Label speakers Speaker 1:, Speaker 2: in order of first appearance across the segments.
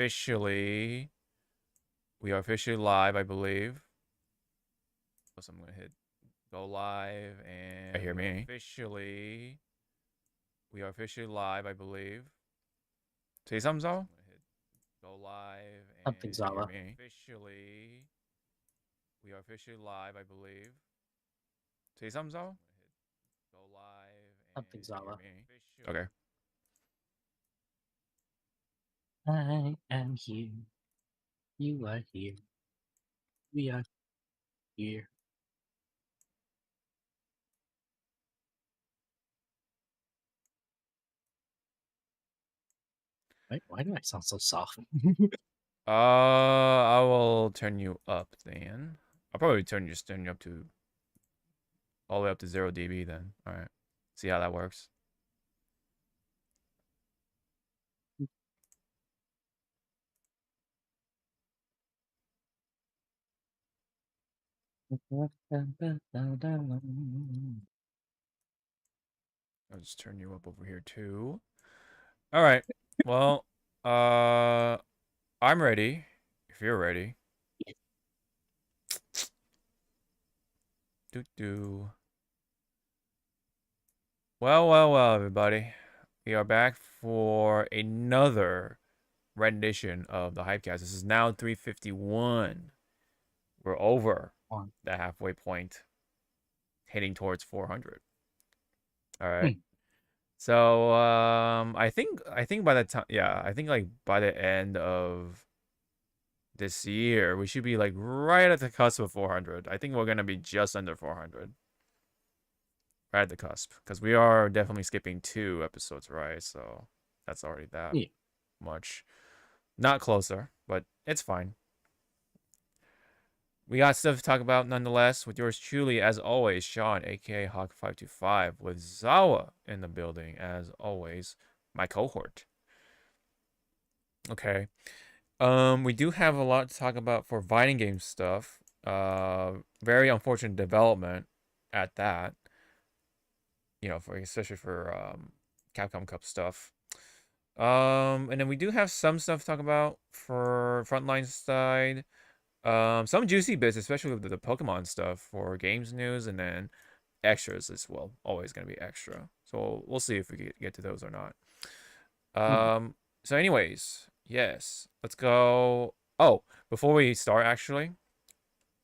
Speaker 1: officially live, I believe. So I'm gonna hit go live, and I hear me. We are officially live, I believe. Say something, Zawa. Go live, and
Speaker 2: Something, Zawa.
Speaker 1: we are officially live, I believe. Say something, Zawa. Go live, and
Speaker 2: Something, Zawa.
Speaker 1: Okay.
Speaker 2: I am here. You are here. We are here. Wait, why do I sound so soft?
Speaker 1: I will turn you up then. I'll probably turn you up to all the way up to 0 dB then. All right. See how that works. I'll just turn you up over here too. All right. Well, I'm ready. If you're ready. Do. Well, everybody. We are back for another rendition of the Hypecast. This is now 351. We're over the halfway point, heading towards 400. All right. So I think by the time, yeah, I think like by the end of this year, we should be like right at the cusp of 400. I think we're gonna be just under 400. Right at the cusp, because we are definitely skipping 2 episodes, right? So that's already that much. Not closer, but it's fine. We got stuff to talk about nonetheless with yours truly, as always, Sean, aka Hawk525, with Zawa in the building, as always, my cohort. Okay. We do have a lot to talk about for fighting game stuff. Very unfortunate development at that. You know, especially for Capcom Cup stuff. And then we do have some stuff to talk about for Frontline side. Some juicy bits, especially with the Pokemon stuff for games news, and then extras as well. Always gonna be extra. So we'll see if we get to those or not. So anyways, yes, let's go. Oh, before we start, actually,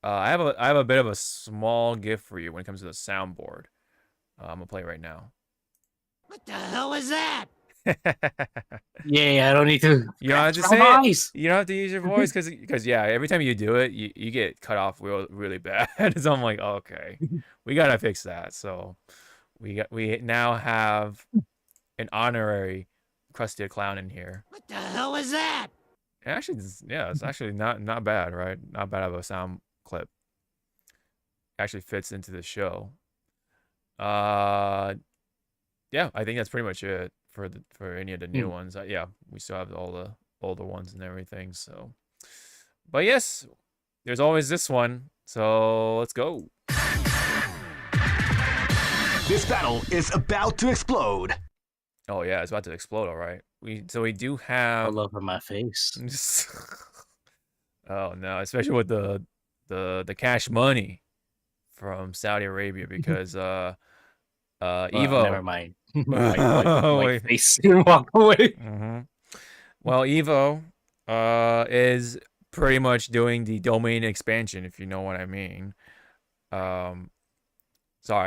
Speaker 1: I have a bit of a small gift for you when it comes to the soundboard. I'm gonna play it right now.
Speaker 3: What the hell is that?
Speaker 2: Yeah, I don't need to.
Speaker 1: You don't have to say it. You don't have to use your voice because yeah, every time you do it, you get cut off really bad. So I'm like, okay, we gotta fix that. So we now have an honorary Krusty Clown in here.
Speaker 3: What the hell is that?
Speaker 1: Actually, yeah, it's actually not bad, right? Not bad of a sound clip. Actually fits into the show. Yeah, I think that's pretty much it for any of the new ones. Yeah, we still have all the older ones and everything. So, but yes, there's always this one. So let's go.
Speaker 4: This battle is about to explode.
Speaker 1: Oh yeah, it's about to explode. All right. We do have
Speaker 2: all over my face.
Speaker 1: Oh no, especially with the cash money from Saudi Arabia, because Evo.
Speaker 2: Never mind. White face. Walk away.
Speaker 1: Well, Evo is pretty much doing the domain expansion, if you know what I mean. Sorry,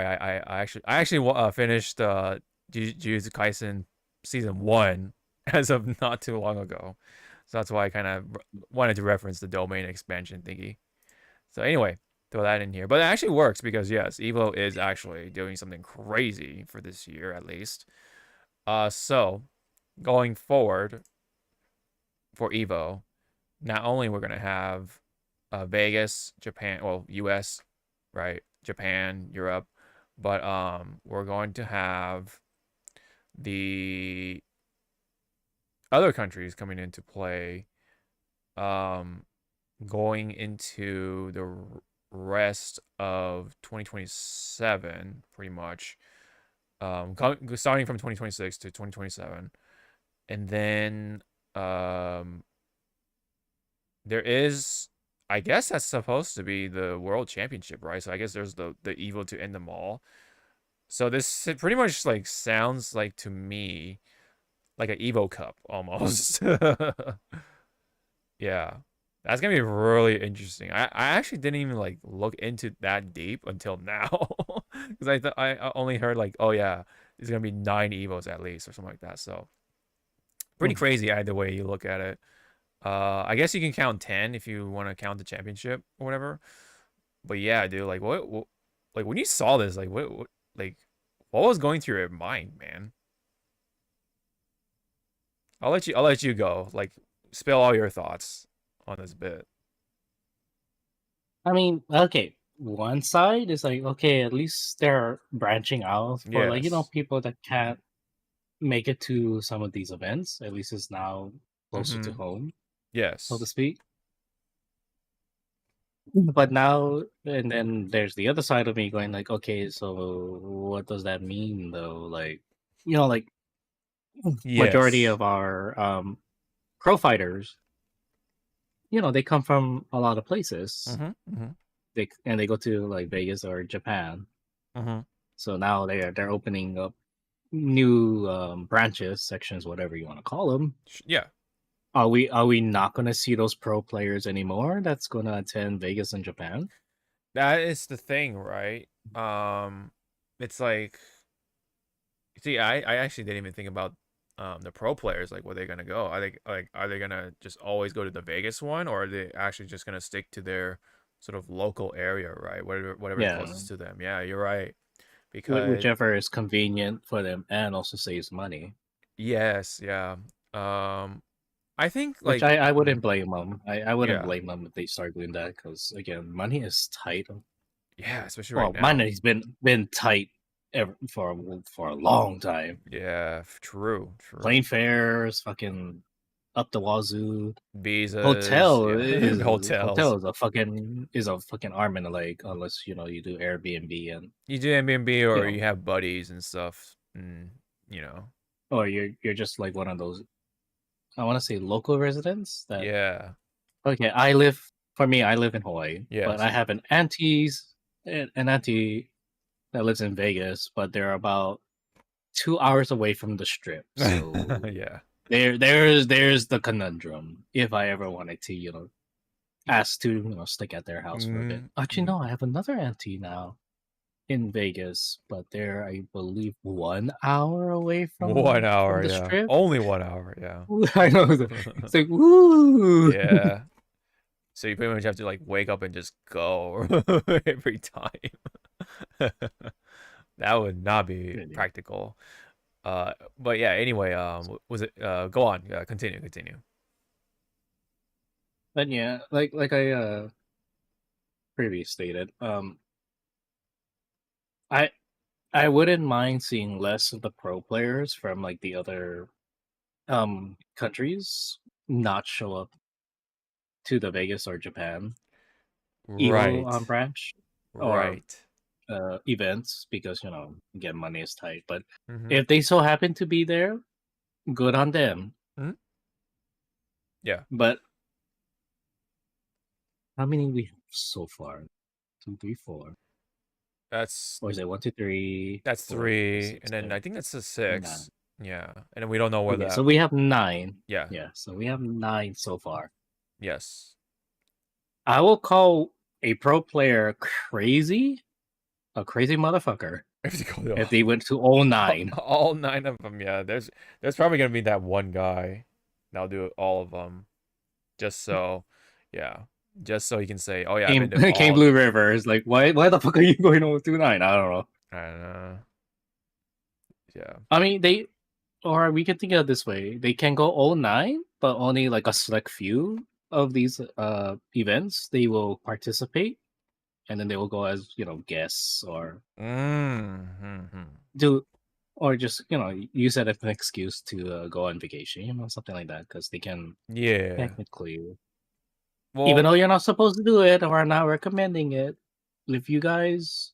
Speaker 1: I actually finished Jujutsu Kaisen season 1 as of not too long ago, so that's why I kind of wanted to reference the domain expansion thingy. So anyway, throw that in here, but it actually works because yes, Evo is actually doing something crazy for this year at least. So going forward for Evo, not only we're gonna have Vegas, Japan, well, US, right, Japan, Europe, but we're going to have the other countries coming into play, going into the rest of 2027, pretty much, starting from 2026 to 2027, and then there is, I guess that's supposed to be the world championship, right? So I guess there's the Evo to end them all. So this pretty much like sounds like to me like an Evo Cup almost. Yeah. That's gonna be really interesting. I actually didn't even like look into that deep until now. Because I only heard like, oh yeah, there's gonna be 9 Evos at least or something like that. So pretty crazy either way you look at it. I guess you can count 10 if you want to count the championship or whatever. But yeah, dude, like what like when you saw this, like what was going through your mind, man? I'll let you go. Like spill all your thoughts on this bit.
Speaker 2: I mean, okay, one side is like, okay, at least they're branching out for like,
Speaker 1: Yes.
Speaker 2: people that can't make it to some of these events. At least it's now closer to home, so to
Speaker 1: Yes.
Speaker 2: speak. But now, and then there's the other side of me going like, okay, so what does that mean though? Like, like majority
Speaker 1: Yes.
Speaker 2: of our pro fighters, they come from a lot of places.
Speaker 1: Mm-hmm.
Speaker 2: They go to like Vegas or Japan.
Speaker 1: Mm-hmm.
Speaker 2: So now they're opening up new branches, sections, whatever you want to call them.
Speaker 1: Yeah.
Speaker 2: Are we not going to see those pro players anymore? That's going to attend Vegas and Japan.
Speaker 1: That is the thing, right? It's like, see, I actually didn't even think about the pro players, like where they're gonna go. Are they gonna just always go to the Vegas one, or are they actually just gonna stick to their sort of local area, right? Whatever is
Speaker 2: Yeah,
Speaker 1: closest to them. Yeah, you're right. Because
Speaker 2: whichever is convenient for them and also saves money.
Speaker 1: yes, yeah. I think
Speaker 2: Which
Speaker 1: like
Speaker 2: I wouldn't blame them. I wouldn't
Speaker 1: yeah,
Speaker 2: blame them if they start doing that because again, money is tight.
Speaker 1: yeah, especially right
Speaker 2: Well,
Speaker 1: now.
Speaker 2: money's been tight for a long time.
Speaker 1: Yeah, true,
Speaker 2: Plane
Speaker 1: true.
Speaker 2: fares, fucking up the wazoo.
Speaker 1: Visas,
Speaker 2: Hotel
Speaker 1: yeah,
Speaker 2: is
Speaker 1: hotels.
Speaker 2: hotel is a fucking arm and a leg unless you do Airbnb and
Speaker 1: You do Airbnb
Speaker 2: you
Speaker 1: or
Speaker 2: know
Speaker 1: you have buddies and stuff, and you know,
Speaker 2: or you're just like one of those I want to say local residents that
Speaker 1: yeah,
Speaker 2: okay I live in Hawaii but I
Speaker 1: yes,
Speaker 2: have an auntie that lives in Vegas but they're about 2 hours away from the strip so
Speaker 1: yeah.
Speaker 2: there's the conundrum if I ever wanted to ask to stick at their house for a bit.
Speaker 1: Mm-hmm.
Speaker 2: Actually,
Speaker 1: Mm-hmm.
Speaker 2: no, I have another auntie now in Vegas, but they're I believe 1 hour away
Speaker 1: One
Speaker 2: from
Speaker 1: hour,
Speaker 2: the
Speaker 1: yeah,
Speaker 2: strip.
Speaker 1: only 1 hour, yeah,
Speaker 2: I know. It's like woo.
Speaker 1: yeah. So you pretty much have to like wake up and just go every time. That would not be
Speaker 2: Really.
Speaker 1: practical. But yeah. Anyway, was it? Go on. Continue. Continue.
Speaker 2: But yeah, like I previously stated, I I wouldn't mind seeing less of the pro players from like the other countries not show up to the Vegas or Japan Evo
Speaker 1: Right.
Speaker 2: branch or
Speaker 1: Right.
Speaker 2: events because again money is tight. But
Speaker 1: Mm-hmm.
Speaker 2: if they so happen to be there, good on them.
Speaker 1: Mm-hmm. Yeah.
Speaker 2: But how many we have so far? 2, 3, 4,
Speaker 1: That's
Speaker 2: or is it 1, 2, 3,
Speaker 1: that's
Speaker 2: 4, 5,
Speaker 1: 3,
Speaker 2: 6,
Speaker 1: and then I
Speaker 2: 7,
Speaker 1: think that's a
Speaker 2: 9?
Speaker 1: 6. Yeah, and then we don't know where
Speaker 2: Okay, so
Speaker 1: that.
Speaker 2: we have 9.
Speaker 1: Yeah.
Speaker 2: Yeah, so we have 9 so far.
Speaker 1: Yes.
Speaker 2: I will call a pro player crazy, a crazy motherfucker, if they went to all 9.
Speaker 1: All 9 of them. Yeah. There's probably gonna be that one guy that'll do all of them, just so. Yeah. Just so he can say, "Oh yeah, I've been
Speaker 2: Came
Speaker 1: to
Speaker 2: came
Speaker 1: all
Speaker 2: Blue
Speaker 1: the."
Speaker 2: River is like, why the fuck are you going over 2-9? I don't know.
Speaker 1: I don't know. Yeah.
Speaker 2: I mean, or we can think of it this way: they can go all 9, but only like a select few of these events they will participate, and then they will go as guests or
Speaker 1: Mm-hmm.
Speaker 2: do or just use that as an excuse to go on vacation, something like that, because they can
Speaker 1: Yeah.
Speaker 2: technically, even
Speaker 1: Well,
Speaker 2: though you're not supposed to do it or are not recommending it, if you guys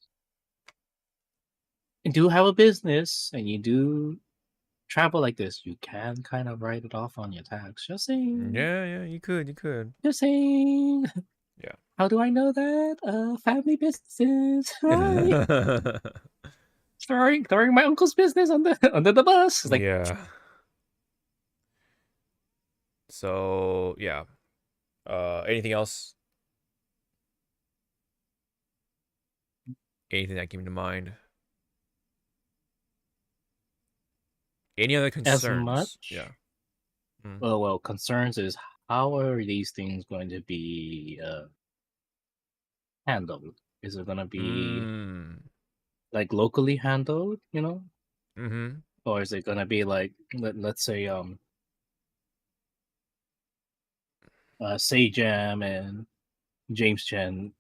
Speaker 2: do have a business and you do travel like this, you can kind of write it off on your tax. Just saying.
Speaker 1: Yeah, you could.
Speaker 2: Just saying.
Speaker 1: Yeah.
Speaker 2: How do I know that? Family businesses, right? throwing my uncle's business under the bus. It's like,
Speaker 1: Yeah. So, yeah. Anything else? Anything that came to mind? Any other
Speaker 2: as
Speaker 1: concerns?
Speaker 2: much.
Speaker 1: Yeah. Mm.
Speaker 2: Well, concerns is how are these things going to be handled? Is it going to be like locally handled,
Speaker 1: Mm-hmm.
Speaker 2: or is it going to be like let's say Say Jam and James Chen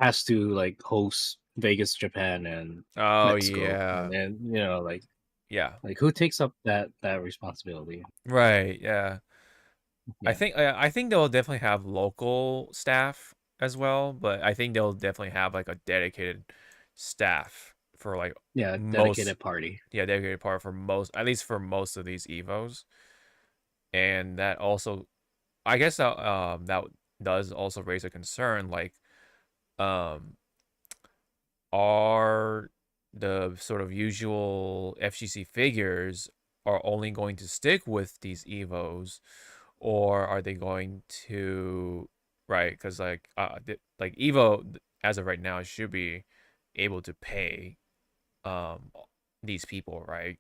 Speaker 2: has to like host Vegas, Japan, and
Speaker 1: Oh,
Speaker 2: Mexico,
Speaker 1: yeah.
Speaker 2: and then
Speaker 1: Yeah.
Speaker 2: like who takes up that responsibility?
Speaker 1: Right. Yeah.
Speaker 2: Yeah,
Speaker 1: I think they'll definitely have local staff as well, but I think they'll definitely have like a dedicated staff for like
Speaker 2: yeah,
Speaker 1: most
Speaker 2: dedicated party.
Speaker 1: dedicated part for most, at least for most of these Evos. And that also, I guess that does also raise a concern, like um are the sort of usual FGC figures are only going to stick with these Evos, or are they going to, right? Because like Evo as of right now should be able to pay um these people, right?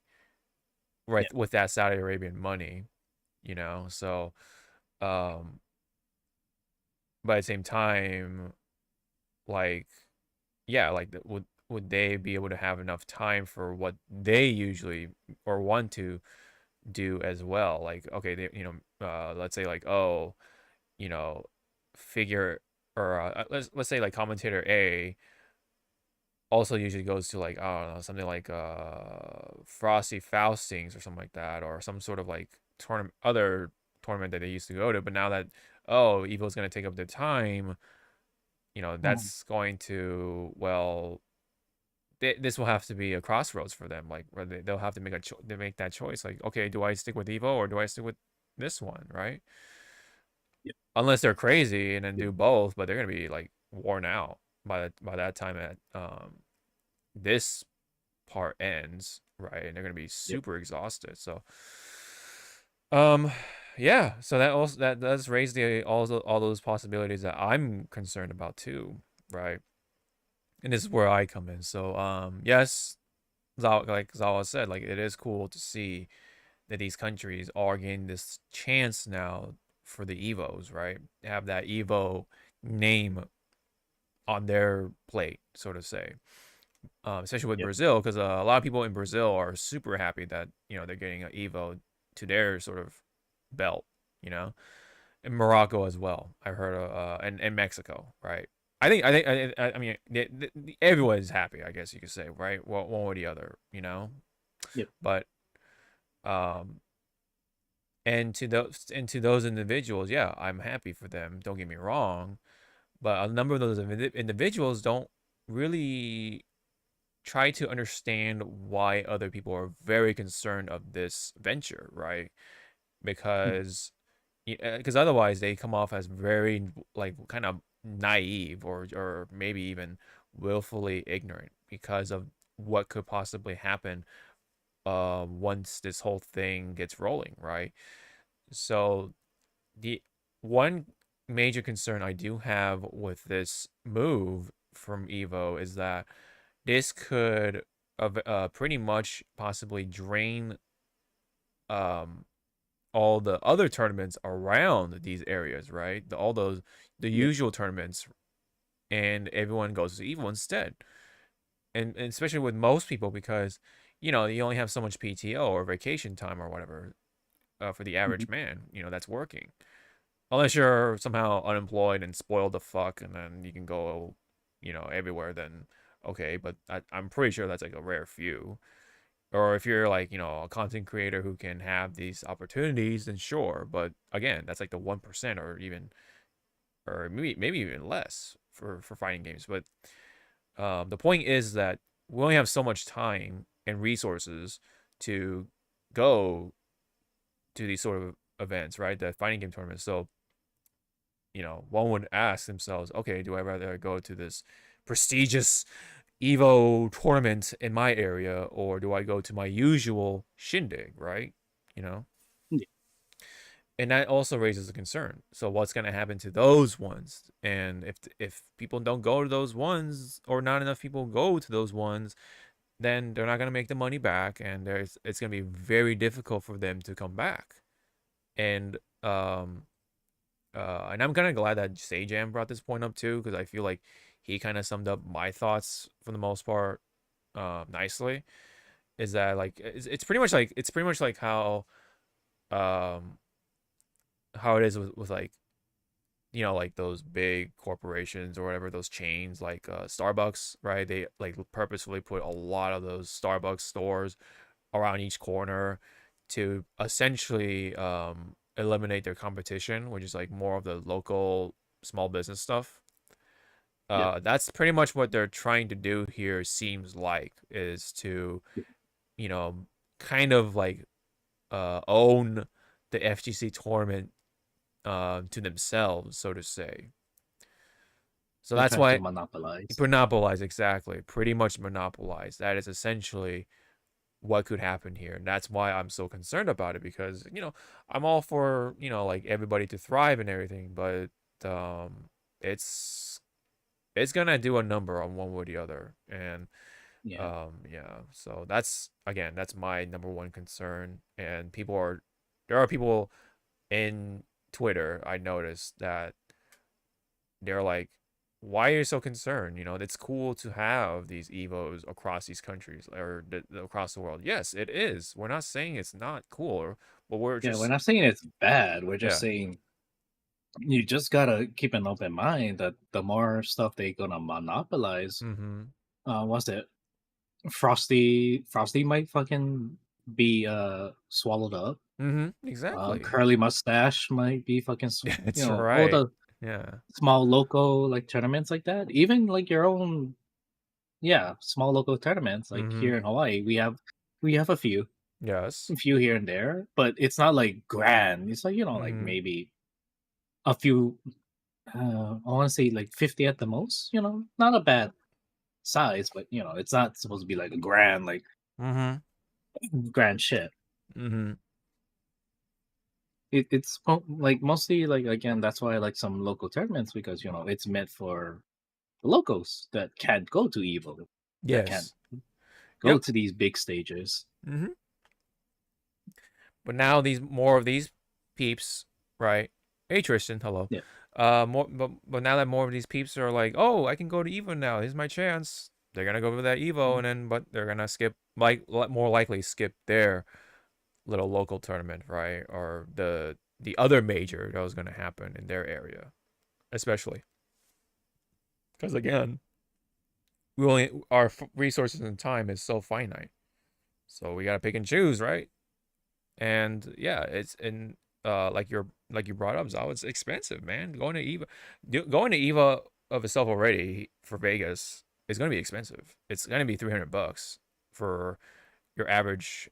Speaker 2: Yeah,
Speaker 1: Right, with that Saudi Arabian money, so um but at the same time, like, yeah, like would they be able to have enough time for what they usually or want to do as well? Like, okay, let's say like, oh, you know, figure or let's say like commentator A also usually goes to like, I don't know, something like Frosty Faustings or something like that, or some sort of like other tournament that they used to go to, but now that, oh, Evo's going to take up their time,
Speaker 2: Mhm.
Speaker 1: that's going to, well, this will have to be a crossroads for them, like where they'll have to make that choice, like, okay, do I stick with Evo or do I stick with this one, right?
Speaker 2: Yeah,
Speaker 1: Unless they're crazy and then
Speaker 2: yeah,
Speaker 1: do both, but they're gonna be like worn out by that time at this part ends, right? And they're gonna be
Speaker 2: yeah,
Speaker 1: super exhausted. So, um, yeah. So that does raise all those possibilities that I'm concerned about too, right? And this is where I come in. So, yes, like Zawa said, like it is cool to see that these countries are getting this chance now for the Evos, right? Have that Evo name on their plate, so to say. Especially with
Speaker 2: yeah,
Speaker 1: Brazil, because a lot of people in Brazil are super happy that they're getting an Evo to their sort of belt, you know, and Morocco as well. I heard, and Mexico, right? I mean, everyone is happy, I guess you could say, right? One or the other,
Speaker 2: yeah,
Speaker 1: but um, and to those individuals, yeah, I'm happy for them. Don't get me wrong, but a number of those individuals don't really try to understand why other people are very concerned of this venture, right?
Speaker 2: mhm,
Speaker 1: Because otherwise they come off as very like kind of naive or maybe even willfully ignorant because of what could possibly happen once this whole thing gets rolling, right? So the one major concern I do have with this move from Evo is that this could pretty much possibly drain um all the other tournaments around these areas, right? The
Speaker 2: yeah,
Speaker 1: usual tournaments, and everyone goes to Evo instead. And especially with most people, because you only have so much PTO or vacation time or whatever, for the
Speaker 2: mhm,
Speaker 1: average man, that's working. Unless you're somehow unemployed and spoiled the fuck, and then you can go, everywhere. Then okay, but I'm pretty sure that's like a rare few. Or if you're like, a content creator who can have these opportunities, then sure. But again, that's like the 1%, or maybe even less for fighting games. But the point is that we only have so much time and resources to go to these sort of events, right? The fighting game tournaments. So, one would ask themselves, okay, do I rather go to this prestigious Evo tournament in my area, or do I go to my usual shindig, right?
Speaker 2: Yeah.
Speaker 1: And that also raises a concern. So what's going to happen to those ones? And if people don't go to those ones, or not enough people go to those ones, then they're not going to make the money back, and it's going to be very difficult for them to come back. And and I'm kind of glad that Sajam brought this point up too, because I feel like he kind of summed up my thoughts for the most part nicely. Is that like it's pretty much like how it is with like like those big corporations or whatever, those chains like Starbucks, right? They like purposefully put a lot of those Starbucks stores around each corner to essentially eliminate their competition, which is like more of the local small business stuff. That's pretty much what they're trying to do here, seems like, is to kind of like own the FGC tournament to themselves, so to say. So
Speaker 2: They're
Speaker 1: that's
Speaker 2: trying to
Speaker 1: why
Speaker 2: monopolize.
Speaker 1: monopolize, exactly, pretty much monopolize. That is essentially what could happen here, and that's why I'm so concerned about it, because I'm all for like everybody to thrive and everything, but it's gonna do a number on one way or the other, and
Speaker 2: Yeah.
Speaker 1: so that's my number one concern. And there are people in Twitter, I noticed, that they're like, why are you so concerned? It's cool to have these Evos across these countries, or across the world. Yes, it is. We're not saying it's not cool, but we're
Speaker 2: We're
Speaker 1: just,
Speaker 2: not saying it's bad. We're just
Speaker 1: yeah.
Speaker 2: saying you just gotta keep an open mind that the more stuff they're gonna monopolize,
Speaker 1: Mm-hmm.
Speaker 2: what's it? Frosty might fucking be swallowed up.
Speaker 1: Mm-hmm. Exactly.
Speaker 2: Curly Mustache might be fucking
Speaker 1: It's
Speaker 2: all
Speaker 1: right.
Speaker 2: the
Speaker 1: Yeah.
Speaker 2: small local like tournaments like that. Even like your own, small local tournaments like
Speaker 1: Mm-hmm.
Speaker 2: here in Hawaii, we have
Speaker 1: Yes.
Speaker 2: a few here and there, but it's not like grand. It's like like
Speaker 1: Mm-hmm.
Speaker 2: maybe a few. I want to say like 50 at the most. Not a bad size, but it's not supposed to be like a
Speaker 1: Mm-hmm.
Speaker 2: grand shit.
Speaker 1: Mm-hmm.
Speaker 2: It's like mostly like, again, that's why I like some local tournaments, because it's meant for the locals that can't go to Evo, that can't
Speaker 1: Yes.
Speaker 2: go
Speaker 1: Yep.
Speaker 2: to these big stages.
Speaker 1: Mm-hmm. But now more of these peeps, right? Hey Tristan, hello.
Speaker 2: Yeah.
Speaker 1: But now that more of these peeps are like, oh, I can go to Evo now. Here's my chance. They're gonna go to that Evo, and then but they're gonna skip, like, more likely skip their little local tournament, right? Or the other major that was gonna happen in their area, especially because, again, our resources and time is so finite, so we gotta pick and choose, right? And yeah, it's in like you brought up, Zal, it's expensive, man. Going to Eva of itself already for Vegas is going to be expensive. It's going to be $300 for your average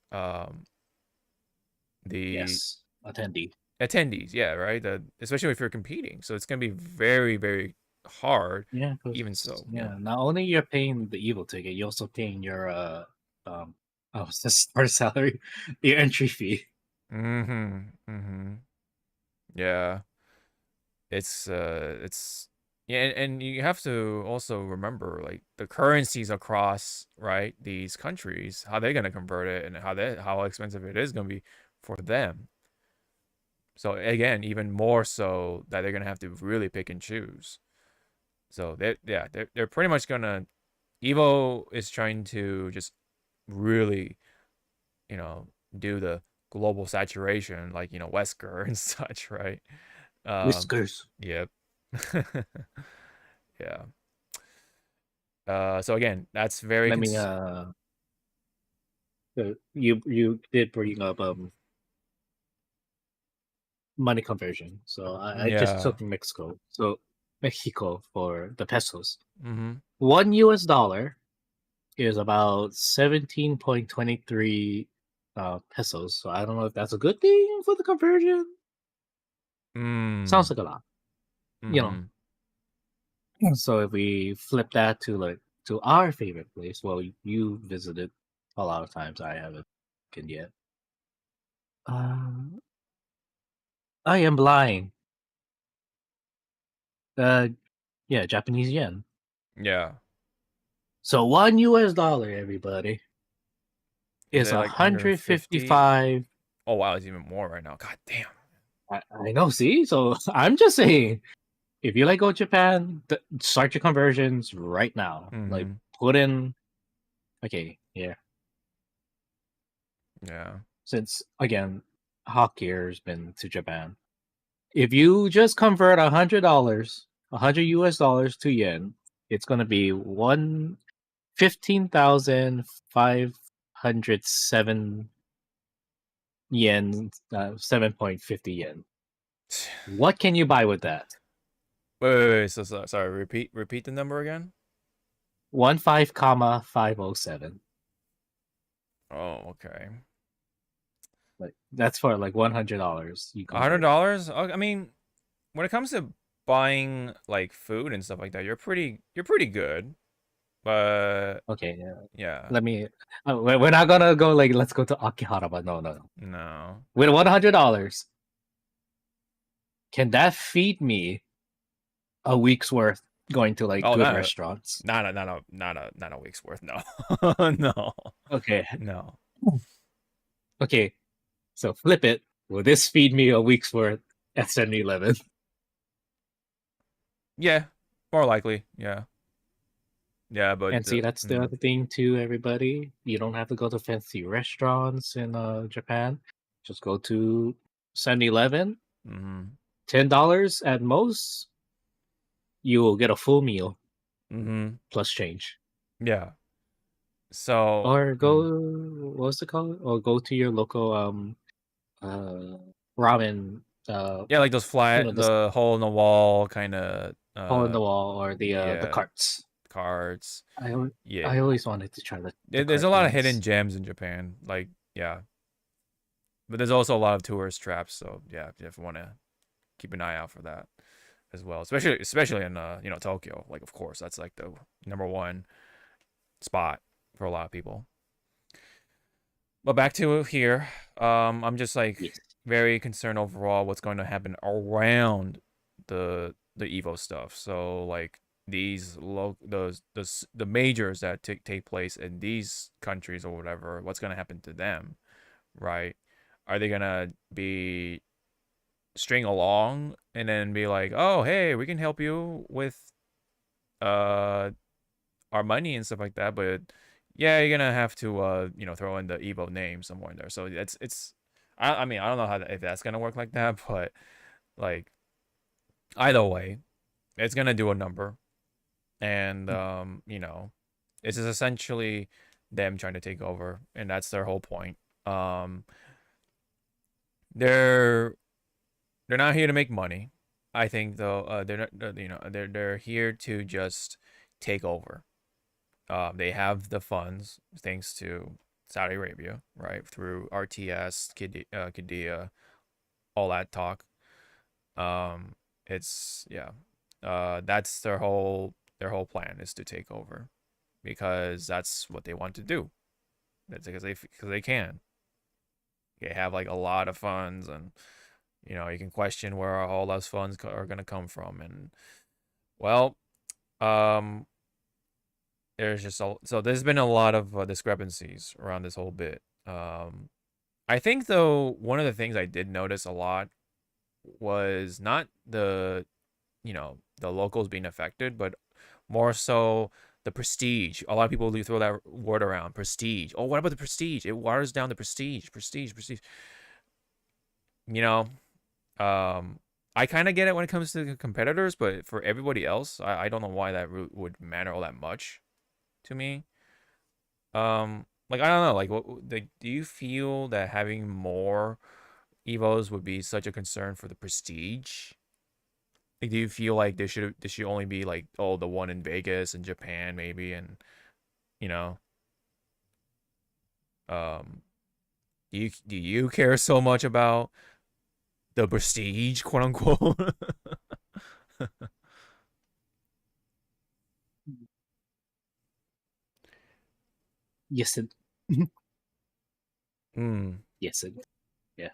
Speaker 1: the
Speaker 2: Yes, attendee.
Speaker 1: attendees, yeah, right? Especially if you're competing. So it's going to be very, very hard,
Speaker 2: Yeah,
Speaker 1: even
Speaker 2: 'cause,
Speaker 1: so. Yeah.
Speaker 2: not only you're paying the Evo ticket, you're also paying your what's the start salary, your entry fee.
Speaker 1: Mm-hmm. Mm-hmm. Yeah. It's yeah, and you have to also remember, like, the currencies across, right, these countries, how they're gonna convert it, and how expensive it is gonna be for them. So again, even more so that they're gonna have to really pick and choose. So they're pretty much gonna Evo is trying to just really, do the global saturation, like, Wesker and such, right?
Speaker 2: Whiskers.
Speaker 1: Yep. Yeah. So again, that's very
Speaker 2: Let me you did bring up money conversion. So I just
Speaker 1: yeah.
Speaker 2: took Mexico for the pesos.
Speaker 1: Mm-hmm.
Speaker 2: $1 is about 17.23 pesos. So I don't know if that's a good thing for the conversion. Sounds like a lot, you know. So if we flip that to our favorite place, well, you visited a lot of times. I haven't been yet. Um, I am blind. Uh, yeah, Japanese yen.
Speaker 1: Yeah.
Speaker 2: So $1, everybody,
Speaker 1: Is
Speaker 2: is
Speaker 1: it like 150?
Speaker 2: 155.
Speaker 1: Oh wow, it's even more right now. God damn.
Speaker 2: I know. See, so I'm just saying, if you like go Japan, start your conversions right now. Like put in. Okay, yeah.
Speaker 1: Yeah.
Speaker 2: Since again, Hawkier's been to Japan. If you just convert $100, $100 to yen, it's gonna be 15,507 yen, 7.50 yen. What can you buy with that?
Speaker 1: Wait. So sorry. Repeat the number again.
Speaker 2: 15,507.
Speaker 1: Oh, okay.
Speaker 2: Like that's for like $100. You convert.
Speaker 1: $100? I mean, when it comes to buying like food and stuff like that, you're pretty good. But
Speaker 2: Okay,
Speaker 1: yeah.
Speaker 2: let me. We're not gonna go like let's go to Akihara, but no.
Speaker 1: No.
Speaker 2: With $100, can that feed me a week's worth going to like
Speaker 1: Oh,
Speaker 2: good
Speaker 1: not
Speaker 2: restaurants?
Speaker 1: not a week's worth. No. No.
Speaker 2: Okay,
Speaker 1: No.
Speaker 2: okay. So flip it. Will this feed me a week's worth at 7-Eleven?
Speaker 1: Yeah. More likely. Yeah. Yeah, but
Speaker 2: And see, that's the other thing too, everybody. You don't have to go to fancy restaurants in Japan. Just go to 7-Eleven. $10 at most. You will get a full meal plus change.
Speaker 1: Yeah. So
Speaker 2: Or go, what's it called? Or go to your local ramen.
Speaker 1: Yeah, like those flat,
Speaker 2: The
Speaker 1: the hole in the wall kind of
Speaker 2: hole in the wall or the
Speaker 1: yeah,
Speaker 2: carts.
Speaker 1: cards.
Speaker 2: I
Speaker 1: Yeah.
Speaker 2: always wanted to try the
Speaker 1: There's a
Speaker 2: cart
Speaker 1: lot of
Speaker 2: ones.
Speaker 1: hidden gems in Japan. Like, yeah. But there's also a lot of tourist traps, so yeah, you have to want to keep an eye out for that as well. Especially in Tokyo. Like, of course, that's like the number one spot for a lot of people. But back to here, I'm just like very concerned overall what's going to happen around the Evo stuff. So like these the majors that take place in these countries or whatever, what's going to happen to them, right? Are they gonna be string along and then be like, oh hey, we can help you with our money and stuff like that, but yeah, you're gonna have to throw in the Evo name somewhere in there. So it's I mean I don't know if that's gonna work like that, but like either way, it's gonna do a number, and this is essentially them trying to take over, and that's their whole point. They're not here to make money. I think though they're not, they're here to just take over. They have the funds thanks to Saudi Arabia, right? Through RTS, Qiddiya, all that talk. It's yeah. That's their whole plan is to take over, because that's what they want to do. That's because they can. They have like a lot of funds, and you can question where all those funds are gonna come from, and well, there's just so there's been a lot of discrepancies around this whole bit. I think though one of the things I did notice a lot was not the locals being affected, but more so the prestige. A lot of people do throw that word around, prestige. Oh, what about the prestige? It waters down the prestige. You know, I kind of get it when it comes to competitors, but for everybody else, I don't know why that would matter all that much to me. Like I don't know, like do you feel that having more Evos would be such a concern for the prestige? Like, do you feel like there should only be like, oh, the one in Vegas and Japan maybe, and you know, um, Do you care so much about the prestige, quote unquote?
Speaker 2: Yes, it.
Speaker 1: Hmm.
Speaker 2: Yes, it. Yeah.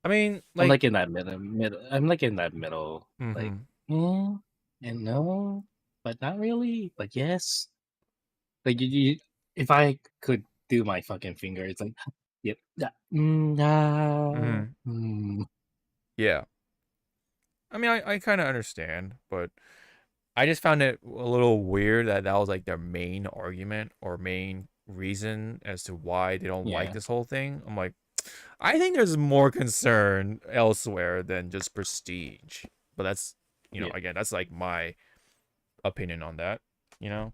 Speaker 1: I mean,
Speaker 2: I'm
Speaker 1: like,
Speaker 2: like in that middle. I'm like in that middle. Like,
Speaker 1: mm-hmm.
Speaker 2: and no, but not really. But yes. Like if I could do my fucking finger, it's like, yep,
Speaker 1: Mm-hmm. Yeah. I mean, I kind of understand, but I just found it a little weird that that was like their main argument or main reason as to why they don't like
Speaker 2: yeah,
Speaker 1: this whole thing. I'm like, I think there's more concern elsewhere than just prestige. But that's,
Speaker 2: yeah,
Speaker 1: again, that's like my opinion on that, you know?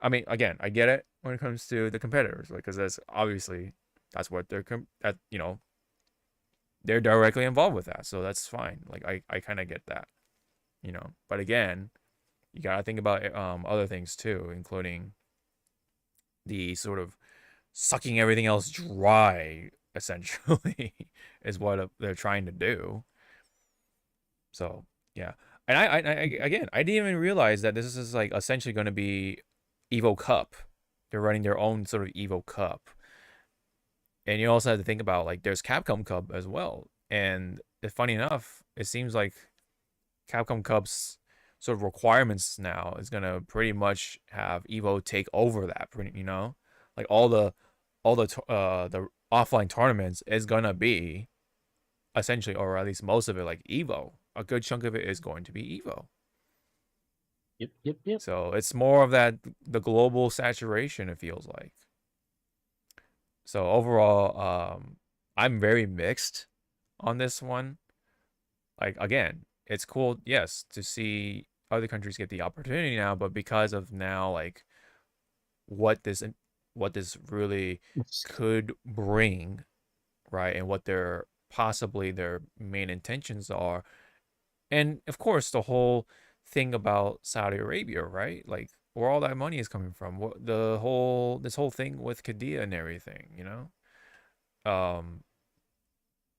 Speaker 1: I mean, again, I get it when it comes to the competitors, like, because that's obviously that's what they're directly involved with that, so that's fine. Like, I kind of get that, But again, you gotta think about other things too, including the sort of sucking everything else dry, essentially, is what they're trying to do. So yeah, and again, I didn't even realize that this is like essentially going to be Evo Cup. They're running their own sort of Evo Cup, and you also have to think about like there's Capcom Cup as well. And funny enough, it seems like Capcom Cup's sort of requirements now is gonna pretty much have Evo take over that. Like the offline tournaments is gonna be essentially, or at least most of it, like Evo. A good chunk of it is going to be Evo.
Speaker 2: yep.
Speaker 1: So it's more of that the global saturation, it feels like. So overall, I'm very mixed on this one. Like, again, it's cool, yes, to see other countries get the opportunity now, but because of now, like, what this what this really
Speaker 2: Yes.
Speaker 1: could bring, right, and what their main intentions are, and of course the whole thing about Saudi Arabia, right? Like, where all that money is coming from, what this whole thing with Qadiyah and everything,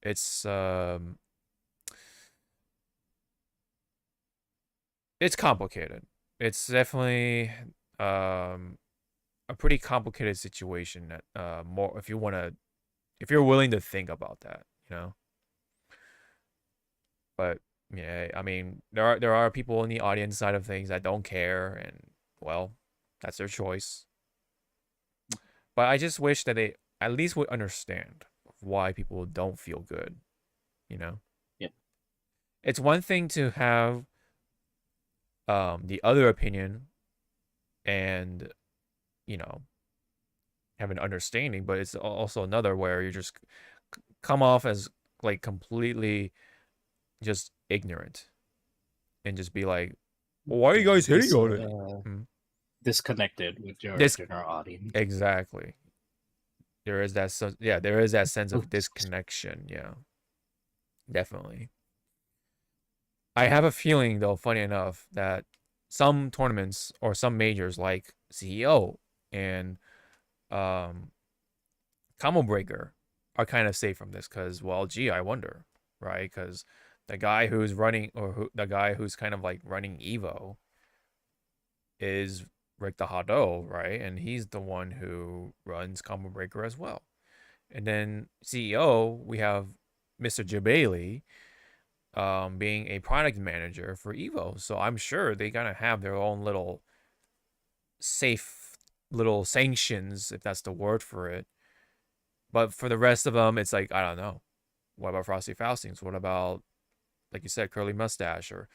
Speaker 1: it's it's complicated. It's definitely um a pretty complicated situation that more if you're willing to think about that. But yeah, I mean, there are people in the audience side of things that don't care, and well, that's their choice. But I just wish that they at least would understand why people don't feel good, you know?
Speaker 2: Yep.
Speaker 1: It's one thing to have the other opinion and, you know, have an understanding, but it's also another where you just come off as like completely just ignorant and just be like, well, why are you
Speaker 2: Yeah,
Speaker 1: guys hitting on it?
Speaker 2: disconnected with your
Speaker 1: This
Speaker 2: general audience.
Speaker 1: exactly. There is that there is that sense of
Speaker 2: Oops.
Speaker 1: disconnection. Yeah, definitely. I have a feeling though, funny enough, that some tournaments or some majors like CEO and um Combo Breaker are kind of safe from this because, well, gee, I wonder, right? Because the guy who's running the guy who's kind of like running Evo is Rick the Hado, right? And he's the one who runs Combo Breaker as well. And then CEO, we have Mr. Jabali being a product manager for Evo. So I'm sure they gotta have their own little safe little sanctions, if that's the word for it. But for the rest of them, it's like, I don't know. What about Frosty Faustings? What about, like you said, Curly Mustache? Or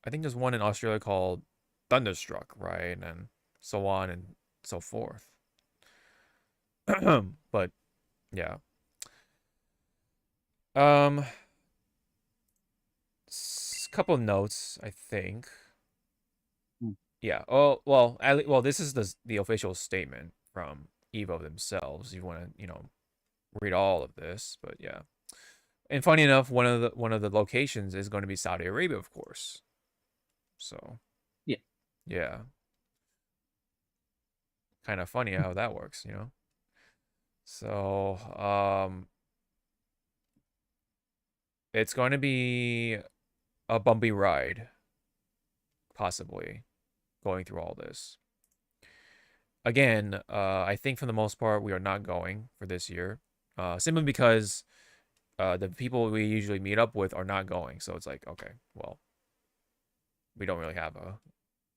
Speaker 1: I think there's one in Australia called Thunderstruck, right? And so on and so forth. But yeah. Um, couple notes, I think.
Speaker 2: Hmm.
Speaker 1: Yeah. Oh well. Well, this is the official statement from Evo themselves. You want to read all of this, but yeah. And funny enough, one of the locations is going to be Saudi Arabia, of course. So
Speaker 2: Yeah.
Speaker 1: yeah, kind of funny how that works. So, it's going to be a bumpy ride, possibly, going through all this. Again, I think for the most part, we are not going for this year. Simply because the people we usually meet up with are not going. So it's like, okay, well, we don't really have a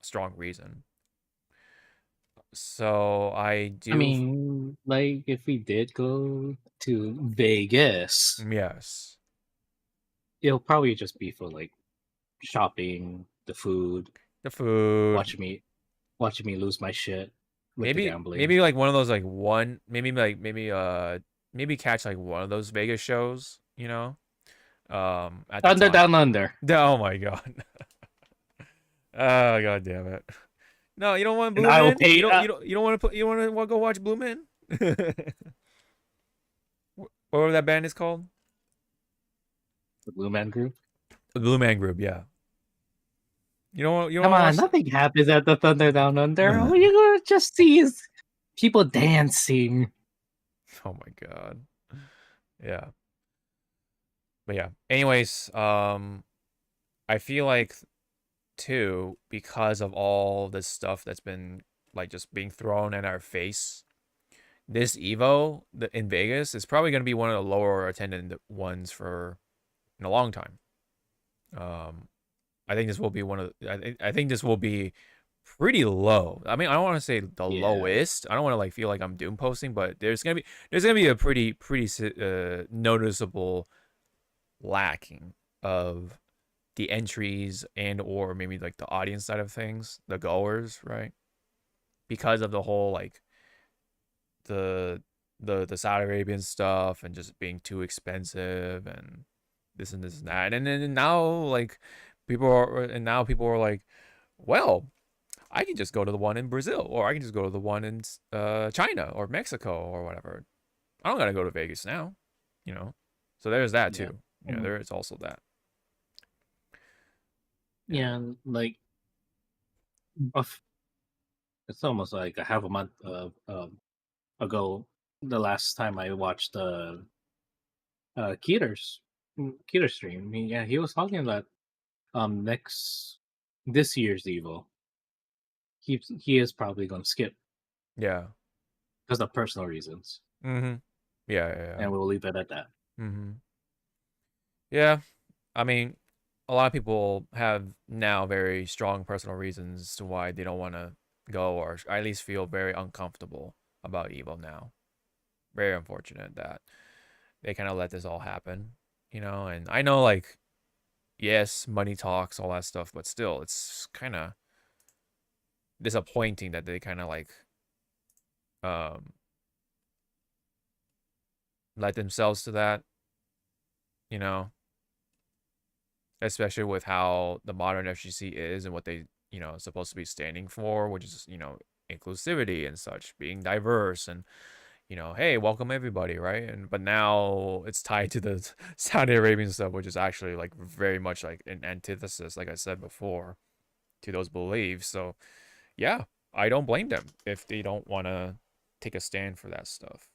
Speaker 1: strong reason. So I
Speaker 2: I
Speaker 1: do.
Speaker 2: mean, like if we did go to Vegas,
Speaker 1: Yes.
Speaker 2: it'll probably just be for like shopping, the food,
Speaker 1: The food.
Speaker 2: watching me watching me lose my shit with the
Speaker 1: Maybe
Speaker 2: gambling.
Speaker 1: maybe like one of those like one maybe catch like one of those Vegas shows, you know? At the
Speaker 2: Thunder
Speaker 1: time.
Speaker 2: Down Under.
Speaker 1: Oh my god. Oh god damn it. No, you don't want
Speaker 2: And
Speaker 1: Blue
Speaker 2: I will
Speaker 1: Man?
Speaker 2: pay
Speaker 1: You don't want to put you want to go watch Blue Man? Whatever that band is called?
Speaker 2: the Blue Man Group.
Speaker 1: The Blue Man Group, yeah. You don't
Speaker 2: Come
Speaker 1: want
Speaker 2: on,
Speaker 1: to watch
Speaker 2: nothing happens at the Thunder Down Under. All you're gonna just see is people dancing.
Speaker 1: Oh my god. Yeah. But yeah. Anyways, I feel like too, because of all this stuff that's been like just being thrown in our face, this Evo in Vegas is probably going to be one of the lower attended ones for in a long time. I think this will be one of I think this will be pretty low. I mean, I don't want to say the
Speaker 2: Yeah.
Speaker 1: lowest. I don't want to like feel like I'm doom posting, but there's gonna be a pretty noticeable lacking of the entries and or maybe like the audience side of things, the goers, right? Because of the whole like the the Saudi Arabian stuff and just being too expensive and this and that. And then now like people are like, well, I can just go to the one in Brazil or I can just go to the one in China or Mexico or whatever. I don't gotta go to Vegas now, you know. So there's that
Speaker 2: Yeah.
Speaker 1: too. You know, there is also that.
Speaker 2: Yeah, and like it's almost like a half a month ago. The last time I watched Keter's stream. I mean, yeah, he was talking about next this year's Evo. He is probably going to skip
Speaker 1: Yeah.
Speaker 2: because of personal reasons,
Speaker 1: Mm-hmm. Yeah.
Speaker 2: and we'll leave it at that.
Speaker 1: Mm-hmm. Yeah. I mean, a lot of people have now very strong personal reasons to why they don't want to go or at least feel very uncomfortable about Evo now. Very unfortunate that they kind of let this all happen, you know. And I know, like, yes, money talks, all that stuff, but still, it's kind of disappointing that they kind of like um let themselves to that, you know, especially with how the modern FGC is and what they, you know, supposed to be standing for, which is, you know, inclusivity and such, being diverse and, you know, hey, welcome everybody, right? And but now it's tied to the Saudi Arabian stuff, which is actually like very much like an antithesis, like I said before, to those beliefs. So yeah, I don't blame them if they don't want to take a stand for that stuff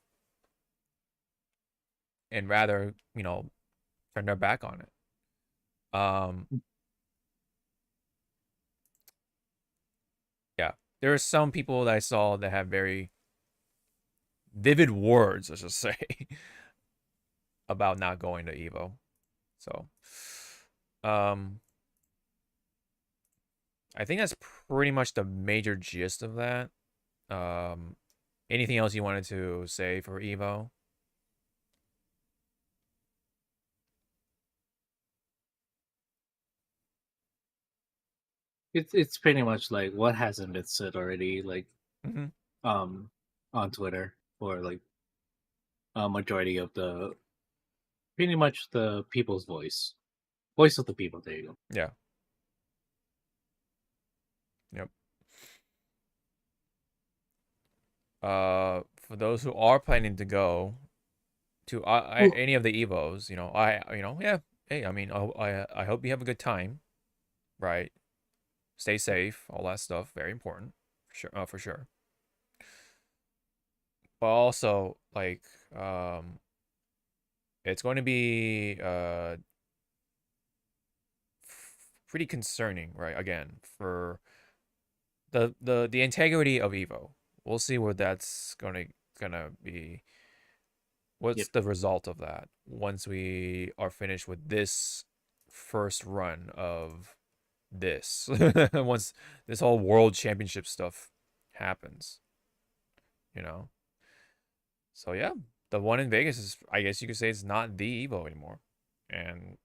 Speaker 1: and rather, you know, turn their back on it. Yeah, there are some people that I saw that have very vivid words, let's just say, about not going to Evo. So, I think that's pretty much the major gist of that. Anything else you wanted to say for Evo?
Speaker 2: It's pretty much like what hasn't been said already, like
Speaker 1: Mm-hmm.
Speaker 2: um on Twitter for like a majority of the pretty much the people's voice of the people. There you go.
Speaker 1: Yeah. Yep. For those who are planning to go to any of the Evos, you know, yeah. Hey, I mean, I hope you have a good time, right? Stay safe, all that stuff, very important, for sure, for sure. but also like it's going to be pretty concerning, right? Again, for the integrity of Evo. We'll see what that's gonna be. What's
Speaker 2: Yep.
Speaker 1: the result of that once we are finished with this first run of this? Once this whole world championship stuff happens, you know. So yeah, the one in Vegas is, I guess you could say, it's not the Evo anymore, and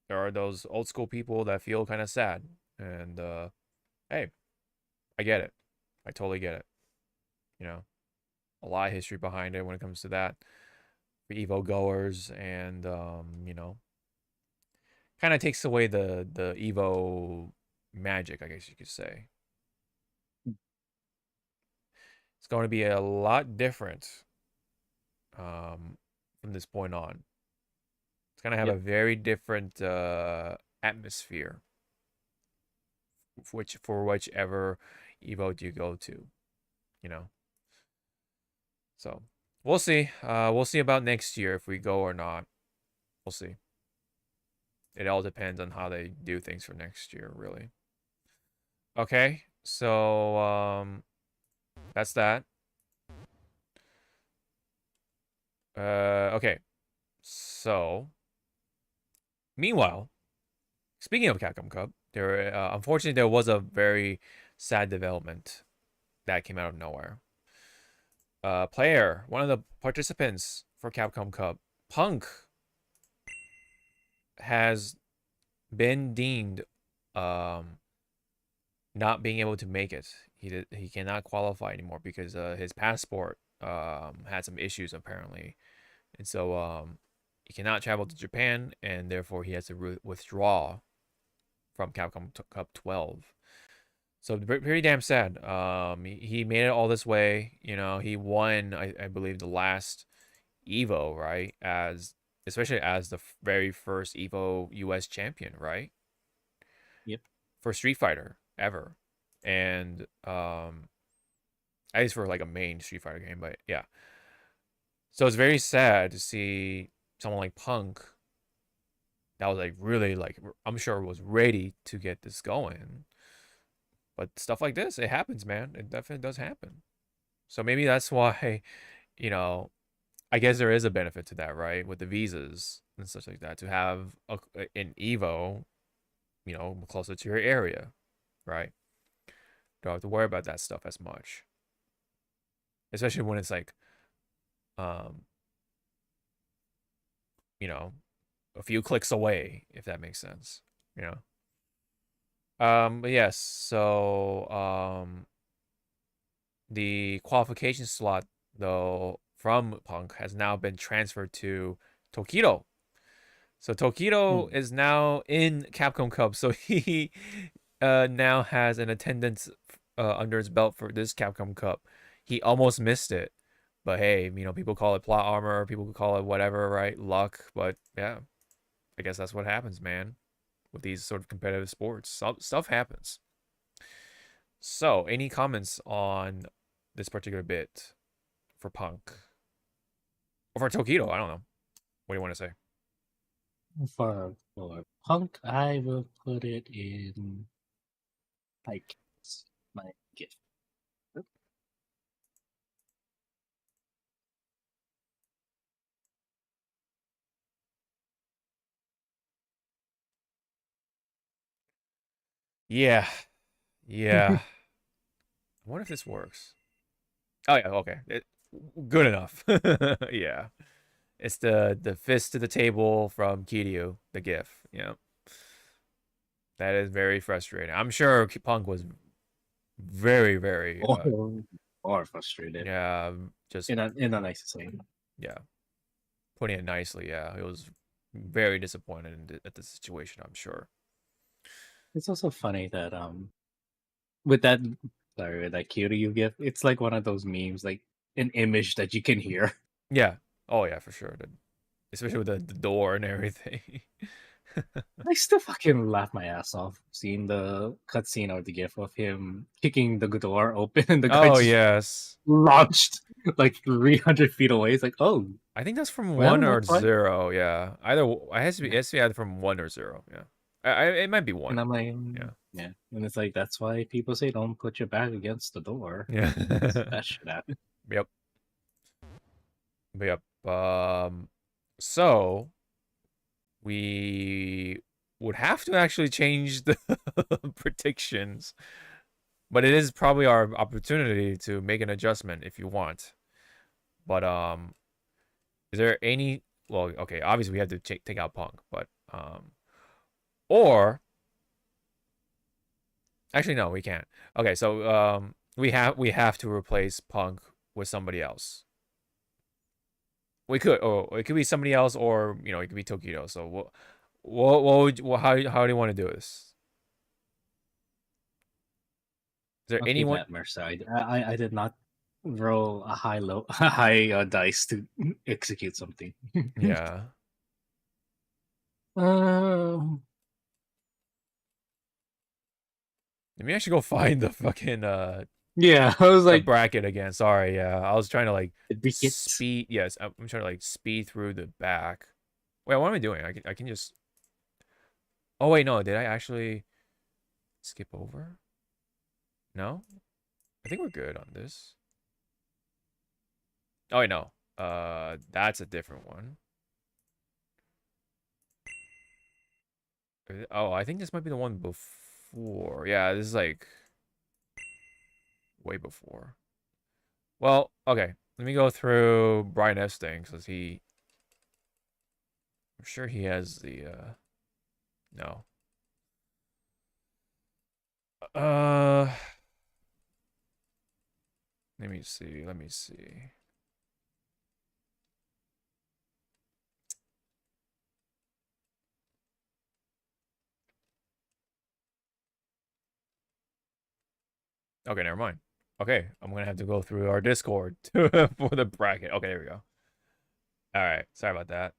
Speaker 1: there are those old school people that feel kind of sad. And hey, I get it. I totally get it. You know, a lot of history behind it when it comes to that for Evo goers, and you know, kind of takes away the Evo magic, I guess you could say. It's going to be a lot different from this point on. It's going to have a
Speaker 2: Yep.
Speaker 1: very different atmosphere, for whichever Evo you go to, you know. So we'll see. We'll see about next year if we go or not. We'll see. It all depends on how they do things for next year, really. Okay, so that's that. Okay. So, meanwhile, speaking of Capcom Cup, there unfortunately there was a very sad development that came out of nowhere. Player, one of the participants for Capcom Cup, Punk, has been deemed not being able to make it. He cannot qualify anymore because his passport had some issues apparently, and so he cannot travel to Japan, and therefore he has to withdraw from Capcom Cup 12. So pretty damn sad. He made it all this way. You know, he won, I believe, the last Evo, right? Especially as the very first Evo US champion, right?
Speaker 2: Yep.
Speaker 1: For Street Fighter ever, and at least for like a main Street Fighter game, but yeah. So it's very sad to see someone like Punk that was like really like, I'm sure was ready to get this going. But stuff like this, it happens, man. It definitely does happen. So maybe that's why, you know, I guess there is a benefit to that, right? With the visas and such like that, to have an Evo, you know, closer to your area, right? Don't have to worry about that stuff as much. Especially when it's like, um, you know, a few clicks away, if that makes sense. You know. But yes, so the qualification slot though from Punk has now been transferred to Tokido. So Tokido is now in Capcom Cup, so he now has an attendance under his belt for this Capcom Cup. He almost missed it, but hey, you know, people call it plot armor, people call it whatever, right? Luck, but yeah, I guess that's what happens, man, with these sort of competitive sports. Stuff happens. So, any comments on this particular bit for Punk or for Tokido? I don't know. What do you want to say?
Speaker 2: For Punk, I will put it in Hypecast, my gift.
Speaker 1: Yeah, yeah. I wonder if this works. Oh yeah, okay. Good enough. Yeah. It's the fist to the table from Kiryu, the GIF. Yeah. That is very frustrating. I'm sure Punk was very, very
Speaker 2: Or frustrated.
Speaker 1: yeah, just
Speaker 2: In a nice way.
Speaker 1: yeah. Putting it nicely, yeah. He was very disappointed at the situation, I'm sure.
Speaker 2: It's also funny that with that sorry, with that Kiryu gift, it's like one of those memes, like an image that you can hear.
Speaker 1: Yeah. Oh yeah, for sure. Especially with the door and everything.
Speaker 2: I still fucking laugh my ass off seeing the cutscene or the gif of him kicking the door open and the guy
Speaker 1: Oh
Speaker 2: just
Speaker 1: yes.
Speaker 2: launched like 300 feet away. It's like, oh,
Speaker 1: I think that's from
Speaker 2: well,
Speaker 1: 1 or
Speaker 2: that's fine.
Speaker 1: 0. Yeah, either it has to be either from 1 or 0. Yeah, it might be 1.
Speaker 2: And I'm like,
Speaker 1: Yeah.
Speaker 2: yeah. And it's like, that's why people say don't put your back against the door.
Speaker 1: Yeah.
Speaker 2: That should happen.
Speaker 1: Yep. Yep. So we would have to actually change the predictions, but it is probably our opportunity to make an adjustment if you want. But is there any? Well, okay, obviously we have to take out Punk, but or actually no, we can't. Okay, so we have to replace Punk with somebody else. We could, or it could be somebody else, or it could be Tokido. So how do you want to do this? Is there
Speaker 2: I'll keep
Speaker 1: anyone?
Speaker 2: that Mercer. I did not roll a high dice to execute something.
Speaker 1: Yeah.
Speaker 2: Um,
Speaker 1: Let me actually go find the fucking
Speaker 2: yeah, I was
Speaker 1: the
Speaker 2: like,
Speaker 1: bracket again. Sorry, yeah. I was trying to like
Speaker 2: Brickets.
Speaker 1: speed. Yes, I'm trying to like speed through the back. Wait, what am I doing? I can just. Oh wait, no. Did I actually skip over? No. I think we're good on this. Oh wait, no. That's a different one. Oh, I think this might be the one before. Yeah, this is like way before. Well, okay. Let me go through Brian F's thing, because I'm sure he has the no. Uh Let me see. Let me see. Okay, never mind. Okay, I'm gonna have to go through our Discord for the bracket. Okay, there we go. All right, sorry about that.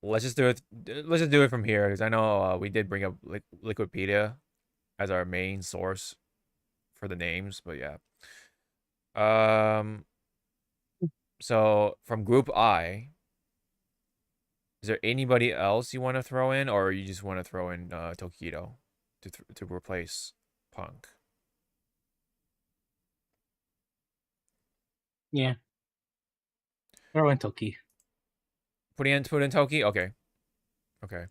Speaker 1: Let's just do it. Let's just do it from here, because I know we did bring up Liquipedia as our main source for the names, but yeah. So from Group I, is there anybody else you want to throw in, or you just want to throw in Tokido to replace Punk?
Speaker 2: Yeah. Throw in Toki.
Speaker 1: Put in Toki. Okay. Okay.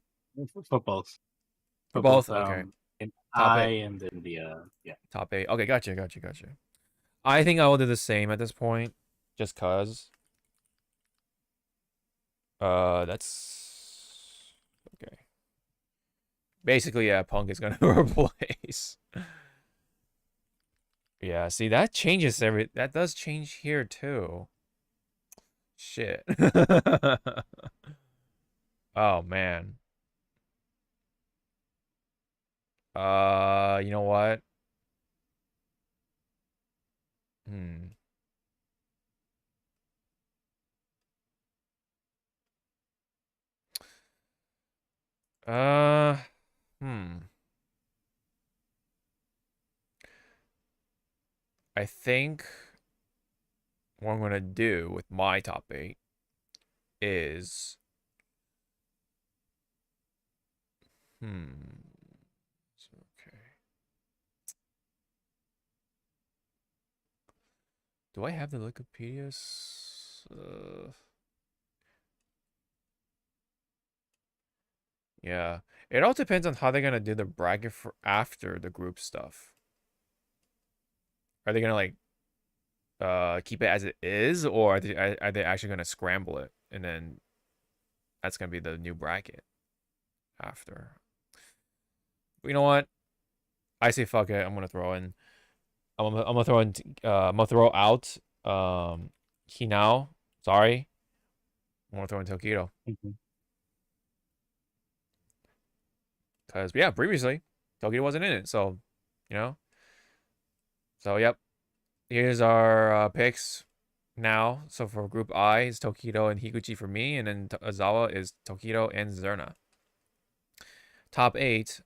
Speaker 2: For both.
Speaker 1: For both. Okay.
Speaker 2: In
Speaker 1: Top
Speaker 2: I
Speaker 1: 8.
Speaker 2: and then the yeah.
Speaker 1: Top 8. Okay, gotcha. I think I will do the same at this point, just cause. That's okay. Basically, yeah, Punk is gonna replace. Yeah, see, that changes that does change here too. Shit. Oh man. You know what? Hmm. Uh, hmm. I think what I'm gonna do with my top 8 is okay. Do I have the Wikipedias? Yeah. It all depends on how they're gonna do the bracket for after the group stuff. Are they gonna like keep it as it is, or are they actually gonna scramble it, and then that's gonna be the new bracket after? But you know what? I say fuck it. I'm gonna throw in. I'm gonna throw in. I'm gonna throw out. Hinao. Sorry. I'm gonna throw in Tokido.
Speaker 2: Mhm.
Speaker 1: Cause yeah, previously Tokido wasn't in it, so you know. So yep. Here's our picks. now. So for Group I is Tokido and Higuchi for me, and then Azawa is Tokido and Zerna. Top 8.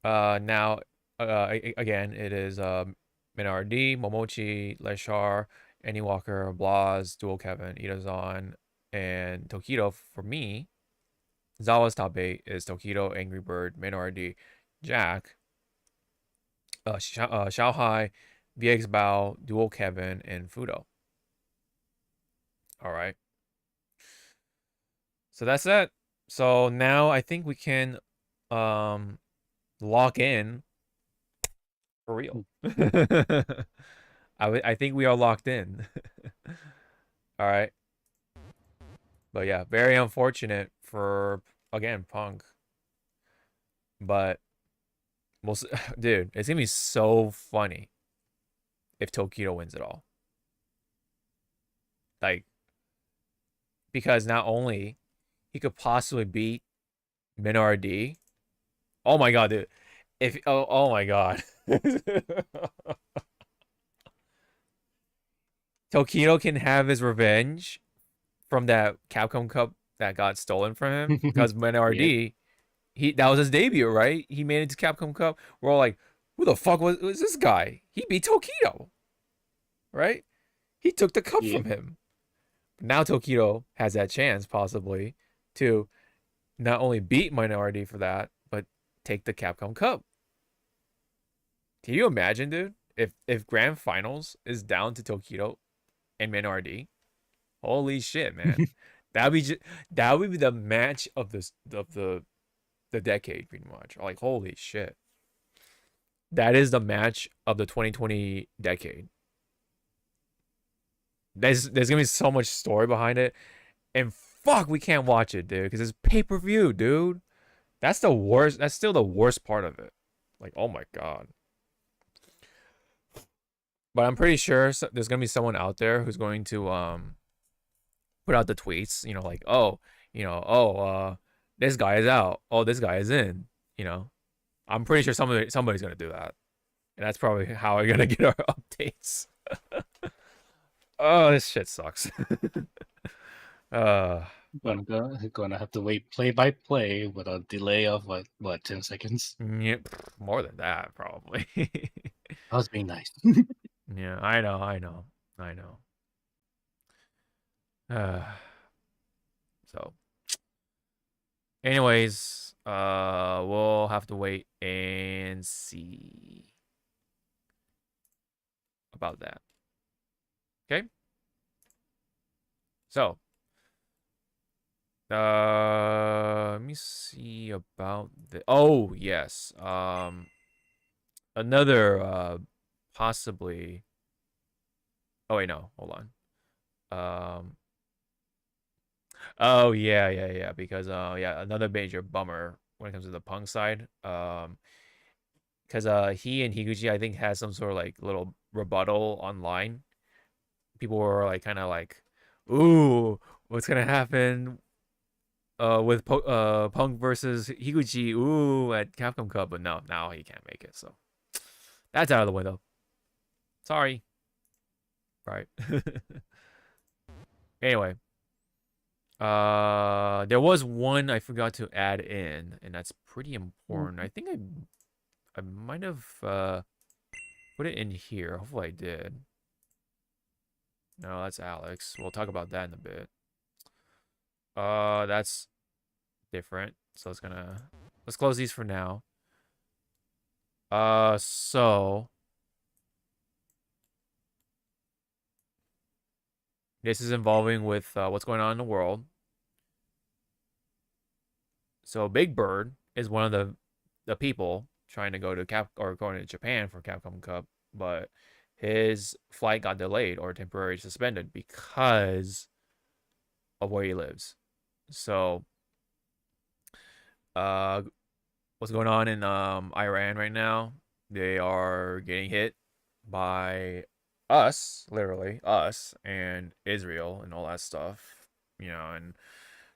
Speaker 1: Now, again, it is Minardi, Momochi, Leshar, Annie Walker, Blaz, Dual Kevin, Itazan, and Tokido for me. Zawa's top 8 is Tokido, Angry Bird, Minardi, Jack, Xiaohai, VX Bao, Dual Kevin, and Fudo. All right. So that's it. So now I think we can lock in for real. I think we are locked in. All right. But yeah, very unfortunate for, again, Punk. But dude, it's gonna be so funny if Tokido wins it all. Like, because not only he could possibly beat Minardi. Oh my god, dude. Oh my god. Tokido can have his revenge from that Capcom Cup that got stolen from him because Minardi, that was his debut, right? He made it to Capcom Cup. We're all like, who the fuck was this guy? He beat Tokido, right? He took the cup from him. Now Tokido has that chance possibly to not only beat Minority for that, but take the Capcom Cup. Can you imagine, dude? If Grand Finals is down to Tokido and Minority, holy shit, man! that would be the match of the decade, pretty much. Like, holy shit, that is the match of the 2020 decade. There's gonna be so much story behind it, and fuck, we can't watch it, dude, because it's pay-per-view, dude. That's the worst. That's still the worst part of it. Like, oh my god. But I'm pretty sure there's gonna be someone out there who's going to put out the tweets, like, oh, this guy is out. Oh, this guy is in. I'm pretty sure somebody's gonna do that, and that's probably how we're gonna get our updates. Oh, this shit sucks.
Speaker 2: Gonna have to wait play by play with a delay of what 10 seconds.
Speaker 1: Yeah, more than that probably.
Speaker 2: I was being nice.
Speaker 1: Yeah, I know. So, anyways, we'll have to wait and see about that. Okay. So, let me see about the. Oh yes. Another possibly. Oh wait, no. Hold on. Oh yeah. Because another major bummer when it comes to the Punk side. Because he and Higuchi, I think, has some sort of like little rebuttal online. People were like kind of like, ooh, what's gonna happen with Punk versus Higuchi, ooh, at Capcom Cup, but no, now he can't make it, so that's out of the window. Sorry. Right. Anyway, there was one I forgot to add in, and that's pretty important. I think I might have put it in here. Hopefully I did. No, that's Alex. We'll talk about that in a bit. That's different. So let's close these for now. So this is involving with what's going on in the world. So Big Bird is one of the people trying to go to going to Japan for Capcom Cup, but his flight got delayed or temporarily suspended because of where he lives. So, what's going on in Iran right now? They are getting hit by us, literally us, and Israel and all that stuff, and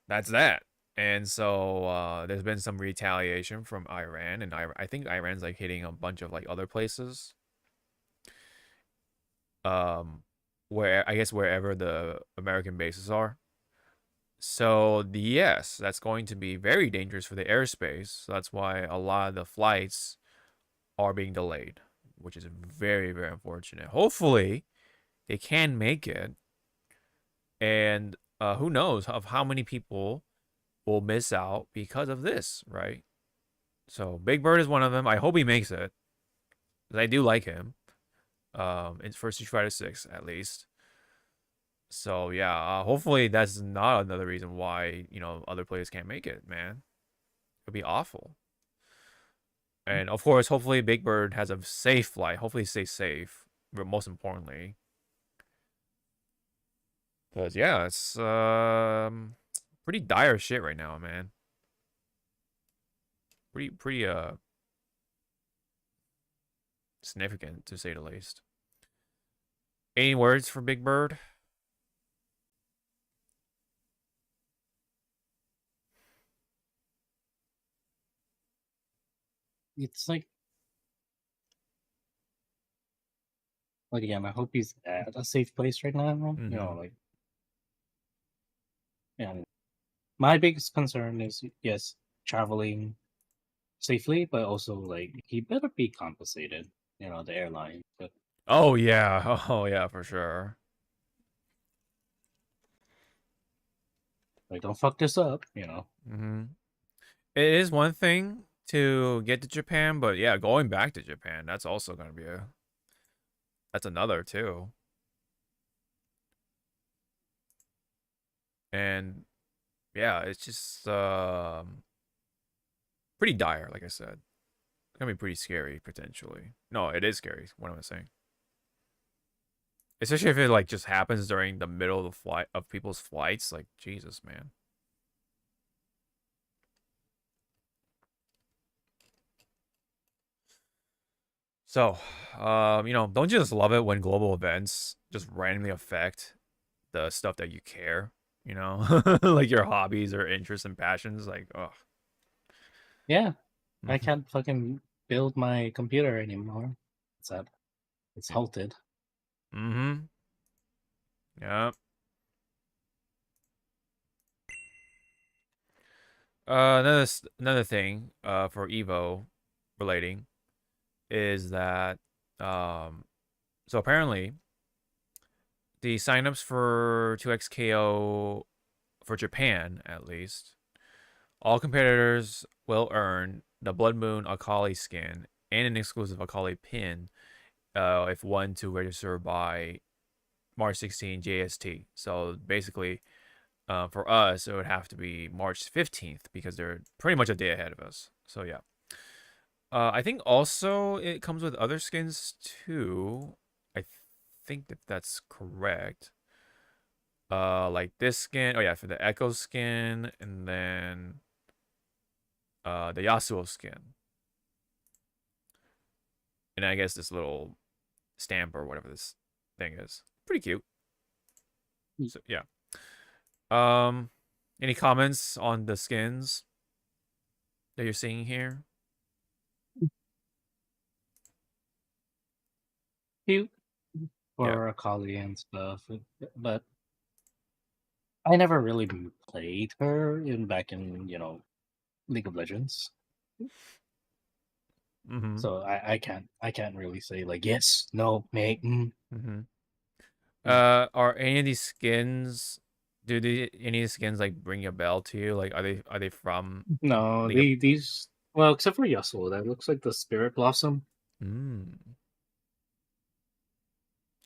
Speaker 1: that's that. And so there's been some retaliation from Iran, and I think Iran's like hitting a bunch of like other places. wherever the American bases are. So yes, that's going to be very dangerous for the airspace. So that's why a lot of the flights are being delayed, which is very, very unfortunate. Hopefully, they can make it, and who knows of how many people will miss out because of this, right? So Big Bird is one of them. I hope he makes it, because I do like him. In first Street Fighter 6 at least. So yeah, hopefully that's not another reason why other players can't make it, man. It'd be awful. And of course, hopefully Big Bird has a safe flight. Hopefully he stays safe. But most importantly, because yeah, it's pretty dire shit right now, man. Pretty significant to say the least. Any words for Big Bird?
Speaker 2: It's like again, I hope he's at a safe place right now. You know, like yeah. My biggest concern is yes, traveling safely, but also like he better be compensated. You know, the airline, but
Speaker 1: Oh yeah, oh yeah, for sure.
Speaker 2: like don't fuck this up. You know.
Speaker 1: It is one thing to get to Japan, but yeah, going back to Japan, that's also gonna be that's another too. And yeah, it's just pretty dire, like I said. It's gonna be pretty scary potentially. No, it is scary. What am I saying? Especially if it like just happens during the middle of the flight of people's flights. Like Jesus, man. So, don't you just love it when global events just randomly affect the stuff that you care? Like your hobbies or interests and passions. Like, oh,
Speaker 2: Yeah, I can't fucking build my computer anymore. It's that it's halted.
Speaker 1: Mm-hmm. Yeah. Another thing for Evo relating is that so apparently the signups for 2XKO for Japan at least, all competitors will earn the Blood Moon Akali skin and an exclusive Akali pin if one to register by March 16 JST. So basically, for us, it would have to be March 15th because they're pretty much a day ahead of us. So yeah. I think also it comes with other skins too. I think that that's correct. Like this skin. Oh yeah, for the Echo skin, and then the Yasuo skin, and I guess this little stamp or whatever this thing is. Pretty cute. So yeah. Any comments on the skins that you're seeing here?
Speaker 2: Cute
Speaker 1: Yeah.
Speaker 2: for Akali and stuff, but I never really played her back in League of Legends.
Speaker 1: Mm-hmm.
Speaker 2: So I can't really say like yes, no, mate.
Speaker 1: Mm-hmm. Are any of these skins? Any of these skins like ring a bell to you? Like, are they from
Speaker 2: No,
Speaker 1: League of?
Speaker 2: these well, except for Yasuo, that looks like the Spirit Blossom.
Speaker 1: Mm.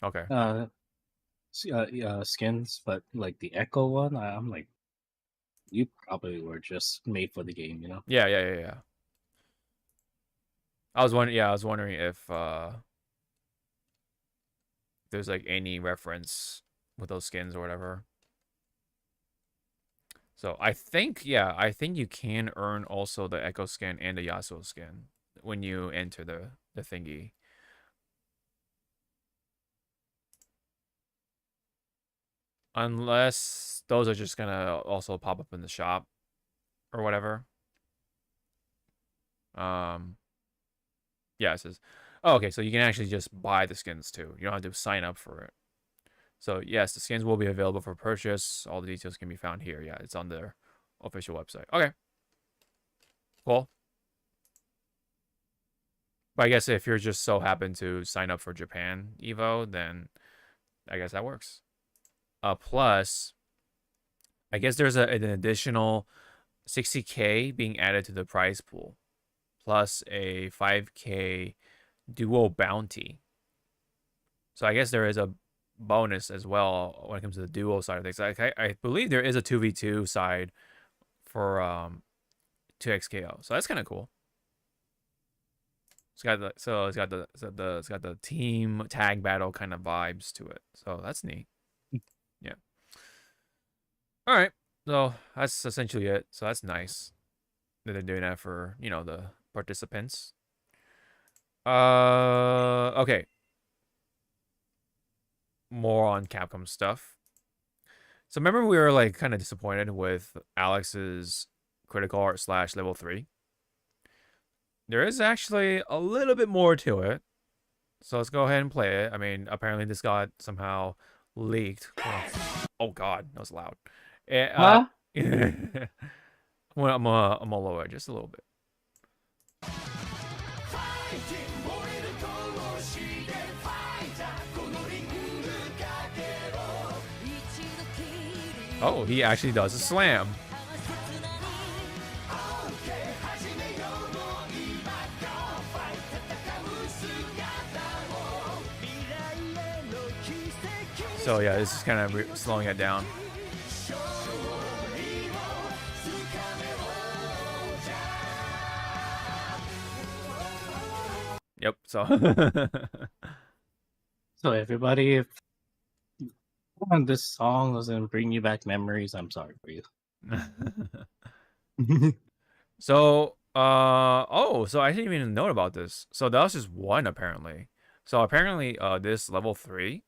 Speaker 1: Okay.
Speaker 2: Uh, skins, but like the Echo one, I'm like, you probably were just made for the game, you know?
Speaker 1: Yeah, yeah, yeah, yeah. I was wondering. Yeah, I was wondering if there's like any reference with those skins or whatever. So I think, yeah, I think you can earn also the Echo skin and the Yasuo skin when you enter the thingy. Unless those are just gonna also pop up in the shop or whatever. Yeah, it says. Oh, okay, so you can actually just buy the skins too. You don't have to sign up for it. So yes, the skins will be available for purchase. All the details can be found here. Yeah, it's on their official website. Okay. Cool. But I guess if you're just so happen to sign up for Japan Evo, then I guess that works. Plus, I guess there's an additional 60K being added to the prize pool, plus a 5K duo bounty. So I guess there is a bonus as well when it comes to the duo side of things. I believe there is a 2v2 side for 2xKO. So that's kind of cool. It's got the team tag battle kind of vibes to it. So that's neat. Yeah. All right. So that's essentially it. So that's nice that they're doing that for, you know, the participants. Okay. More on Capcom stuff. So remember we were like kind of disappointed with Alex's critical art / level 3. There is actually a little bit more to it. So let's go ahead and play it. I mean, apparently this got somehow leaked. Oh god, that was loud.
Speaker 2: Huh?
Speaker 1: I'm gonna lower it just a little bit. Oh, he actually does a slam. So yeah, this is kind of slowing it down. Yep, so
Speaker 2: So everybody, if this song doesn't bring you back memories, I'm sorry for you.
Speaker 1: So so I didn't even know about this. So that was just one apparently. So apparently this level 3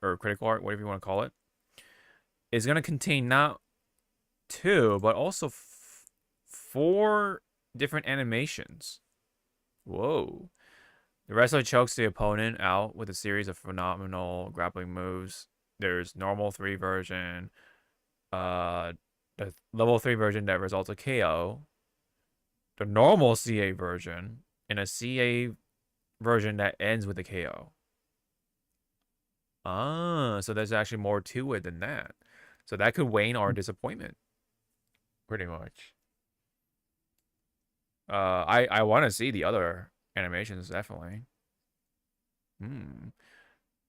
Speaker 1: or critical art, whatever you want to call it, is going to contain not 2 but also 4 different animations. Whoa. The wrestler chokes the opponent out with a series of phenomenal grappling moves. There's normal 3 version, the level 3 version that results a KO, the normal CA version, and a CA version that ends with a KO. So there's actually more to it than that. So that could wane our disappointment. Pretty much. I want to see the other animations, definitely.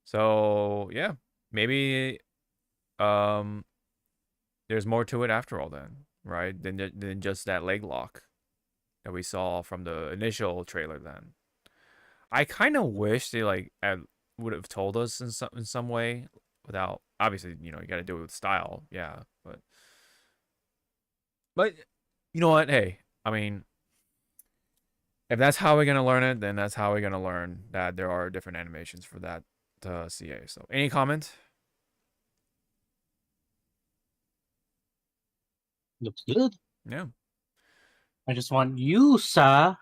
Speaker 1: So yeah, maybe there's more to it after all then, right? Than just that leg lock that we saw from the initial trailer then. I kind of wish they like would have told us in some way without, obviously, you know, you got to do it with style, yeah, but you know what? Hey, I mean, if that's how we're gonna learn it, then that's how we're gonna learn that there are different animations for that CA. So, any comment?
Speaker 2: Looks good.
Speaker 1: Yeah.
Speaker 2: I just want you, sir,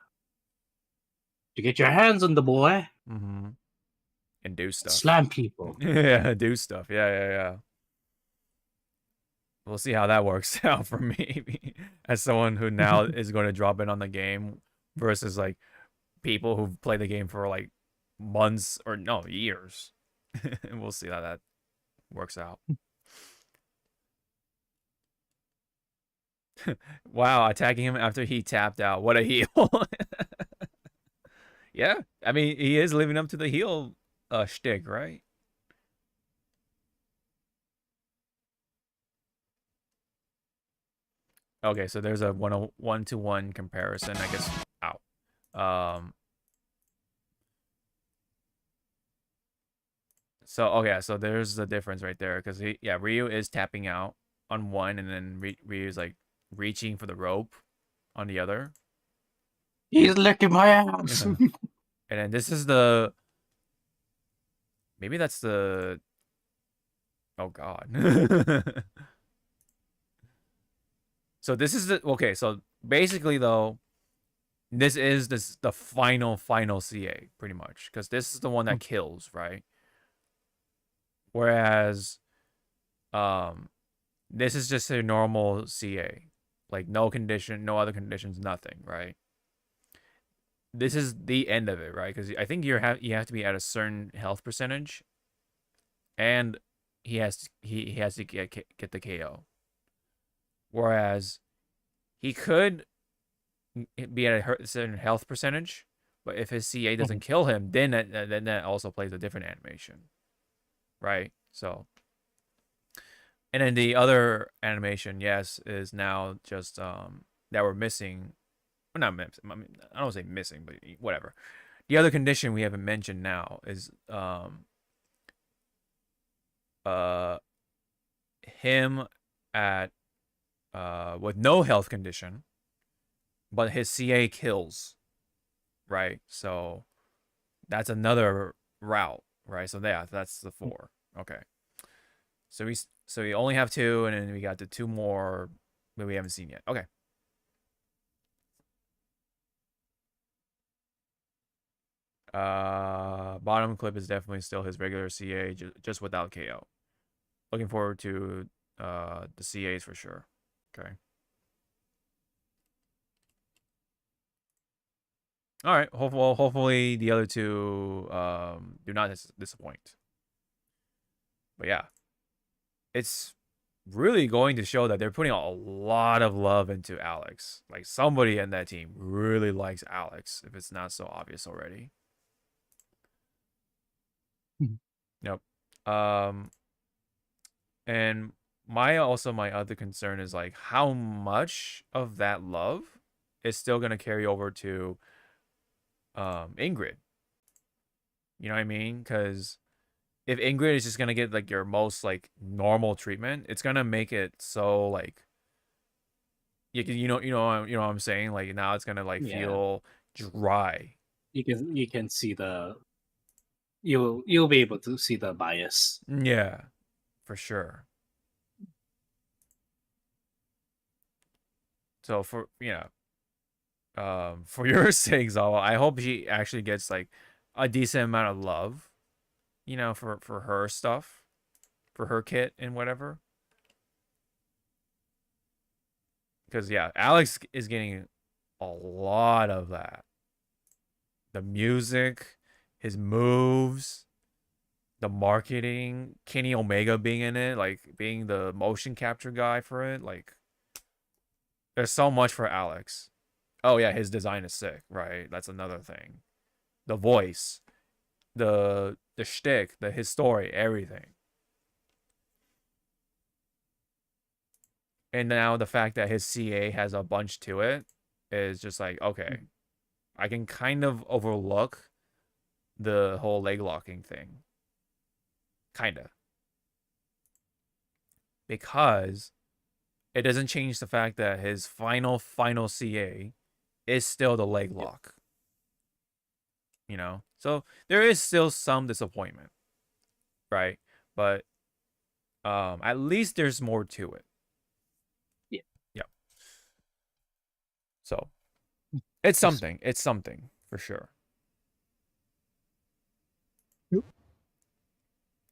Speaker 2: to get your hands on the boy.
Speaker 1: And do stuff.
Speaker 2: Slam people.
Speaker 1: Yeah, do stuff. Yeah. We'll see how that works out for me as someone who now is going to drop in on the game versus like people who've played the game for like months or no, years. And we'll see how that works out. Wow, attacking him after he tapped out. What a heel. Yeah, I mean, he is living up to the heel shtick, right? Okay, so there's a 1-to-1 comparison, I guess. Ow. So okay, so there's the difference right there, because Ryu is tapping out on one, and then Ryu's like reaching for the rope on the other.
Speaker 2: He's licking my ass.
Speaker 1: And then this is the, maybe that's the, oh god. So this is the, okay, so basically though, this is the final CA pretty much, because this is the one that kills, right? Whereas, this is just a normal CA, like no condition, no other conditions, nothing, right? This is the end of it, right? Because I think you have to be at a certain health percentage, and he has to get the KO. Whereas he could be at a certain health percentage, but if his CA doesn't kill him, then that also plays a different animation, right? So, and then the other animation, yes, is now just that we're missing. Well, not missing. I mean, I don't say missing, but whatever. The other condition we haven't mentioned now is him at with no health condition, but his CA kills, right? So that's another route, right? So yeah, that's the 4. Okay. So we only have 2, and then we got the 2 more that we haven't seen yet. Okay. Bottom clip is definitely still his regular CA, just without KO. Looking forward to the CAs for sure. Okay. All right. Hopefully the other 2 do not disappoint. But yeah, it's really going to show that they're putting a lot of love into Alex. Like somebody in that team really likes Alex, if it's not so obvious already. Yep. And my other concern is like how much of that love is still gonna carry over to Ingrid. You know what I mean? Because if Ingrid is just gonna get like your most like normal treatment, it's gonna make it so like you know what I'm saying? Like now it's gonna like feel dry.
Speaker 2: You can see the you'll be able to see the bias.
Speaker 1: Yeah, for sure. So for for your sake, Zawa, I hope she actually gets like a decent amount of love, for her stuff, for her kit and whatever. Because yeah, Alex is getting a lot of that. The music, his moves, the marketing, Kenny Omega being in it, like being the motion capture guy for it, like there's so much for Alex. Oh yeah, his design is sick, right? That's another thing. The voice, the shtick, his story, everything. And now the fact that his CA has a bunch to it is just like, okay, I can kind of overlook the whole leg locking thing. Kinda. Because it doesn't change the fact that his final CA is still the leg lock. So there is still some disappointment, right? But at least there's more to it. Yeah. So it's something. It's something for sure.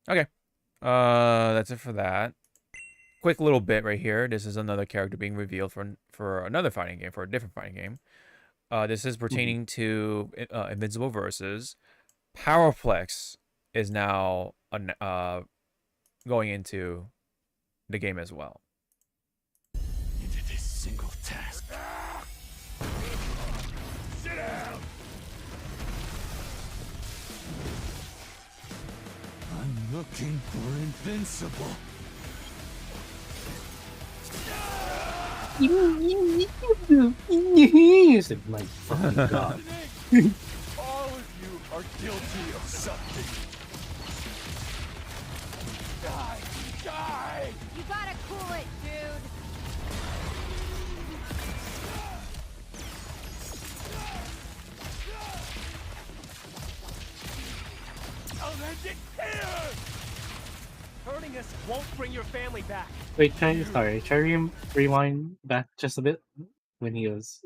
Speaker 1: Okay. That's it for that. Quick little bit right here. This is another character being revealed for another fighting game, for a different fighting game. This is pertaining to Invincible Versus. Powerplex is now going into the game as well.
Speaker 4: Into this single task. Sit down. I'm looking for Invincible.
Speaker 2: My fucking god.
Speaker 4: All of you are guilty of something. Die! Die!
Speaker 5: You gotta cool it, dude.
Speaker 4: I'll end it here! Hurting us won't bring your family back.
Speaker 2: Wait, try rewind back just a bit when he was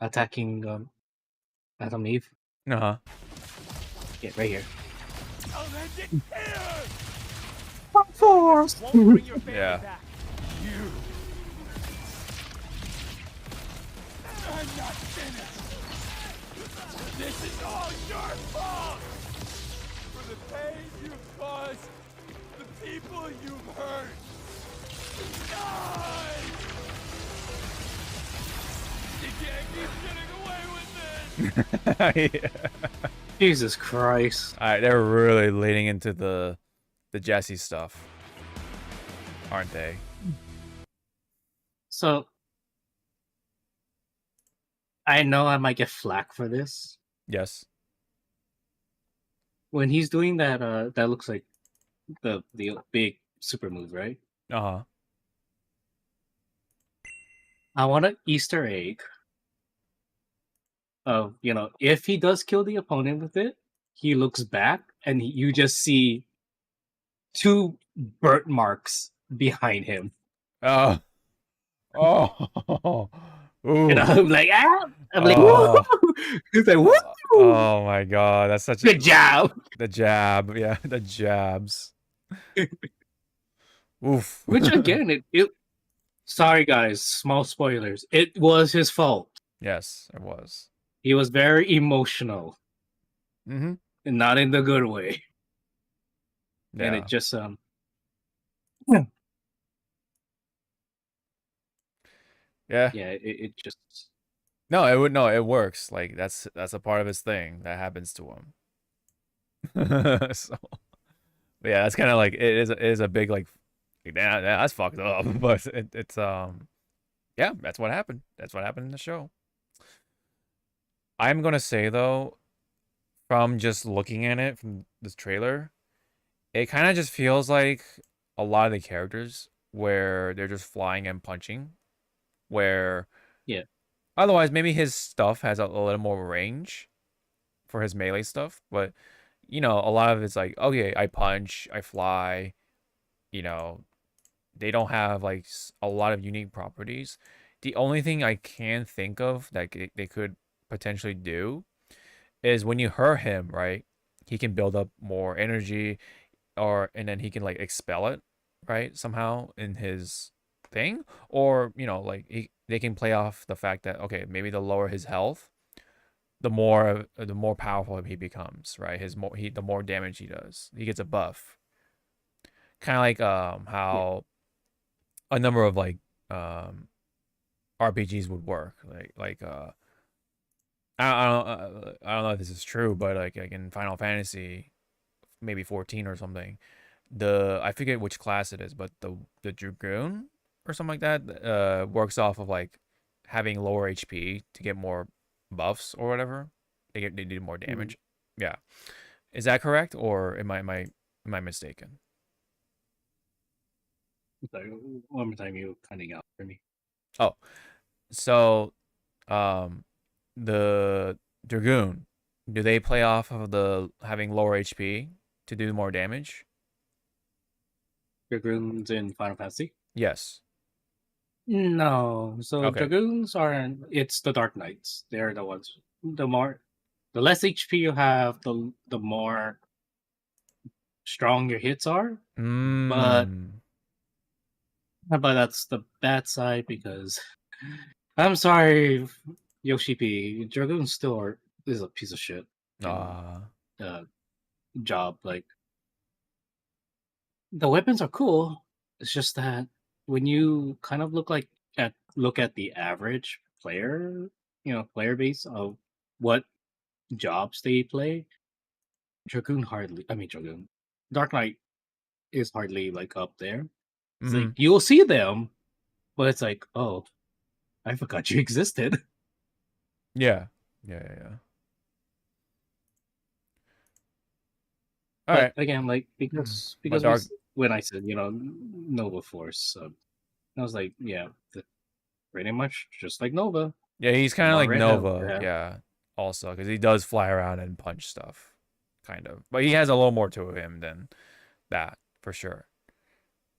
Speaker 2: attacking Adam Eve.
Speaker 1: Uh-huh.
Speaker 2: Yeah, right here.
Speaker 4: I'll end it here!
Speaker 2: Force.
Speaker 4: Won't bring your family
Speaker 1: Yeah.
Speaker 4: back. You. I'm not finished. This is all your fault. For the pain you've caused, the people you've hurt. Die! You can't keep getting away with this.
Speaker 1: Yeah.
Speaker 2: Jesus Christ.
Speaker 1: All right, they're really leaning into the Jesse stuff, aren't they?
Speaker 2: So I know I might get flack for this.
Speaker 1: Yes.
Speaker 2: When he's doing that, that looks like the big super move, right?
Speaker 1: Uh-huh.
Speaker 2: I want an Easter egg of, if he does kill the opponent with it, he looks back and you just see 2 burnt marks behind him.
Speaker 1: Oh. Oh. Ooh.
Speaker 2: I'm like, ah! I'm like,
Speaker 1: Oh.
Speaker 2: woo! He's like, woo!
Speaker 1: Oh my god, that's such
Speaker 2: Good job!
Speaker 1: the jab, yeah, the jabs. Oof.
Speaker 2: Which again, sorry guys, small spoilers. It was his fault.
Speaker 1: Yes, it was.
Speaker 2: He was very emotional,
Speaker 1: Mm-hmm.
Speaker 2: and not in the good way.
Speaker 1: Yeah.
Speaker 2: And it just
Speaker 1: Yeah.
Speaker 2: it just
Speaker 1: No, it works. Like that's a part of his thing that happens to him. So but yeah, that's kind of like it is a big like that's fucked up, but it's yeah, that's what happened. That's what happened in the show. I'm gonna say though, from just looking at it from this trailer, it kind of just feels like a lot of the characters where they're just flying and punching, where
Speaker 2: Yeah.
Speaker 1: otherwise maybe his stuff has a little more range for his melee stuff, but a lot of it's like, okay, I punch, I fly, they don't have like a lot of unique properties. The only thing I can think of that they could potentially do is when you hurt him, right? He can build up more energy, and then he can like expel it, right? Somehow in his thing, or like they can play off the fact that okay, maybe the lower his health, the more powerful he becomes, right? The more damage he does, he gets a buff. Kind of like how a number of like RPGs would work, like I don't know if this is true, but like in Final Fantasy, maybe 14 or something, I forget which class it is, but the Dragoon or something like that works off of like having lower HP to get more buffs or whatever. They do more damage. Yeah, is that correct, or am I mistaken?
Speaker 2: Sorry, one more time, you cutting out for me.
Speaker 1: Oh, so the Dragoon, do they play off of the having lower HP to do more damage?
Speaker 2: Dragoons in Final Fantasy?
Speaker 1: Yes.
Speaker 2: No. So
Speaker 1: Okay.
Speaker 2: Dragoons it's the Dark Knights. They're the ones. The less HP you have, the more strong your hits are. But that's the bad side because I'm sorry, Yoshi P. Dragoon still is a piece of shit. Job. Like the weapons are cool. It's just that when you kind of look at the average player, player base of what jobs they play, Dragoon. Dark Knight is hardly like up there. It's like you'll see them, but it's like, oh, I forgot you existed.
Speaker 1: Yeah. All right.
Speaker 2: Again, like because when I said Nova Force, I was like, yeah, pretty much just like Nova.
Speaker 1: Yeah, he's kind of like
Speaker 2: Red
Speaker 1: Nova. Yeah. Also, because he does fly around and punch stuff, kind of. But he has a little more to him than that for sure.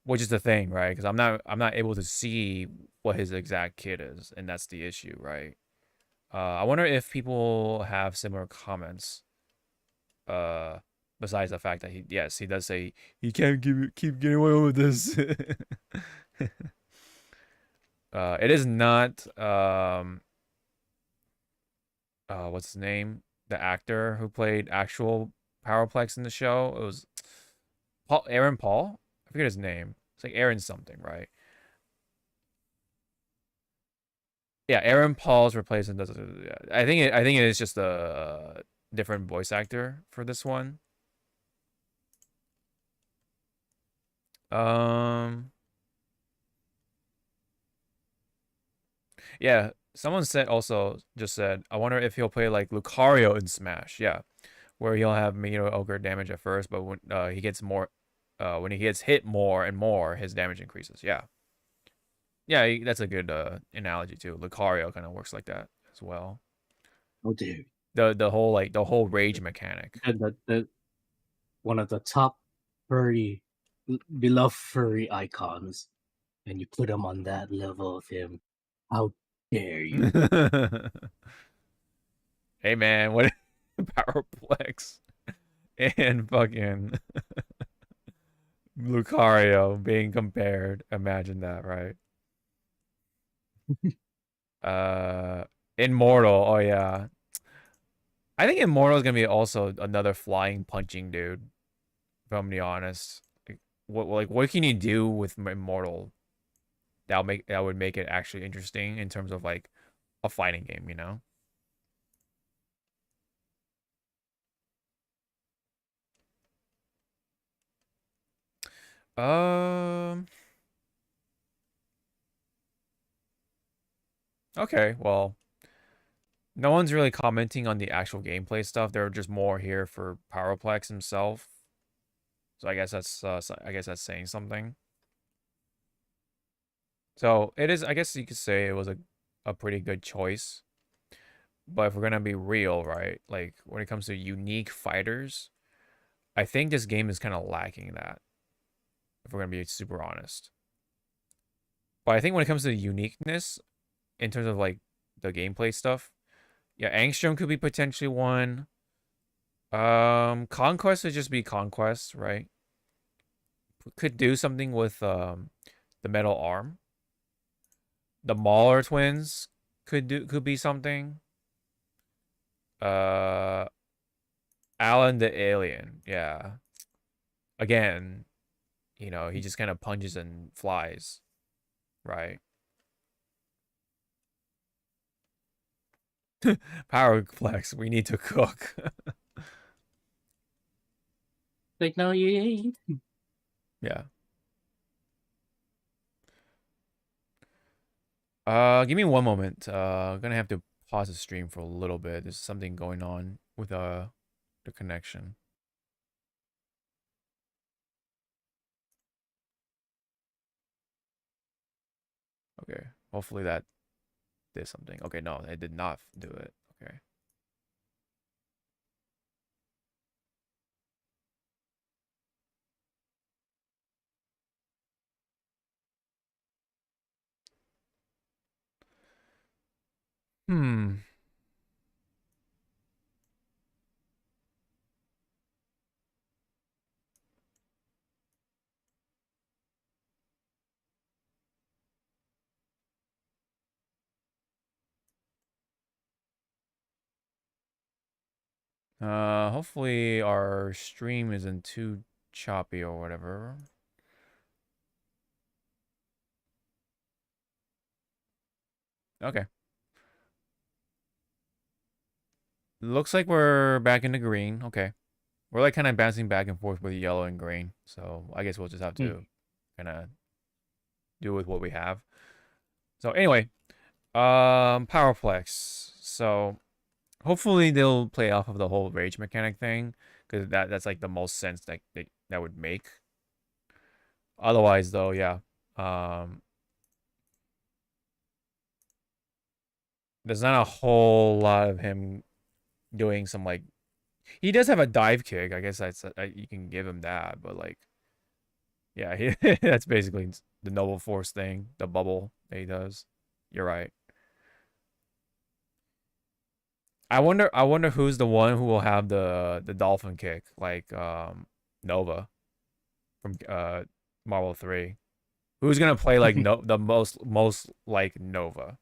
Speaker 1: Which is the thing, right? Because I'm not able to see what his exact kit is, and that's the issue, right? I wonder if people have similar comments. Besides the fact that he does say he can't keep getting away with this. It is not what's his name? The actor who played actual Powerplex in the show. It was Aaron Paul? I forget his name. It's like Aaron something, right? Yeah, Aaron Paul's replacement does. I think it is just a different voice actor for this one. Yeah, someone just said, I wonder if he'll play like Lucario in Smash. Yeah, where he'll have ogre damage at first, but when he gets more, when he gets hit more and more, his damage increases. Yeah, yeah, that's a good analogy too. Lucario kind of works like that as well.
Speaker 2: Oh, dude.
Speaker 1: The whole rage mechanic.
Speaker 2: The one of the top beloved furry icons, and you put him on that level of him. How dare you?
Speaker 1: Hey man, what Powerplex and fucking Lucario being compared. Imagine that, right? Immortal. Oh yeah. I think Immortal is gonna be also another flying punching dude. If I'm gonna be honest, what can you do with Immortal that would make it actually interesting in terms of like a fighting game, you know? Okay, well, no one's really commenting on the actual gameplay stuff. They're just more here for Powerplex himself. So I guess that's saying something. So it is. I guess you could say it was a pretty good choice. But if we're gonna be real, right? Like when it comes to unique fighters, I think this game is kind of lacking that. If we're gonna be super honest. But I think when it comes to uniqueness, in terms of like the gameplay stuff, yeah, Angstrom could be potentially one. Conquest would just be Conquest, right? Could do something with the metal arm. The Mauler twins could be something. Alan the alien, yeah. Again, he just kind of punches and flies, right? Powerplex, we need to cook.
Speaker 2: Like, no, you ain't.
Speaker 1: Yeah. Give me one moment. I'm gonna have to pause the stream for a little bit. There's something going on with the connection. Okay. Hopefully that did something. Okay, no, it did not do it. Okay. Hmm. Hopefully our stream isn't too choppy or whatever. Okay. Looks like we're back into green. Okay. We're like kind of bouncing back and forth with yellow and green. So I guess we'll just have to kind of do with what we have. So anyway, Powerplex. So hopefully they'll play off of the whole rage mechanic thing, because that's like the most sense that would make. Otherwise, though, yeah, there's not a whole lot of him doing some like. He does have a dive kick. I guess you can give him that, but like, yeah, that's basically the Noble Force thing, the bubble that he does. You're right. I wonder who's the one who will have the dolphin kick, like Nova from Marvel 3. Who's gonna play like the most like Nova?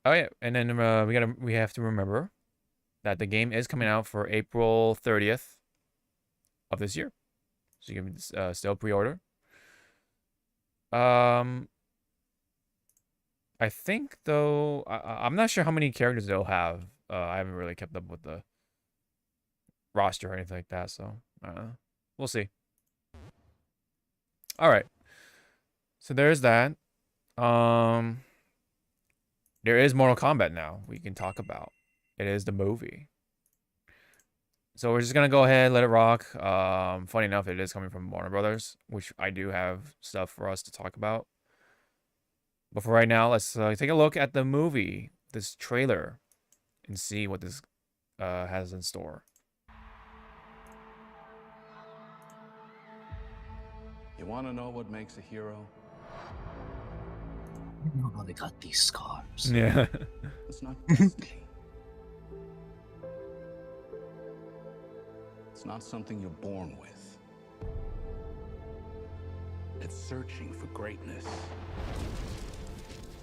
Speaker 1: Oh yeah, and then we have to remember that the game is coming out for April 30th of this year, so you can still pre-order. I think though I'm not sure how many characters they'll have. I haven't really kept up with the roster or anything like that, so we'll see. All right, so there's that. There is Mortal Kombat now we can talk about. It is the movie. So we're just gonna go ahead, let it rock. Funny enough, it is coming from Warner Brothers, which I do have stuff for us to talk about. But for right now, let's take a look at the movie, this trailer, and see what this has in store.
Speaker 6: You want to know what makes a hero?
Speaker 2: I don't know how they got these scars.
Speaker 1: Yeah.
Speaker 6: It's not destiny. It's not something you're born with. It's searching for greatness.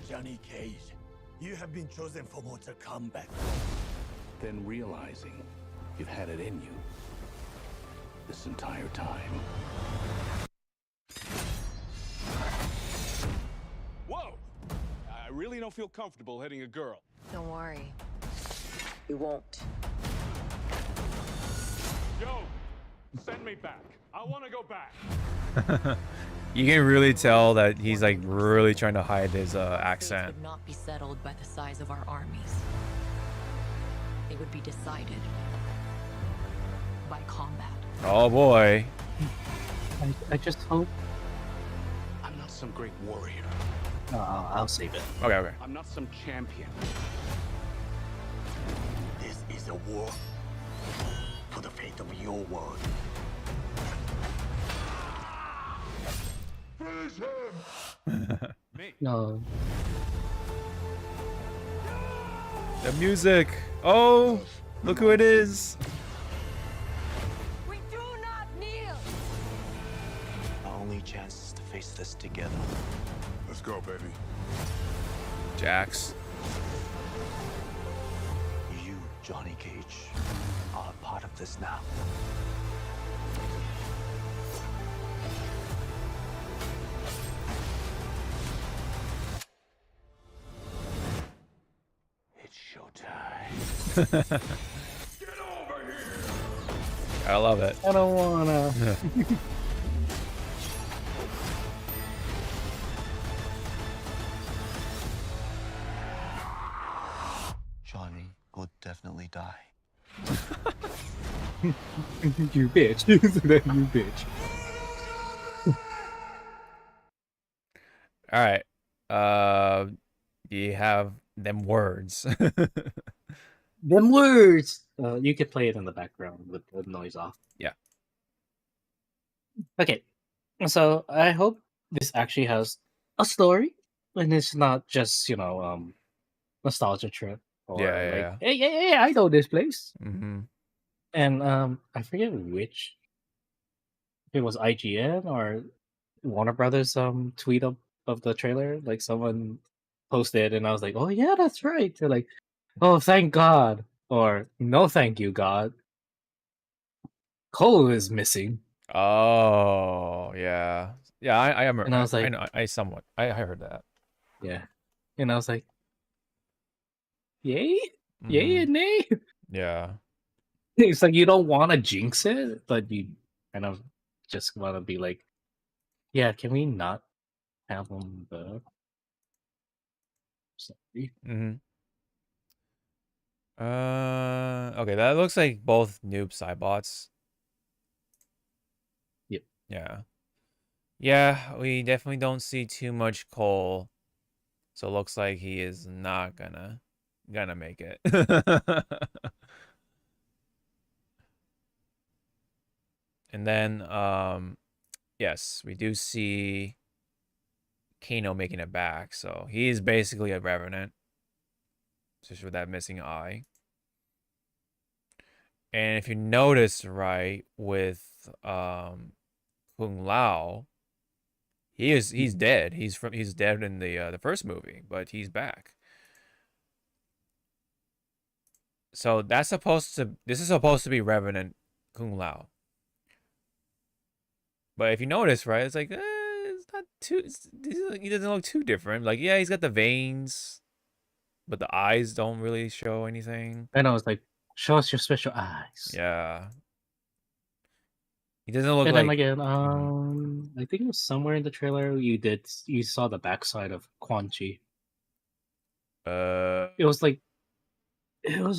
Speaker 3: Johnny Cage, you have been chosen for Mortal Kombat.
Speaker 6: Then realizing you've had it in you this entire time.
Speaker 4: Whoa! I really don't feel comfortable hitting a girl.
Speaker 5: Don't worry.
Speaker 7: You won't.
Speaker 4: Yo, send me back. I want to go back.
Speaker 1: You can really tell that he's like really trying to hide his accent.
Speaker 7: Would not be settled by the size of our armies. They would be decided by combat.
Speaker 1: Oh boy.
Speaker 2: I just hope.
Speaker 6: I'm not some great warrior.
Speaker 2: I'll save it.
Speaker 1: Okay.
Speaker 6: I'm not some champion.
Speaker 3: This is a war for the fate of your world.
Speaker 4: Me.
Speaker 2: No.
Speaker 1: The music. Oh, look who it is.
Speaker 5: We do not kneel!
Speaker 3: Our only chance is to face this together.
Speaker 8: Let's go, baby.
Speaker 1: Jax.
Speaker 3: You, Johnny Cage, are a part of this now.
Speaker 6: It's showtime.
Speaker 1: I love it.
Speaker 2: I don't wanna.
Speaker 3: Johnny will definitely die.
Speaker 2: You bitch. You bitch.
Speaker 1: All right. You have them words.
Speaker 2: Them words. You can play it in the background with the noise off.
Speaker 1: Yeah.
Speaker 2: Okay. So I hope this actually has a story, and it's not just nostalgia trip. Or
Speaker 1: Yeah.
Speaker 2: Hey, I know this place.
Speaker 1: Mm-hmm.
Speaker 2: And I forget which. If it was IGN or Warner Brothers tweet of the trailer. Like someone posted, and I was like, oh yeah, that's right. They're like, oh thank God, or no thank you God. Cole is missing.
Speaker 1: Oh, yeah. Yeah, I am.
Speaker 2: And I was like-
Speaker 1: I know, I heard that.
Speaker 2: Yeah, and I was like, yay, yay
Speaker 1: Mhm.
Speaker 2: and nay.
Speaker 1: Yeah.
Speaker 2: It's like you don't want to jinx it, but you kind of just want to be like, yeah, can we not have them the? Sorry.
Speaker 1: Mm-hmm. Okay, that looks like both noob Cybots.
Speaker 2: Yep.
Speaker 1: Yeah. Yeah, we definitely don't see too much Cole. So it looks like he is not gonna make it. And then yes, we do see Kano making it back. So he is basically a revenant, just with that missing eye. And if you notice, right, with Kung Lao, he's dead. He's dead in the first movie, but he's back. So this is supposed to be Revenant Kung Lao. But if you notice, right, it's like it's not too. He doesn't look too different. Like, yeah, he's got the veins, but the eyes don't really show anything.
Speaker 2: And I was like, show us your special eyes.
Speaker 1: Yeah, he doesn't look
Speaker 2: And
Speaker 1: like.
Speaker 2: then again, I think it was somewhere in the trailer you saw the backside of Quan Chi. It was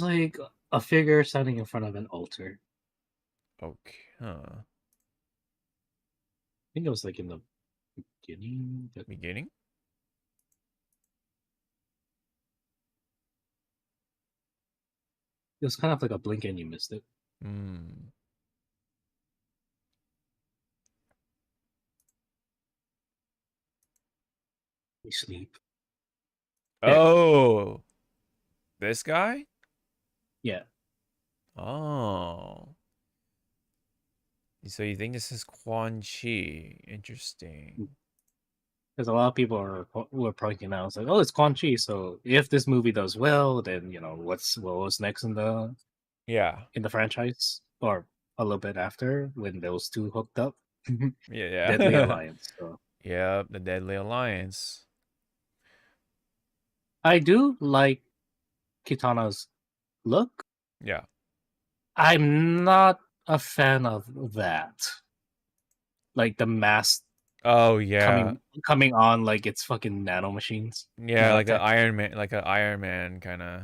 Speaker 2: like a figure standing in front of an altar.
Speaker 1: Okay. Huh.
Speaker 2: I think it was like in the beginning.
Speaker 1: Beginning.
Speaker 2: It was kind of like a blink and you missed it.
Speaker 1: Hmm.
Speaker 2: We sleep.
Speaker 1: Oh, this guy.
Speaker 2: Yeah.
Speaker 1: Oh. So you think this is Quan Chi? Interesting.
Speaker 2: Because a lot of people were pointing out, it's like, oh, it's Quan Chi. So if this movie does well, then what was next in the franchise, or a little bit after when those two hooked up?
Speaker 1: Yeah.
Speaker 2: Deadly Alliance. So.
Speaker 1: Yeah, the Deadly Alliance.
Speaker 2: I do like Kitana's look.
Speaker 1: Yeah.
Speaker 2: I'm not a fan of that. Like the mask.
Speaker 1: Oh yeah.
Speaker 2: Coming on like it's fucking nano machines.
Speaker 1: Yeah, like an Iron Man kind of.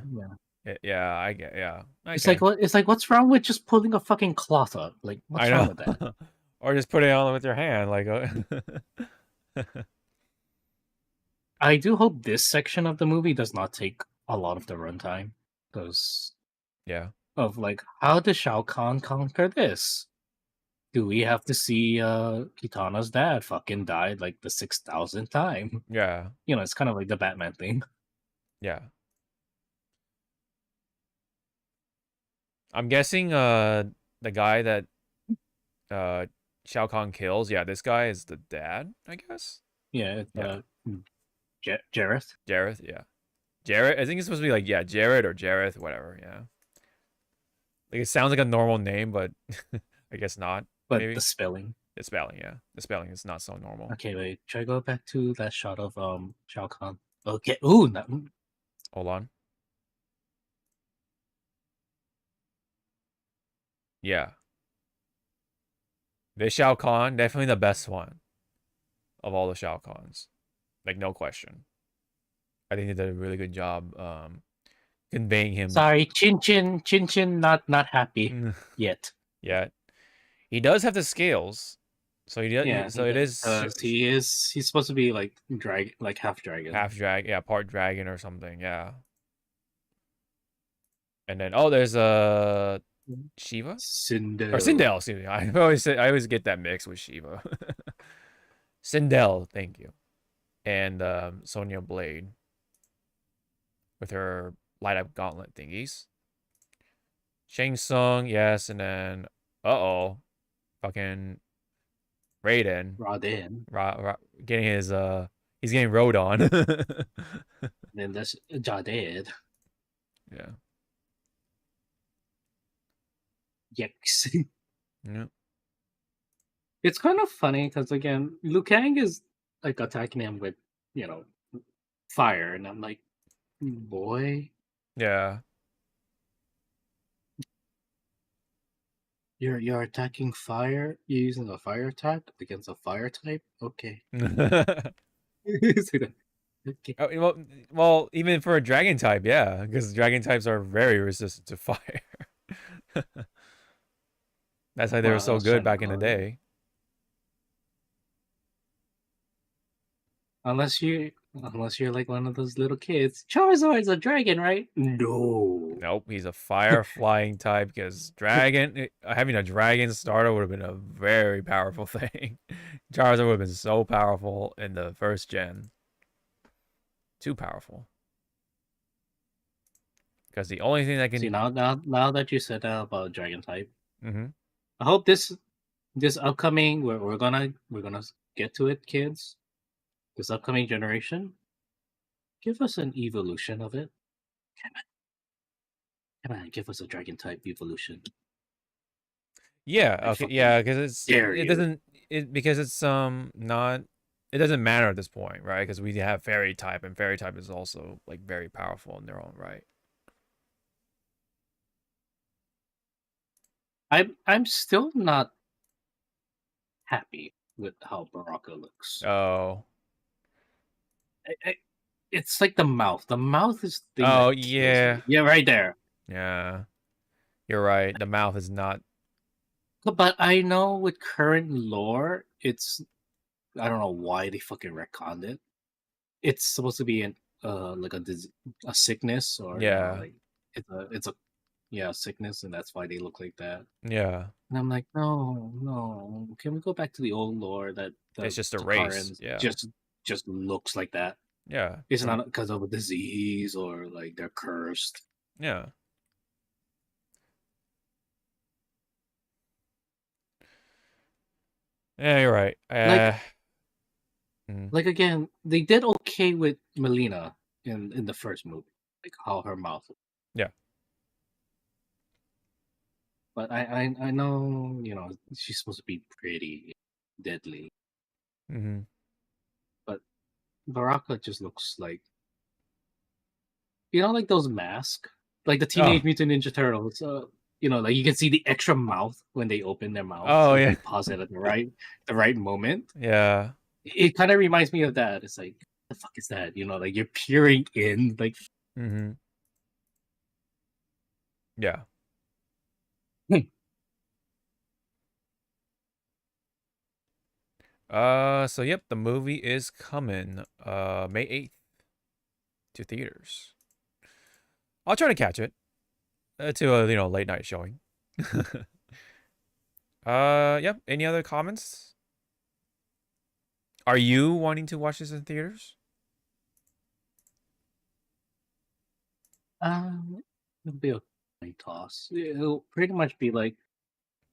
Speaker 1: Yeah. I get. Yeah. Okay.
Speaker 2: It's like what's wrong with just pulling a fucking cloth up? Like what's wrong with that?
Speaker 1: Or just put it on with your hand, like.
Speaker 2: I do hope this section of the movie does not take a lot of the runtime, because of like how does Shao Kahn conquer this? Do we have to see Kitana's dad fucking died like the 6,000th time?
Speaker 1: Yeah.
Speaker 2: It's kind of like the Batman thing.
Speaker 1: Yeah. I'm guessing the guy that Shao Kahn kills, this guy is the dad, I guess.
Speaker 2: Yeah, Jareth.
Speaker 1: Jareth, yeah. Jareth, I think it's supposed to be like, Jared or Jareth, whatever, yeah. Like, it sounds like a normal name, but I guess not.
Speaker 2: But
Speaker 1: maybe.
Speaker 2: The spelling.
Speaker 1: The spelling, yeah. The spelling is not so normal.
Speaker 2: Okay, wait. Try go back to that shot of Shao Kahn. Okay. Ooh, no.
Speaker 1: Hold on. Yeah. This Shao Kahn, definitely the best one of all the Shao Kahns. Like, no question. I think they did a really good job conveying him.
Speaker 2: Sorry, Chin Chin, not happy yet.
Speaker 1: Yeah, he does have the scales, so he does.
Speaker 2: Yeah,
Speaker 1: so it is.
Speaker 2: He's supposed to be like half dragon.
Speaker 1: Yeah, part dragon or something. Yeah. And then there's Shiva?
Speaker 2: Sindel.
Speaker 1: Or Sindel, excuse me. I always get that mixed with Shiva. Sindel, thank you. And Sonya Blade with her light up gauntlet thingies. Shang Tsung, yes, and then fucking Raiden. Getting his he's getting rode on.
Speaker 2: Then that's Jaded.
Speaker 1: Yeah.
Speaker 2: Yikes.
Speaker 1: Yeah.
Speaker 2: It's kind of funny because again, Liu Kang is like attacking him with, fire, and I'm like, boy.
Speaker 1: Yeah.
Speaker 2: You're attacking fire? You're using a fire attack against a fire type? Okay.
Speaker 1: Okay. Well, even for a dragon type, yeah, because dragon types are very resistant to fire. That's why they were so good back in the day.
Speaker 2: Unless you Unless you're like one of those little kids. Charizard's a dragon, right? No.
Speaker 1: Nope, he's a fire flying type because having a dragon starter would have been a very powerful thing. Charizard would have been so powerful in the first gen. Too powerful. Because the only thing that can
Speaker 2: See now that you said that about dragon type,
Speaker 1: Mm-hmm.
Speaker 2: I hope this upcoming we're gonna get to it, kids. This upcoming generation, give us an evolution of it. Come on, give us a dragon type evolution.
Speaker 1: Yeah,
Speaker 2: I
Speaker 1: okay,
Speaker 2: fucking
Speaker 1: yeah, because
Speaker 2: dare
Speaker 1: it
Speaker 2: you.
Speaker 1: doesn't because it's not it doesn't matter at this point, right? Because we have fairy type, and fairy type is also like very powerful in their own right.
Speaker 2: I'm still not happy with how Baraka looks.
Speaker 1: Oh,
Speaker 2: It's like the mouth. The mouth is the thing
Speaker 1: oh
Speaker 2: that kills
Speaker 1: yeah,
Speaker 2: me. Yeah, right there.
Speaker 1: yeah. You're right. The mouth is not.
Speaker 2: But I know with current lore, it's I don't know why they fucking retconned it. It's supposed to be like a sickness or
Speaker 1: Yeah,
Speaker 2: like it's a sickness, and that's why they look like that.
Speaker 1: yeah.
Speaker 2: And I'm like, no, can we go back to the old lore that the
Speaker 1: It's just a race.
Speaker 2: Takarans
Speaker 1: Yeah,
Speaker 2: just looks like that?
Speaker 1: yeah.
Speaker 2: It's not because of a disease or like they're cursed.
Speaker 1: Yeah. Yeah, you're right.
Speaker 2: Like again, they did okay with Melina in the first movie, like how her mouth.
Speaker 1: Yeah.
Speaker 2: But I know she's supposed to be pretty deadly,
Speaker 1: Mm-hmm.
Speaker 2: but Baraka just looks like like those masks, like the Teenage
Speaker 1: Oh,
Speaker 2: Mutant Ninja Turtles. Like you can see the extra mouth when they open their mouth
Speaker 1: oh
Speaker 2: if
Speaker 1: yeah,
Speaker 2: you pause it at the right moment.
Speaker 1: yeah.
Speaker 2: It kind of reminds me of that. It's like, the fuck is that? Like you're peering in, like.
Speaker 1: Mm-hmm. Yeah. So yep, the movie is coming May 8th to theaters. I'll try to catch it to a late night showing. Yep, any other comments? Are you wanting to watch this in theaters?
Speaker 2: It'll be a coin toss. It'll pretty much be like,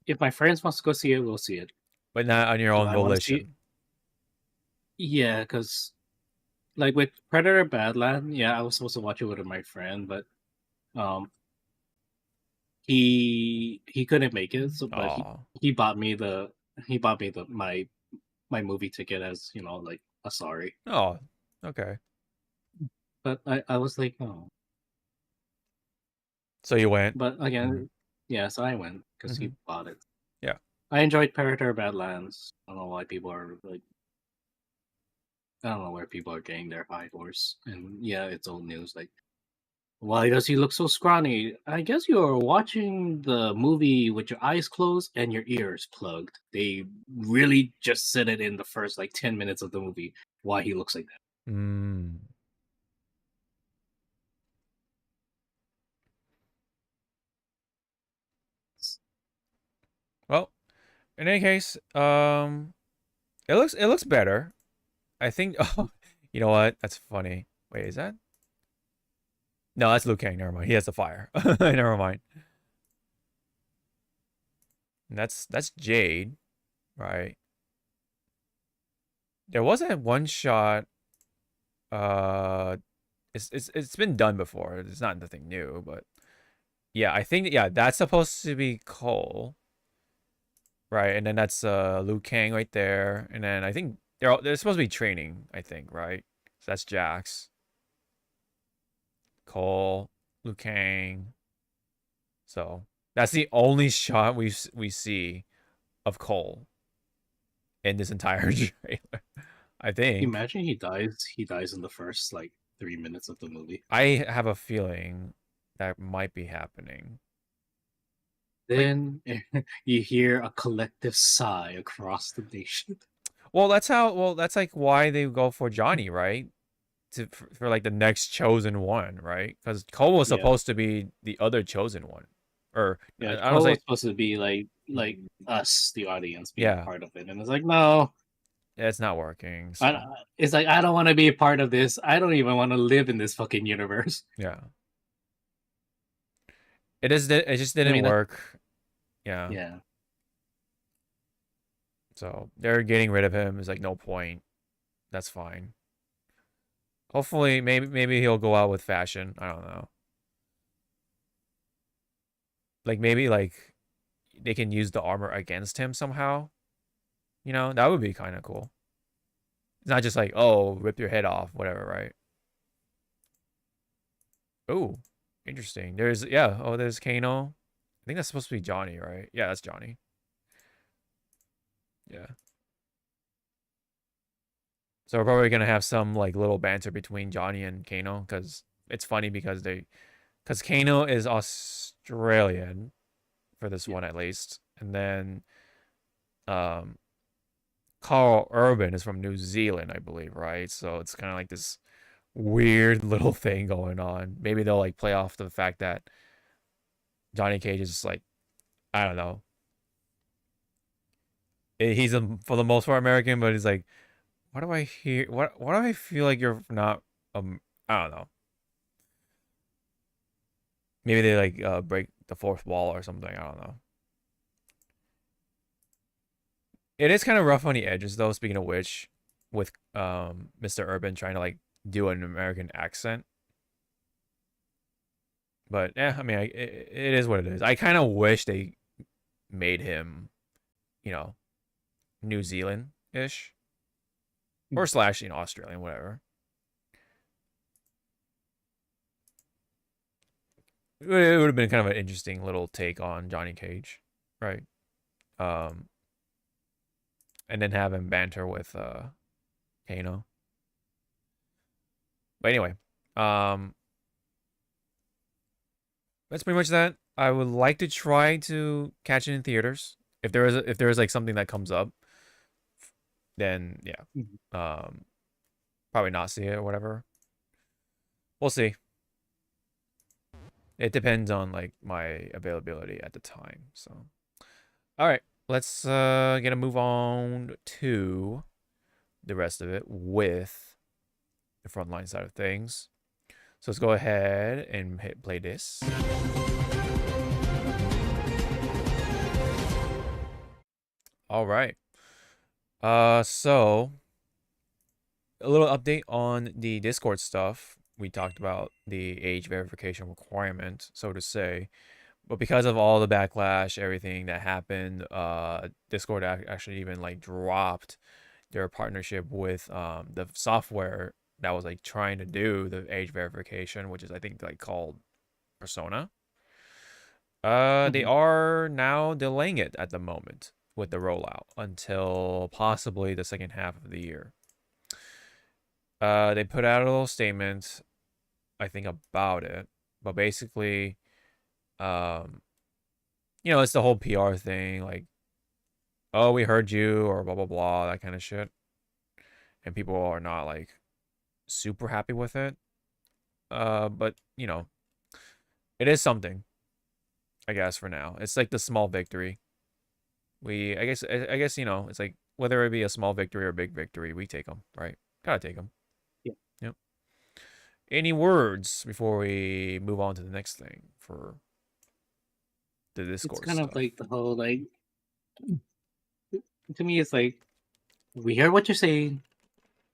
Speaker 2: if my friends wants to go see it, we'll see it.
Speaker 1: But not on your
Speaker 2: If
Speaker 1: own
Speaker 2: I want to see it,
Speaker 1: volition.
Speaker 2: yeah, because like with Predator Badland, yeah, I was supposed to watch it with my friend, but he couldn't make it, so but
Speaker 1: Aw.
Speaker 2: he bought me my movie ticket as like a sorry.
Speaker 1: Oh, okay.
Speaker 2: But I was like, no.
Speaker 1: So you went.
Speaker 2: But again, yeah, so I went because he bought it.
Speaker 1: Yeah.
Speaker 2: I enjoyed Predator Badlands. I don't know why people are like. I don't know where people are getting their high horse. And yeah, it's old news. Like, why does he look so scrawny? I guess you're watching the movie with your eyes closed and your ears plugged. They really just said it in the first like 10 minutes of the movie why he looks like that.
Speaker 1: Mm. Well, in any case, it looks better. I think. Oh, you know what? That's funny. Wait, is that? No, that's Liu Kang. Never mind. He has the fire. Never mind. And that's Jade, right? There wasn't one shot. It's been done before. It's not nothing new, but yeah, I think that's supposed to be Cole, right? And then that's Liu Kang right there, and then I think they're supposed to be training. I think, right? So that's Jax, Cole, Liu Kang. So that's the only shot we see of Cole in this entire trailer. I think.
Speaker 2: Imagine he dies in the first like 3 minutes of the movie.
Speaker 1: I have a feeling that might be happening.
Speaker 2: Then you hear a collective sigh across the nation.
Speaker 1: Well, that's like why they go for Johnny, right? for like the next chosen one, right? Because Cole was
Speaker 2: Yeah.
Speaker 1: supposed to be the other chosen one, or
Speaker 2: Yeah,
Speaker 1: I don't
Speaker 2: Cole
Speaker 1: say
Speaker 2: was supposed to be like us, the audience, being
Speaker 1: yeah,
Speaker 2: part of it, and it's like, no,
Speaker 1: it's not working.
Speaker 2: I,
Speaker 1: So
Speaker 2: it's like I don't want to be a part of this. I don't even want to live in this fucking universe.
Speaker 1: yeah, it just
Speaker 2: I
Speaker 1: didn't
Speaker 2: mean,
Speaker 1: work. Yeah.
Speaker 2: yeah,
Speaker 1: So they're getting rid of him. It's like no point. That's fine. Hopefully, maybe he'll go out with fashion. I don't know. Like maybe like they can use the armor against him somehow. You know, that would be kind of cool. It's not just like, oh, rip your head off, whatever, right? Oh, interesting. There's yeah. Oh, there's Kano. I think that's supposed to be Johnny, right? Yeah, that's Johnny. Yeah. So we're probably gonna have some like little banter between Johnny and Kano because it's funny because Kano is Australian for this one at least, and then um Carl Urban is from New Zealand, I believe, right? So it's kind of like this weird little thing going on. Maybe they'll like play off the fact that Johnny Cage is like, I don't know. He's for the most part American, but he's like, what do I hear? What do I feel like you're not? I don't know. Maybe they like break the fourth wall or something. I don't know. It is kind of rough on the edges though. Speaking of which, with Mr. Urban trying to like do an American accent. But yeah, I mean, it is what it is. I kind of wish they made him, you know, New Zealand ish, or slash Australian, whatever. It would have been kind of an interesting little take on Johnny Cage, right? And then have him banter with Kano. But anyway, that's pretty much that. I would like to try to catch it in theaters. If there is like something that comes up, then yeah. Probably not see it or whatever. We'll see. It depends on like my availability at the time. So all right, let's get a move on to the rest of it with the frontline side of things. So let's go ahead and hit play this. All right. So a little update on the Discord stuff. We talked about the age verification requirement, so to say. But because of all the backlash, everything that happened, Discord actually even like dropped their partnership with the software that was like trying to do the age verification, which is I think like called Persona. They are now delaying it at the moment with the rollout until possibly the second half of the year. They put out a little statement, I think, about it, but basically, it's the whole PR thing, like, oh, we heard you, or blah blah blah, that kind of shit, and people are not like super happy with it. But it is something, I guess, for now. It's like the small victory. I guess it's like whether it be a small victory or a big victory, we take them, right? Gotta take them. Yep. Any words before we move on to the next thing for the Discord
Speaker 2: it's kind
Speaker 1: stuff?
Speaker 2: of like the whole like. To me, it's like we hear what you're saying,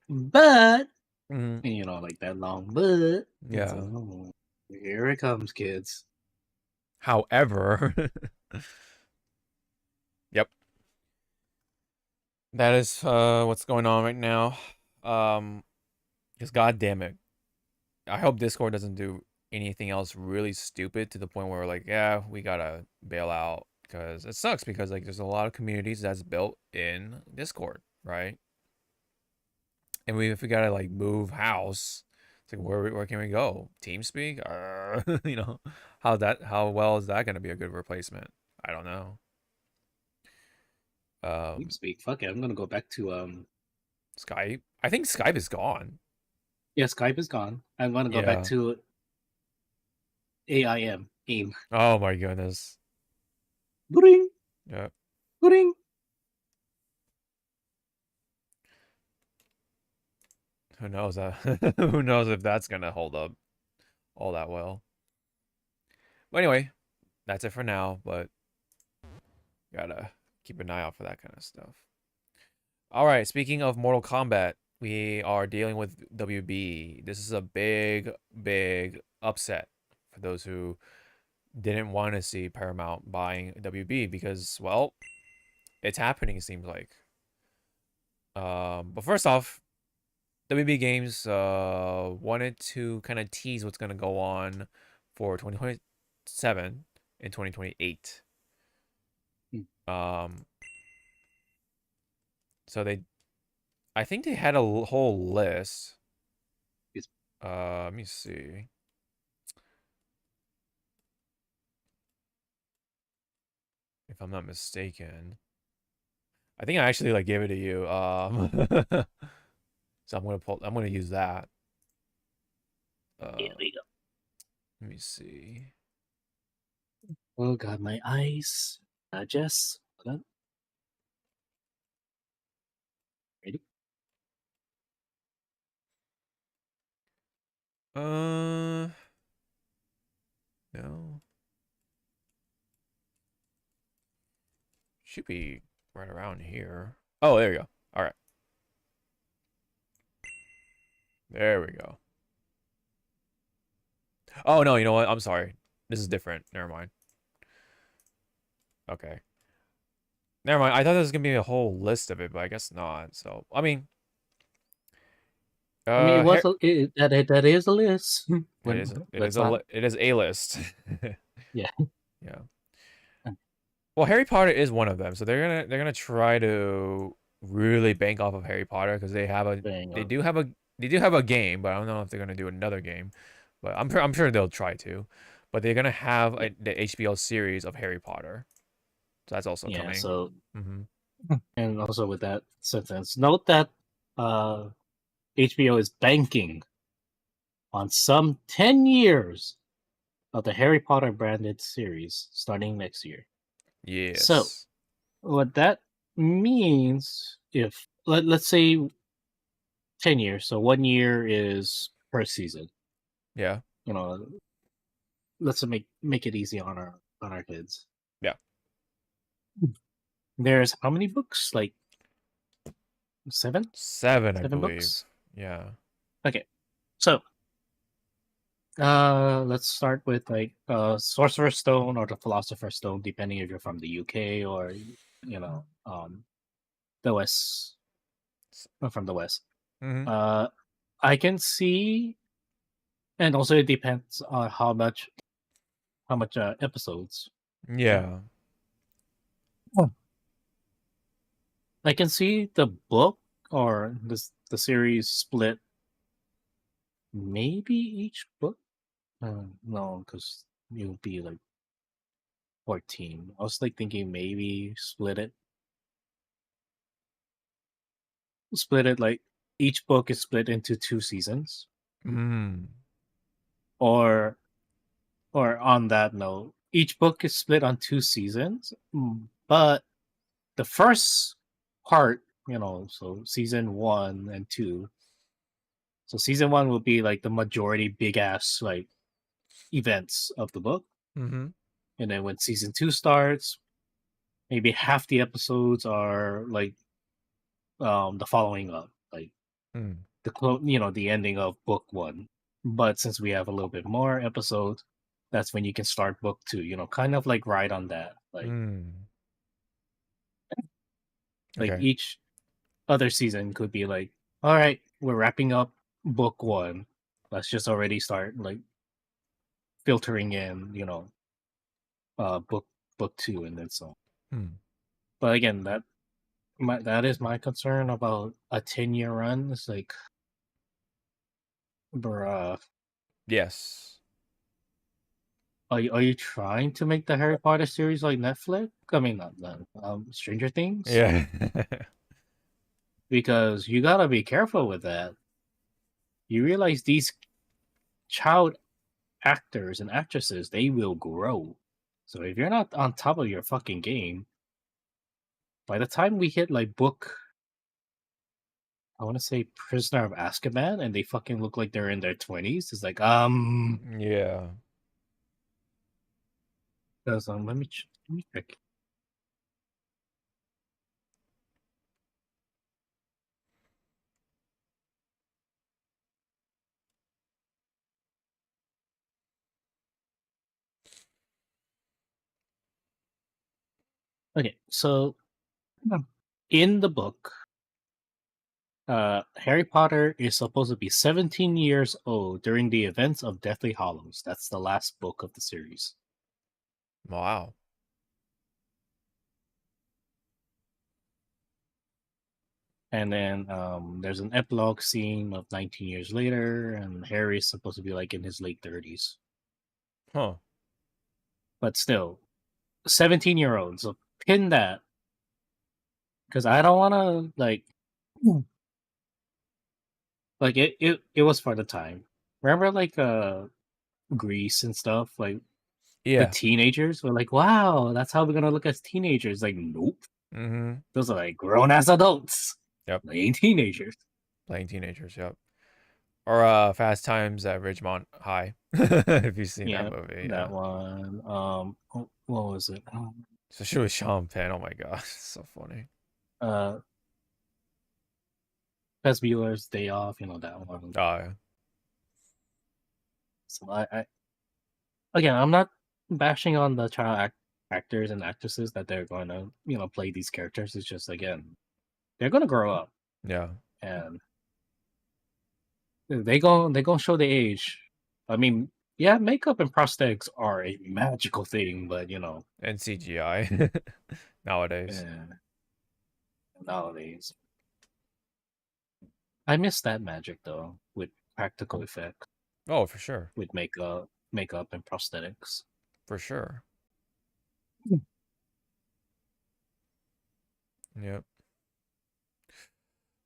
Speaker 2: but and, like that long but.
Speaker 1: Yeah.
Speaker 2: Oh, here it comes, kids.
Speaker 1: However, yep. That is what's going on right now. Because god damn it, I hope Discord doesn't do anything else really stupid to the point where we're like, yeah, we gotta bail out, because it sucks because like there's a lot of communities that's built in Discord, right? And if we gotta like move house, it's like where can we go? TeamSpeak? How well is that gonna be a good replacement? I don't know.
Speaker 2: TeamSpeak, fuck it, I'm gonna go back to
Speaker 1: Skype. I think Skype is gone.
Speaker 2: Yeah, Skype is gone. I'm gonna go back
Speaker 1: Yeah.
Speaker 2: to AIM. AIM.
Speaker 1: Oh my goodness.
Speaker 2: Bring,
Speaker 1: Yeah.
Speaker 2: bring.
Speaker 1: Who knows that? Who knows if that's gonna hold up all that well. But anyway, that's it for now. But gotta keep an eye out for that kind of stuff. All right. Speaking of Mortal Kombat, we are dealing with WB. This is a big, big upset for those who didn't want to see Paramount buying WB because, well, it's happening. It seems like. But first off, WB Games wanted to kind of tease what's gonna go on for 2027 and 2028. So I think they had a whole list.
Speaker 2: Yes.
Speaker 1: Let me see. If I'm not mistaken. I think I actually like gave it to you. So I'm gonna use that.
Speaker 2: Here we go.
Speaker 1: Let me see.
Speaker 2: Oh god, my eyes. Jess. Hold on. Ready?
Speaker 1: No. Should be right around here. Oh, there we go. All right. There we go. Oh, no, you know what? I'm sorry. This is different. Never mind. Okay. Never mind. I thought there was going to be a whole list of it, but I guess not. So, I mean...
Speaker 2: I mean, that is a list. Let's not.
Speaker 1: It is a list.
Speaker 2: Yeah.
Speaker 1: Yeah. Well, Harry Potter is one of them, so they're gonna try to really bank off of Harry Potter because they do have a game, but I don't know if they're gonna do another game, but I'm sure they'll try to, but they're gonna have the HBO series of Harry Potter, so that's also coming.
Speaker 2: So
Speaker 1: Mm-hmm.
Speaker 2: and also with that sentence, note that HBO is banking on some 10 years of the Harry Potter branded series starting next year.
Speaker 1: Yes.
Speaker 2: So what that means, if let's say 10 years, so 1 year is per season.
Speaker 1: Yeah.
Speaker 2: You know, let's make it easy on our kids.
Speaker 1: Yeah.
Speaker 2: There's how many books? Like 7?
Speaker 1: 7, I
Speaker 2: 7
Speaker 1: believe.
Speaker 2: books?
Speaker 1: Yeah.
Speaker 2: Okay. So let's start with like Sorcerer's Stone or the Philosopher's Stone, depending if you're from the UK or the West, from the West.
Speaker 1: Mm-hmm.
Speaker 2: I can see, and also it depends on how much episodes.
Speaker 1: Yeah.
Speaker 2: I can see the book or the series split. Maybe each book. No, because it would be like 14. I was like thinking maybe split it like each book is split into 2 seasons. Or on that note, each book is split on 2 seasons, but the first part, so season 1 and 2. So season 1 will be like the majority big ass like events of the book.
Speaker 1: Mm-hmm.
Speaker 2: And then when season 2 starts, maybe half the episodes are like the following up, like the ending of book 1. But since we have a little bit more episodes, that's when you can start book 2, kind of like ride on that. Like
Speaker 1: Okay.
Speaker 2: each other season could be like, all right, we're wrapping up book 1. Let's just already start like filtering in, book 2 and then so on. But again, that is my concern about a 10-year run. It's like, bruh.
Speaker 1: Yes.
Speaker 2: Are you trying to make the Harry Potter series like Netflix? I mean, not Stranger Things.
Speaker 1: Yeah.
Speaker 2: Because you gotta be careful with that. you realize these child actors and actresses, they will grow. So if you're not on top of your fucking game, by the time we hit like book, I want to say Prisoner of Azkaban, and they fucking look like they're in their 20s, it's like,
Speaker 1: Yeah.
Speaker 2: Because let me check. Okay, so in the book, Harry Potter is supposed to be 17 years old during the events of Deathly Hallows. That's the last book of the series.
Speaker 1: Wow.
Speaker 2: And then there's an epilogue scene of 19 years later, and Harry's supposed to be like in his late 30s.
Speaker 1: Huh.
Speaker 2: But still, 17-year-old. So pin that. Because I don't want to, like it was for the time. Remember, like, Greece and stuff? Like, the
Speaker 1: Yeah.
Speaker 2: teenagers were like, wow, that's how we're going to look as teenagers. Like, nope.
Speaker 1: Mm-hmm.
Speaker 2: Those are, like, grown-ass adults.
Speaker 1: Yep.
Speaker 2: They ain't teenagers.
Speaker 1: Playing teenagers, yep. Or Fast Times at Ridgemont High. If you've seen that movie.
Speaker 2: That
Speaker 1: Yeah.
Speaker 2: one. What was it?
Speaker 1: Especially with Sean Penn. Oh my god. It's so funny.
Speaker 2: Ferris Bueller's Day Off, that one.
Speaker 1: Oh, yeah.
Speaker 2: So again, I'm not bashing on the child actors and actresses that they're going to, play these characters. It's just, again, they're going to grow up.
Speaker 1: Yeah.
Speaker 2: And they gonna show the age. I mean, yeah, makeup and prosthetics are a magical thing, but
Speaker 1: And CGI nowadays.
Speaker 2: nowadays, I miss that magic though, with practical effects,
Speaker 1: Oh, for sure.
Speaker 2: with makeup and prosthetics.
Speaker 1: For sure. Yep.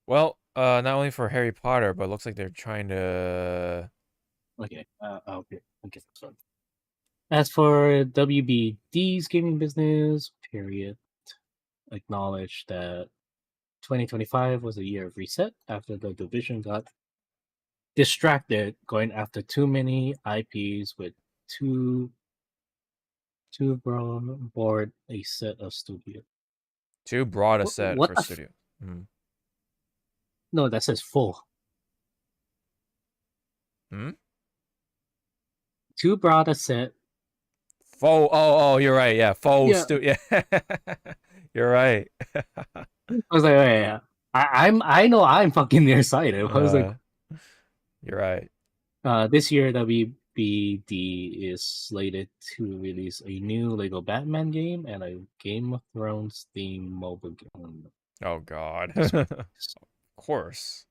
Speaker 1: Well, not only for Harry Potter, but it looks like they're trying to.
Speaker 2: Okay, I'll get started. As for WBD's gaming business, period, acknowledge that 2025 was a year of reset after the division got distracted going after too many IPs with too broad a set of studio.
Speaker 1: Too broad a set
Speaker 2: What
Speaker 1: for
Speaker 2: the
Speaker 1: studio.
Speaker 2: No, that says full. Too broad a set.
Speaker 1: Faux. Oh, you're right. Yeah, faux.
Speaker 2: Yeah.
Speaker 1: Yeah. You're right.
Speaker 2: I was like, yeah. I know I'm fucking nearsighted. I was like,
Speaker 1: you're right.
Speaker 2: this year WBD is slated to release a new Lego Batman game and a Game of Thrones themed mobile game.
Speaker 1: Oh God. Of course.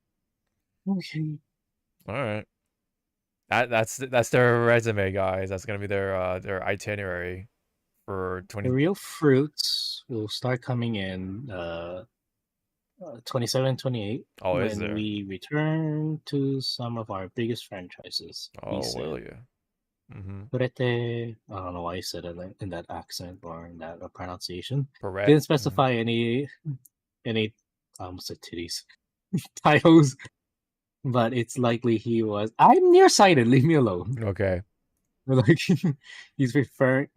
Speaker 2: Okay.
Speaker 1: All right. That's their resume, guys. That's gonna be their itinerary for 20.
Speaker 2: The real fruits will start coming in 27, 28.
Speaker 1: Oh, is
Speaker 2: when
Speaker 1: there?
Speaker 2: we return to some of our biggest franchises.
Speaker 1: Oh, will you?
Speaker 2: Purete, I don't know why you said it in that accent or in that pronunciation.
Speaker 1: Purete.
Speaker 2: Didn't specify any I almost said titties titles, but it's likely he was. I'm nearsighted. Leave me alone.
Speaker 1: Okay.
Speaker 2: Like he's referring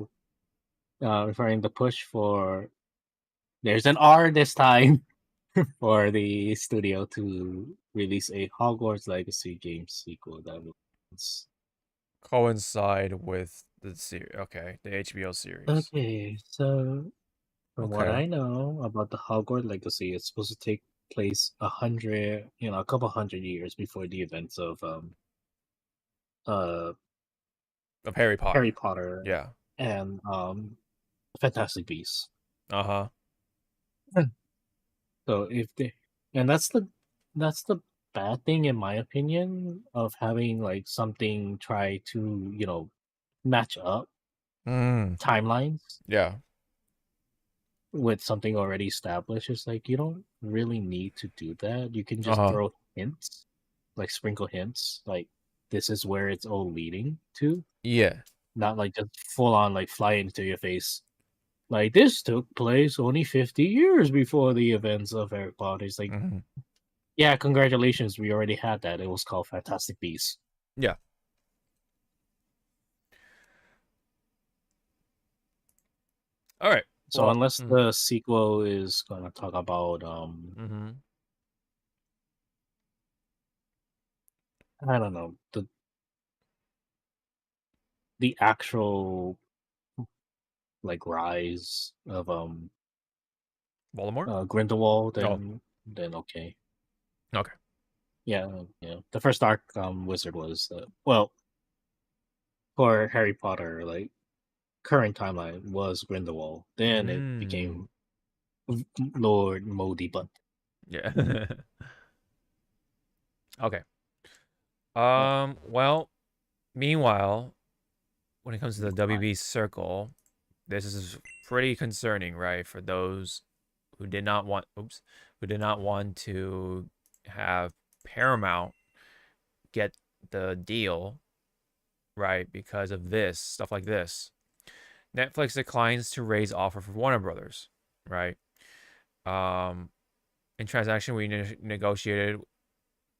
Speaker 2: the push for. There's an R this time for the studio to release a Hogwarts Legacy game sequel that will
Speaker 1: coincide with the series. Okay, the HBO series.
Speaker 2: Okay, so from what I know about the Hogwarts Legacy, it's supposed to take place a couple hundred years before the events of
Speaker 1: Harry Potter.
Speaker 2: Harry Potter,
Speaker 1: Yeah,
Speaker 2: and Fantastic Beasts. So that's the bad thing in my opinion of having like something try to match up timelines.
Speaker 1: Yeah.
Speaker 2: With something already established, it's like you don't really need to do that. You can just throw hints like sprinkle hints, like this is where it's all leading to,
Speaker 1: Yeah.
Speaker 2: not like just full on like fly into your face. Like this took place only 50 years before the events of Harry Potter. It's like,
Speaker 1: Hmm.
Speaker 2: yeah, congratulations, we already had that. It was called Fantastic Beasts.
Speaker 1: Yeah. All right.
Speaker 2: So
Speaker 1: Well,
Speaker 2: unless the sequel is gonna talk about
Speaker 1: mm-hmm.
Speaker 2: I don't know, the actual like rise of
Speaker 1: Voldemort.
Speaker 2: Grindelwald,
Speaker 1: Oh,
Speaker 2: then okay.
Speaker 1: okay.
Speaker 2: Yeah, the first arc wizard was well, for Harry Potter, like current timeline was Grindelwald. Then it
Speaker 1: Mm.
Speaker 2: became Lord Modi Butt.
Speaker 1: Yeah. Okay.
Speaker 2: Yeah.
Speaker 1: Well, meanwhile, when it comes to the
Speaker 2: Fine.
Speaker 1: WB circle, this is pretty concerning, right? For those who did not want, who did not want to have Paramount get the deal, right? Because of this stuff like this. Netflix declines to raise offer for Warner Brothers, right? In transaction we negotiated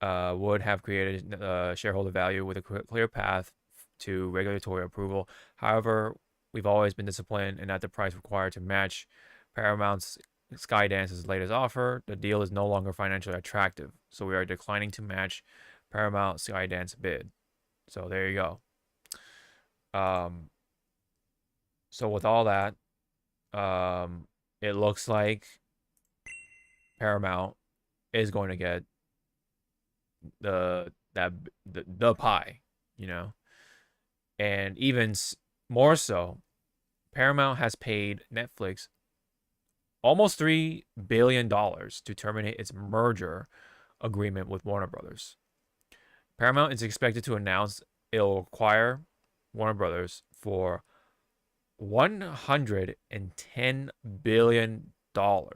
Speaker 1: would have created shareholder value with a clear path to regulatory approval. However, we've always been disciplined and at the price required to match Paramount's Skydance's latest offer. The deal is no longer financially attractive, so we are declining to match Paramount Skydance bid. So there you go. So with all that, it looks like Paramount is going to get the pie, you know, and even more so, Paramount has paid Netflix almost $3 billion to terminate its merger agreement with Warner Brothers. Paramount is expected to announce it'll acquire Warner Brothers for $110 billion. There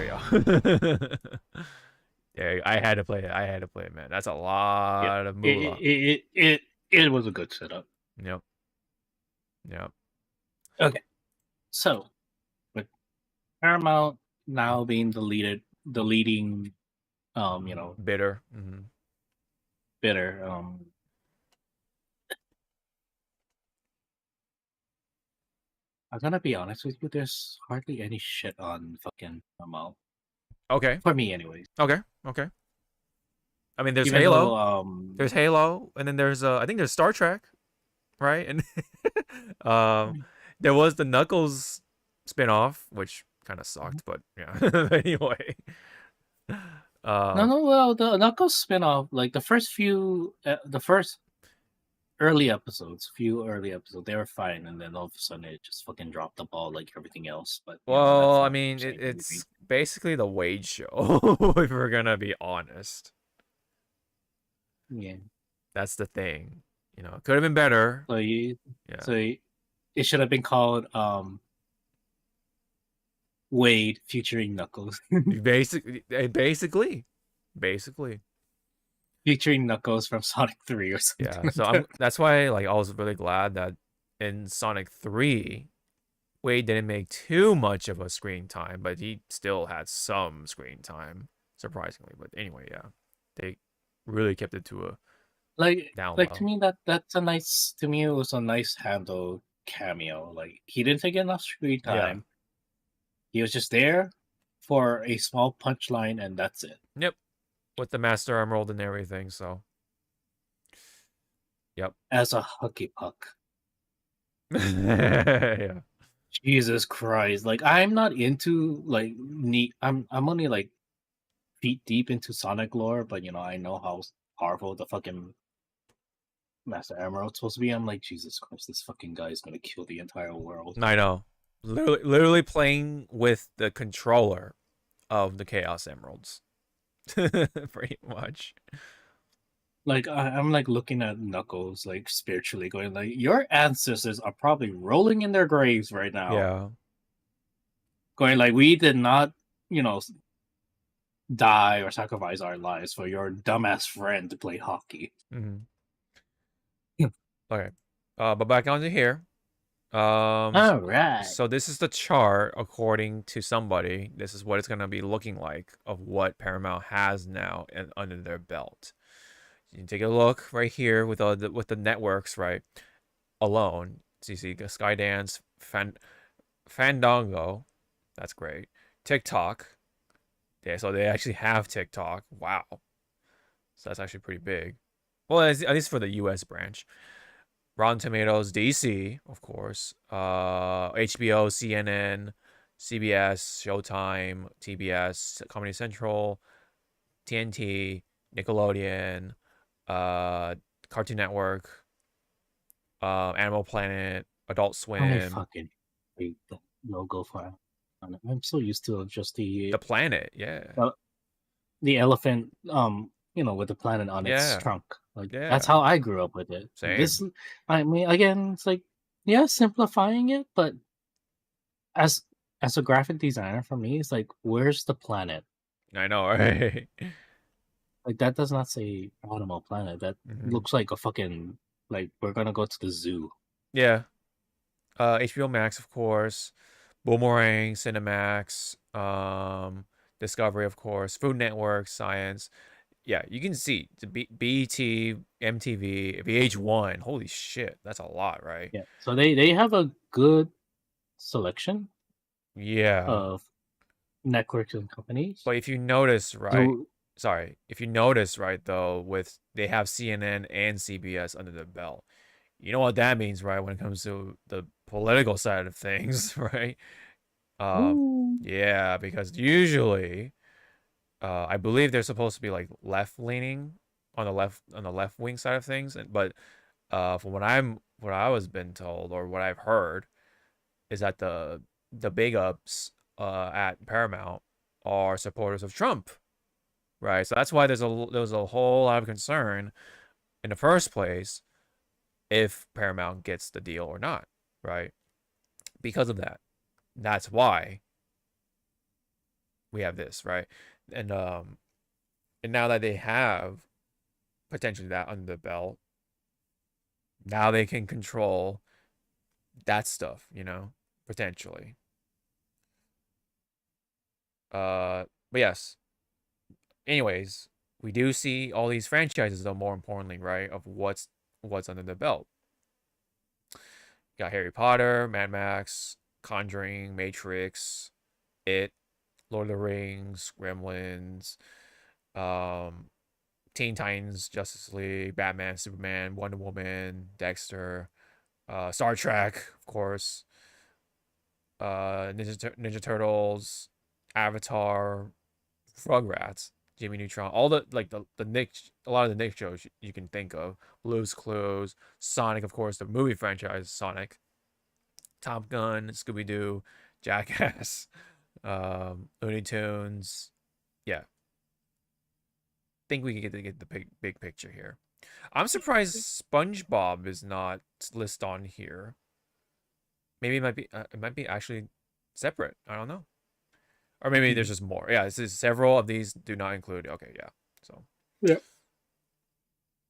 Speaker 1: you go. There, I had to play it. I had to play it, man. That's a lot of moolah.
Speaker 2: It was a good setup.
Speaker 1: Yep. Yep.
Speaker 2: Okay, so with Paramount now being the leading,
Speaker 1: Bitter.
Speaker 2: bidder, I'm gonna be honest with you. There's hardly any shit on fucking Paramount
Speaker 1: Okay.
Speaker 2: for me, anyways.
Speaker 1: Okay. I mean, there's
Speaker 2: Even
Speaker 1: Halo.
Speaker 2: though,
Speaker 1: There's Halo, and then there's I think there's Star Trek, right? And there was the Knuckles spinoff, which kind of sucked, but yeah. Anyway.
Speaker 2: no, well, the Knuckles spinoff, like the first early episodes, they were fine, and then all of a sudden it just fucking dropped the ball like everything else. But
Speaker 1: Well, I mean, it's basically the Wade show, if we're gonna be honest.
Speaker 2: Yeah.
Speaker 1: That's the thing. You know, it could have been better.
Speaker 2: So it should have been called Wade featuring Knuckles.
Speaker 1: Basically.
Speaker 2: Featuring Knuckles from Sonic 3 or something.
Speaker 1: Yeah, so that's why like I was really glad that in Sonic 3, Wade didn't make too much of a screen time, but he still had some screen time, surprisingly. But anyway, yeah, they really kept it to a down low.
Speaker 2: To me that's a nice, to me it was a nice handled cameo. Like he didn't take enough screen time.
Speaker 1: Yeah.
Speaker 2: He was just there for a small punchline and that's it.
Speaker 1: Yep. With the Master Emerald and everything, so. Yep.
Speaker 2: As a hooky puck.
Speaker 1: Yeah.
Speaker 2: Jesus Christ. Like I'm not into like I'm only like feet deep into Sonic lore, but I know how powerful the fucking Master Emerald's supposed to be. I'm like, Jesus Christ, this fucking guy is gonna kill the entire world.
Speaker 1: I know. Literally playing with the controller of the Chaos Emeralds. Pretty much.
Speaker 2: Like I'm like looking at Knuckles like spiritually going like, your ancestors are probably rolling in their graves right now.
Speaker 1: Yeah.
Speaker 2: Going like, we did not, die or sacrifice our lives for your dumbass friend to play hockey.
Speaker 1: Mm-hmm.
Speaker 2: Yeah.
Speaker 1: Okay. But back onto here.
Speaker 2: All right.
Speaker 1: So this is the chart according to somebody. This is what it's gonna be looking like of what Paramount has now and under their belt. You can take a look right here with the networks right alone. So you see Skydance, Fandango, that's great. TikTok, yeah. So they actually have TikTok. Wow. So that's actually pretty big. Well, at least for the U.S. branch. Rotten Tomatoes, DC, of course. HBO, CNN, CBS, Showtime, TBS, Comedy Central, TNT, Nickelodeon, Cartoon Network, Animal Planet, Adult
Speaker 2: How many
Speaker 1: Swim,
Speaker 2: fucking hate the logo for it. I'm so used to just
Speaker 1: The Planet, yeah,
Speaker 2: the elephant, with the planet on its
Speaker 1: yeah,
Speaker 2: trunk. Like that's
Speaker 1: yeah,
Speaker 2: how I grew up with it. This,
Speaker 1: same.
Speaker 2: I mean, again, it's like, yeah, simplifying it, but as as a graphic designer, for me, it's like, where's the planet?
Speaker 1: I know, right?
Speaker 2: Like that does not say Animal Planet. That
Speaker 1: Mhm.
Speaker 2: looks like a fucking, like we're gonna go to the zoo.
Speaker 1: Yeah. HBO Max, of course. Boomerang, Cinemax, Discovery, of course. Food Network, Science. Yeah, you can see the BET, MTV, VH1. Holy shit, that's a lot, right?
Speaker 2: Yeah, so they have a good selection
Speaker 1: Yeah.
Speaker 2: of networks and companies.
Speaker 1: But if you notice, right?
Speaker 2: So,
Speaker 1: Sorry, if you notice, right, though, with they have CNN and CBS under their belt. You know what that means, right? When it comes to the political side of things, right? Um,
Speaker 2: ooh,
Speaker 1: yeah, because usually, I believe they're supposed to be like left leaning on the left wing side of things, but from what I was been told or what I've heard is that the big ups at Paramount are supporters of Trump, right? So that's why there was a whole lot of concern in the first place if Paramount gets the deal or not, right? Because of that. That's why we have this, right? And and now that they have potentially that under the belt, now they can control that stuff, potentially. But yes. Anyways, we do see all these franchises though, more importantly, right, of what's under the belt. You got Harry Potter, Mad Max, Conjuring, Matrix, It, Lord of the Rings, Gremlins, um, Teen Titans, Justice League, Batman, Superman, Wonder Woman, Dexter, Star Trek, of course, Ninja Turtles, Avatar, Rugrats, Jimmy Neutron, all the like the Nick, a lot of the Nick shows you can think of, Blue's Clues, Sonic, of course, the movie franchise Sonic, Top Gun, Scooby Doo, Jackass, Looney Tunes. Yeah, think we can get the big picture here. I'm surprised SpongeBob is not listed on here. Maybe it might be actually separate. I don't know. Or maybe there's just more. Yeah, this is several of these do not include. Okay, yeah. So
Speaker 2: yeah.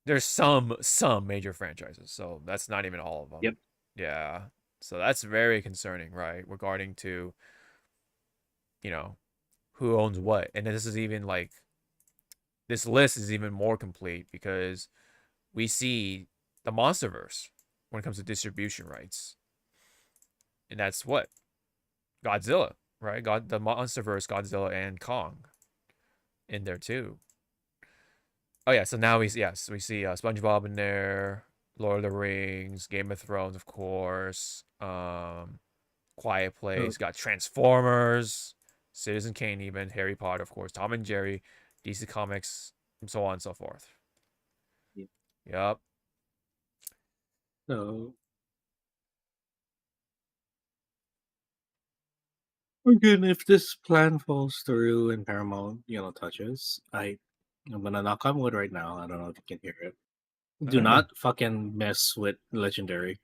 Speaker 1: there's some major franchises. So that's not even all of them.
Speaker 2: Yep.
Speaker 1: Yeah. So that's very concerning, right? Regarding to who owns what. And this is even like this list is even more complete because we see the MonsterVerse when it comes to distribution rights. And that's what? Godzilla, right? The MonsterVerse, Godzilla and Kong in there too. Oh yeah, so now we see SpongeBob in there, Lord of the Rings, Game of Thrones, of course, Quiet Place, got Transformers, Citizen Kane, even Harry Potter, of course, Tom and Jerry, DC Comics, and so on and so forth.
Speaker 2: Yeah.
Speaker 1: Yep.
Speaker 2: So again, if this plan falls through and Paramount, touches, I'm gonna knock on wood right now. I don't know if you can hear it. Do not fucking mess with Legendary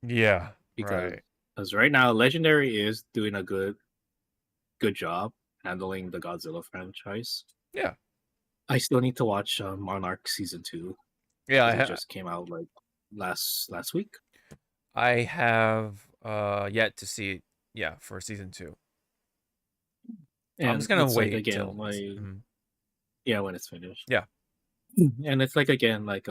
Speaker 1: Yeah.
Speaker 2: because
Speaker 1: Right.
Speaker 2: right now Legendary is doing a good job handling the Godzilla franchise.
Speaker 1: Yeah.
Speaker 2: I still need to watch Monarch season 2
Speaker 1: Yeah,
Speaker 2: because it just came out like last week.
Speaker 1: I have yet to see it. Yeah, for season 2.
Speaker 2: And
Speaker 1: I'm just gonna
Speaker 2: it's
Speaker 1: wait
Speaker 2: like again,
Speaker 1: till.
Speaker 2: like
Speaker 1: Mhm.
Speaker 2: yeah, when it's finished.
Speaker 1: Yeah.
Speaker 2: And it's like again, like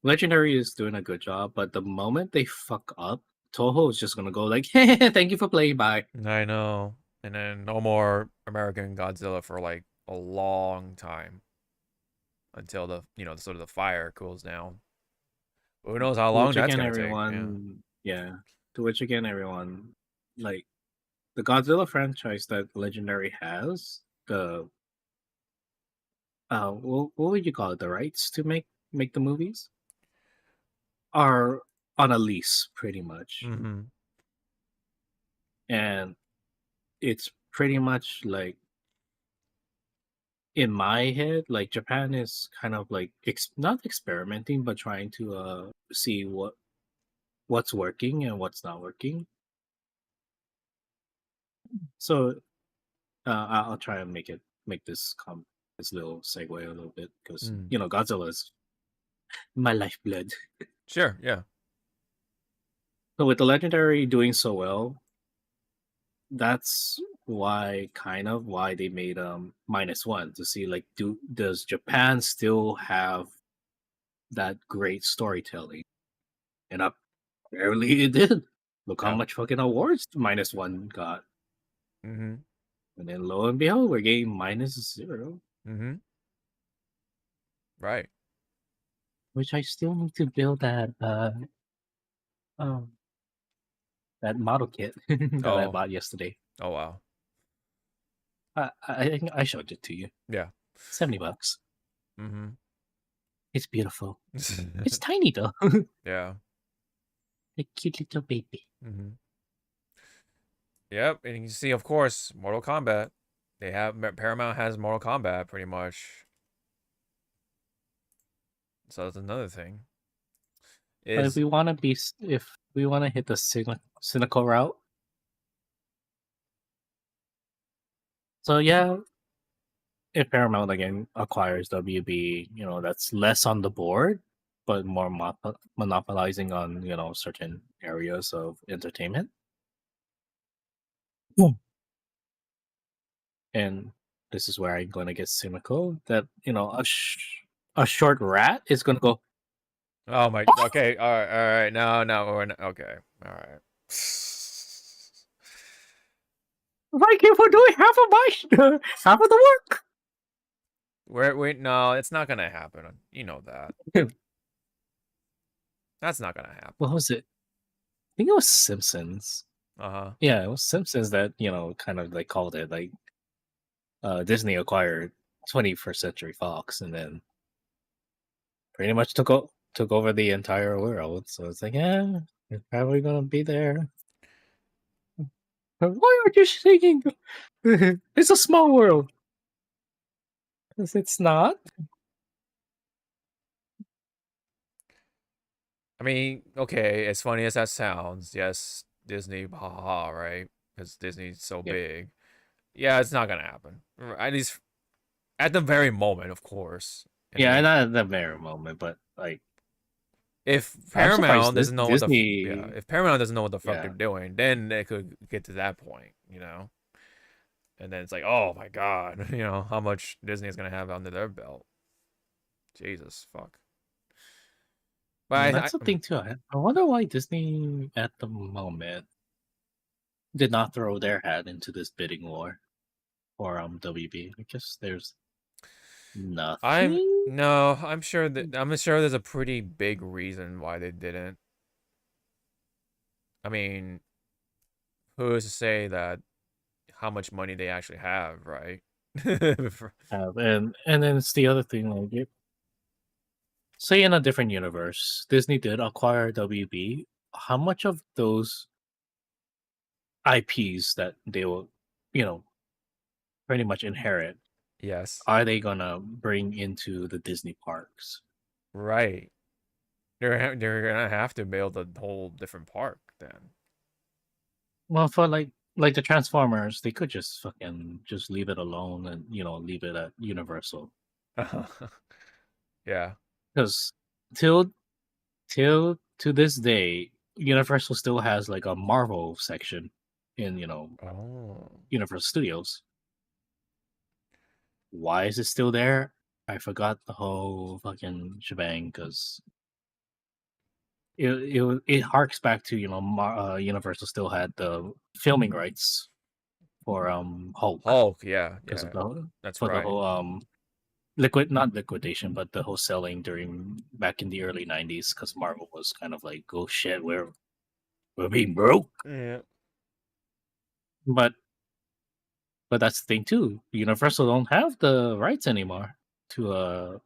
Speaker 2: Legendary is doing a good job, but the moment they fuck up, Toho is just gonna go like, hey, thank you for playing, bye.
Speaker 1: I know. And then no more American Godzilla for like a long time until the sort of the fire cools down. Who knows how
Speaker 2: To
Speaker 1: long
Speaker 2: which
Speaker 1: that's
Speaker 2: again,
Speaker 1: gonna take? Yeah.
Speaker 2: everyone, yeah. To which again, everyone, like the Godzilla franchise that Legendary has, the what would you call it? The rights to make the movies are on a lease, pretty much,
Speaker 1: Mm-hmm.
Speaker 2: and it's pretty much like in my head, like Japan is kind of like not experimenting, but trying to see what's working and what's not working. So I'll try and make this little segue a little bit because
Speaker 1: Mm.
Speaker 2: Godzilla is my lifeblood.
Speaker 1: Sure. Yeah.
Speaker 2: So with the Legendary doing so well, that's why they made -1 to see like does Japan still have that great storytelling? And apparently it did. Look how
Speaker 1: Yeah.
Speaker 2: much fucking awards -1 got.
Speaker 1: Mm-hmm.
Speaker 2: And then lo and behold, we're getting -0.
Speaker 1: Mm-hmm. Right.
Speaker 2: Which I still need to build um that model kit that I
Speaker 1: Oh.
Speaker 2: bought yesterday.
Speaker 1: Oh wow.
Speaker 2: I think I showed it to you.
Speaker 1: Yeah.
Speaker 2: $70.
Speaker 1: Mm-hmm.
Speaker 2: It's beautiful. It's tiny though.
Speaker 1: Yeah.
Speaker 2: A cute little baby.
Speaker 1: Mm-hmm. Yep. And you can see, of course, Mortal Kombat. Paramount has Mortal Kombat pretty much. So that's another thing.
Speaker 2: But if we want to hit the cynical route, so yeah, if Paramount again acquires WB, that's less on the board, but more monopolizing on certain areas of entertainment. And this is where I'm going to get cynical. That a short rat is going to go.
Speaker 1: Oh my. Okay. All right. All right. No. We're not, okay. All right.
Speaker 2: Like if we're doing half of the work.
Speaker 1: Wait. No, it's not gonna happen. You know that. That's not gonna happen.
Speaker 2: What was it? I think it was Simpsons.
Speaker 1: Uh-huh.
Speaker 2: Yeah, it was Simpsons that kind of like called it like Disney acquired 21st Century Fox and then pretty much took over the entire world. So it's like, yeah, it's probably gonna be there. Why aren't you singing? It's a small world. 'Cause it's not.
Speaker 1: I mean, okay, as funny as that sounds, yes, Disney, haha, right? Because Disney's so
Speaker 2: Yep.
Speaker 1: big. Yeah, it's not gonna happen. At least at the very moment, of course.
Speaker 2: Yeah, not at the very moment, but like
Speaker 1: if
Speaker 2: I'm surprised
Speaker 1: Paramount doesn't know
Speaker 2: Disney.
Speaker 1: if Paramount doesn't know what the fuck
Speaker 2: Yeah.
Speaker 1: they're doing, then they could get to that point, And then it's like, oh my god, how much Disney is gonna have under their belt. Jesus, fuck. But
Speaker 2: That's the thing too. I wonder why Disney at the moment did not throw their hat into this bidding war for WB. I guess there's nothing.
Speaker 1: I'm sure there's a pretty big reason why they didn't. I mean, who's to say that how much money they actually have, right?
Speaker 2: And then it's the other thing, like say in a different universe, Disney did acquire WB. How much of those IPs that they will, pretty much inherit,
Speaker 1: Yes.
Speaker 2: are they gonna bring into the Disney parks?
Speaker 1: Right. They're gonna have to build a whole different park then.
Speaker 2: Well, for like like the Transformers, they could just fucking just leave it alone and leave it at Universal.
Speaker 1: Yeah.
Speaker 2: Because till to this day, Universal still has like a Marvel section in
Speaker 1: Oh.
Speaker 2: Universal Studios. Why is it still there? I forgot the whole fucking shebang because it harks back to Universal still had the filming rights for Hulk
Speaker 1: Hulk, yeah,
Speaker 2: because of
Speaker 1: yeah. That's
Speaker 2: the
Speaker 1: right.
Speaker 2: whole not liquidation, but the whole selling during back in the early '90s because Marvel was kind of like, oh shit, we're being broke.
Speaker 1: Yeah.
Speaker 2: But that's the thing too. Universal don't have the rights anymore to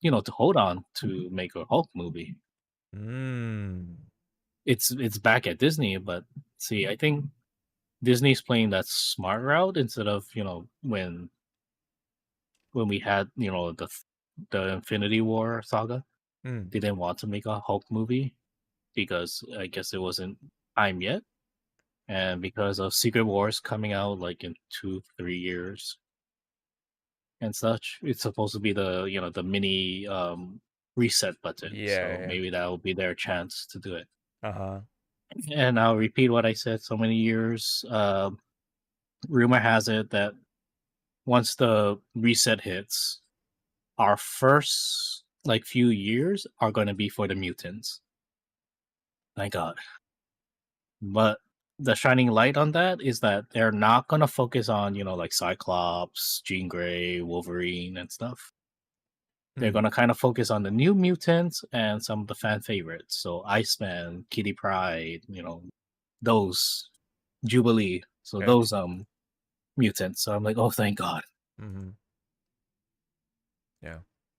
Speaker 2: to hold on to make a Hulk movie.
Speaker 1: Mm.
Speaker 2: It's back at Disney, but see, I think Disney's playing that smart route instead of when we had the Infinity War saga.
Speaker 1: Mm.
Speaker 2: They didn't want to make a Hulk movie because I guess it wasn't time yet, and because of Secret Wars coming out like in 2-3 years and such, it's supposed to be the the mini reset button.
Speaker 1: Yeah,
Speaker 2: So
Speaker 1: yeah.
Speaker 2: maybe that will be their chance to do it.
Speaker 1: Uh-huh.
Speaker 2: And I'll repeat what I said so many years. Rumor has it that once the reset hits, our first like few years are going to be for the mutants. Thank God. But the shining light on that is that they're not going to focus on like Cyclops, Jean Grey, Wolverine, and stuff. They're
Speaker 1: Mm.
Speaker 2: going to kind of focus on the new mutants and some of the fan favorites. So Iceman, Kitty Pryde, those Jubilee. So
Speaker 1: Okay.
Speaker 2: those mutants. So I'm like, oh, thank God.
Speaker 1: Mm-hmm. Yeah.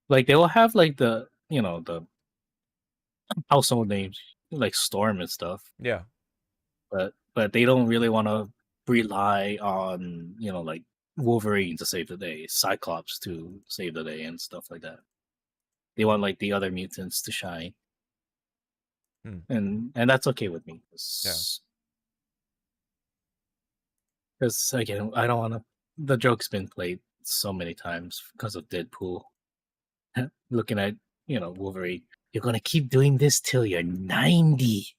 Speaker 2: Like they will have like the the household names like Storm and stuff,
Speaker 1: Yeah.
Speaker 2: but they don't really want to rely on like Wolverine to save the day, Cyclops to save the day, and stuff like that. They want like the other mutants to shine,
Speaker 1: Hmm.
Speaker 2: and that's okay with me.
Speaker 1: Yeah.
Speaker 2: Because again, I don't want to. The joke's been played so many times because of Deadpool. Looking at Wolverine, you're gonna keep doing this till you're 90.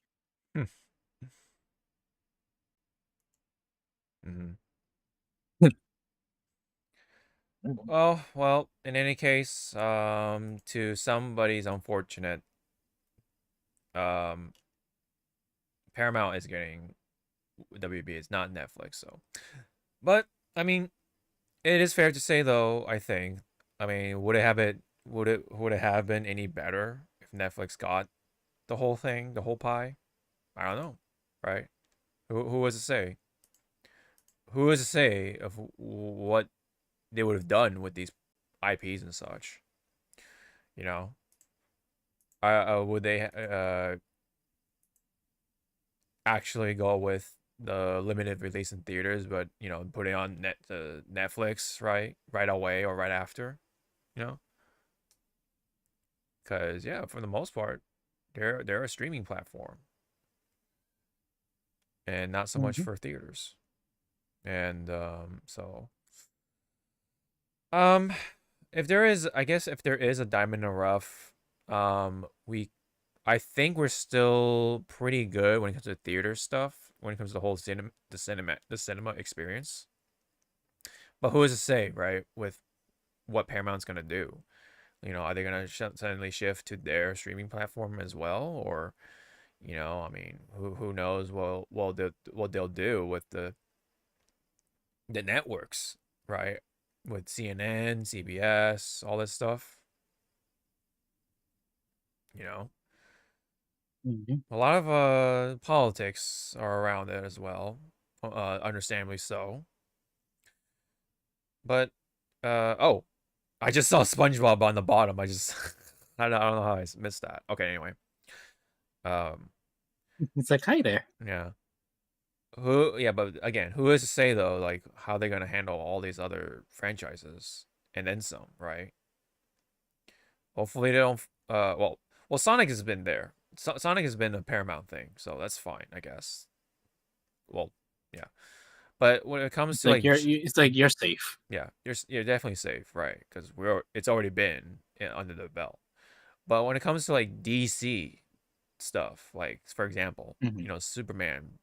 Speaker 1: Mm-hmm. Well, in any case, to somebody's unfortunate, um, Paramount is getting WB. It's not Netflix, so. But I mean, it is fair to say, though. I think. I mean, would it have been any better if Netflix got the whole thing, the whole pie? I don't know, right? Who was to say? Who is to say of what they would have done with these IPs and such? You know, would they actually go with the limited release in theaters, but put it on Netflix right away or right after? You know, because yeah, for the most part, they're a streaming platform, and not so much for theaters. And so if there is, I guess if there is a diamond in the rough, I think we're still pretty good when it comes to theater stuff, when it comes to the whole the cinema experience. But who is to say, right, with what Paramount's gonna do? Are they gonna suddenly shift to their streaming platform as well, or I mean, who knows what they'll do with the networks, right? With CNN, CBS, all this stuff. A lot of politics are around it as well, understandably so. But oh, I just saw SpongeBob on the bottom. I just I don't know how I missed that. Okay, anyway.
Speaker 2: It's like, hi there.
Speaker 1: Yeah. But again, who is to say though, like how they're gonna handle all these other franchises and then some, right? Hopefully they don't. Well, Sonic has been there. Sonic has been a Paramount thing, so that's fine, I guess. Well, yeah. But when it comes
Speaker 2: It's
Speaker 1: to
Speaker 2: like
Speaker 1: like,
Speaker 2: it's like you're safe.
Speaker 1: yeah, you're definitely safe, right? Because it's already been under the belt. But when it comes to like DC stuff, like for example,
Speaker 2: Mhm.
Speaker 1: Superman,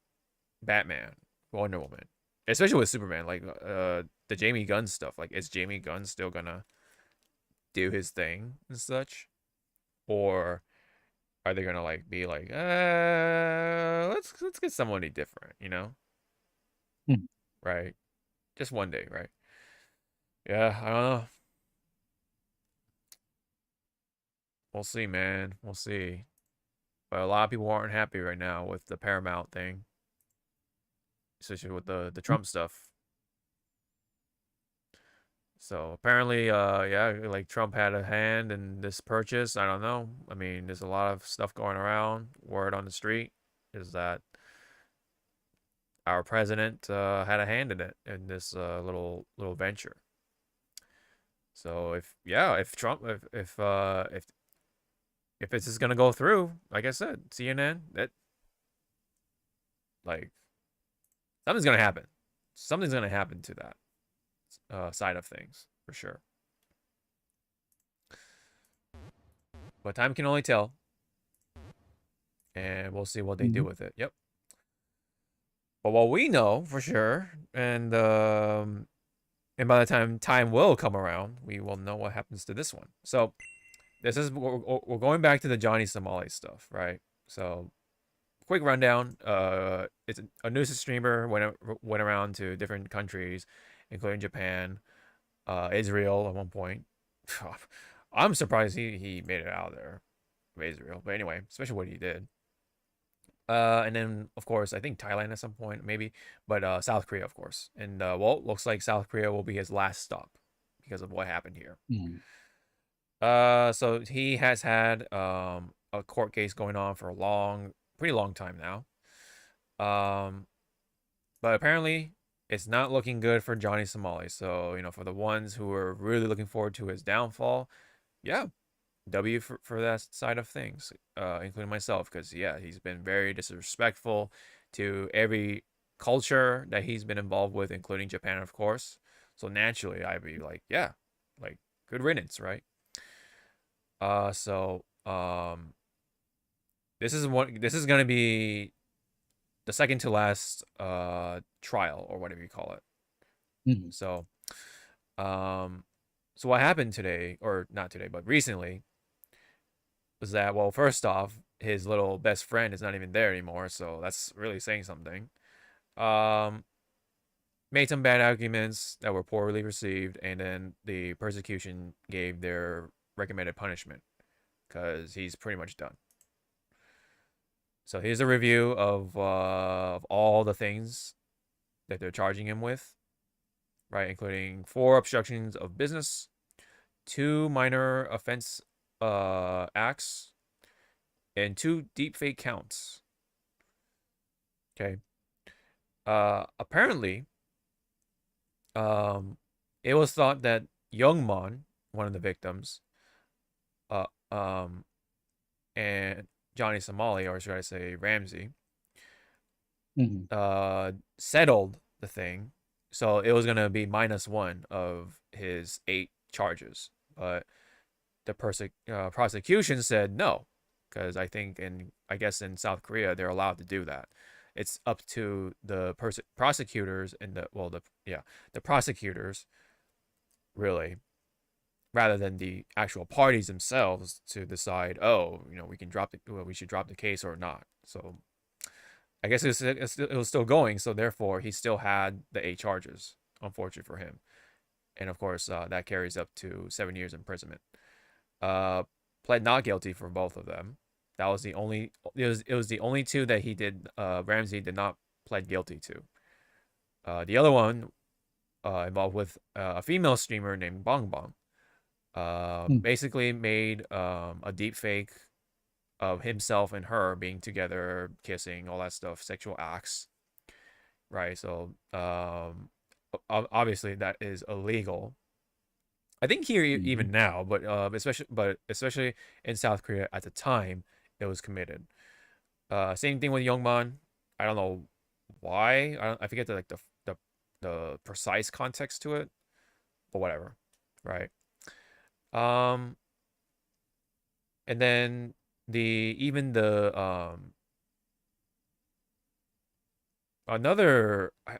Speaker 1: Batman, Wonder Woman, especially with Superman, like the Jamie Gunn stuff. Like, is Jamie Gunn still gonna do his thing and such, or are they gonna like be like, let's get somebody different,
Speaker 2: Mhm.
Speaker 1: right? Just one day, right? Yeah, I don't know. We'll see, man. We'll see. But a lot of people aren't happy right now with the Paramount thing, especially with the Trump stuff. So apparently, yeah, like Trump had a hand in this purchase. I don't know. I mean, there's a lot of stuff going around. Word on the street is that our president had a hand in it in this little venture. So if Trump if this is gonna go through, like I said, CNN, that like something's gonna happen. Something's gonna happen to that side of things for sure. But time can only tell, and we'll see what they do
Speaker 2: Mhm.
Speaker 1: with it. Yep. But what we know for sure, and by the time will come around, we will know what happens to this one. So we're going back to the Johnny Somali stuff, right? So quick rundown. It's a news streamer went around to different countries, including Japan, Israel at one point. I'm surprised he made it out of there, of Israel. But anyway, especially what he did. And then of course I think Thailand at some point maybe, but South Korea of course. And well, looks like South Korea will be his last stop because of what happened here.
Speaker 2: Mhm.
Speaker 1: So he has had a court case going on for pretty long time now. But apparently it's not looking good for Johnny Somali. So, for the ones who are really looking forward to his downfall, yeah, W for that side of things, including myself, because yeah, he's been very disrespectful to every culture that he's been involved with, including Japan, of course. So naturally, I'd be like, yeah, like good riddance, right? So this is gonna be the second to last trial or whatever you call it.
Speaker 2: Mhm.
Speaker 1: So so what happened today, or not today, but recently, was that, well, first off, his little best friend is not even there anymore, so that's really saying something. Um, Made some bad arguments that were poorly received, and then the persecution gave their recommended punishment because he's pretty much done. So here's a review of all the things that they're charging him with, right? Including 4 obstructions of business, 2 minor offense acts, and 2 deepfake counts. Okay. Apparently, it was thought that Youngmon, one of the victims, uh, um, and Johnny Somali, or should I say Ramsey,
Speaker 2: Mhm.
Speaker 1: settled the thing, so it was gonna be -1 of his 8 charges, but the prosecution said no, because I guess in South Korea they're allowed to do that. It's up to the prosecutors and the prosecutors, really, rather than the actual parties themselves, to decide, oh, we should drop the case or not. So I guess it was still going, so therefore he still had the 8 charges, unfortunate for him. And of course, that carries up to 7 years imprisonment. Pled not guilty for both of them. That was the only. It was the only 2 that he did. Ramsey did not plead guilty to. The other one, involved with a female streamer named Bong Bong.
Speaker 2: Mhm.
Speaker 1: Basically made a deep fake of himself and her being together, kissing, all that stuff, sexual acts. Right. So obviously that is illegal. I think here
Speaker 2: Mhm.
Speaker 1: even now, but especially in South Korea at the time it was committed. Same thing with Youngman. I don't know why. I forget the the precise context to it, but whatever, right? Um, and then even the another I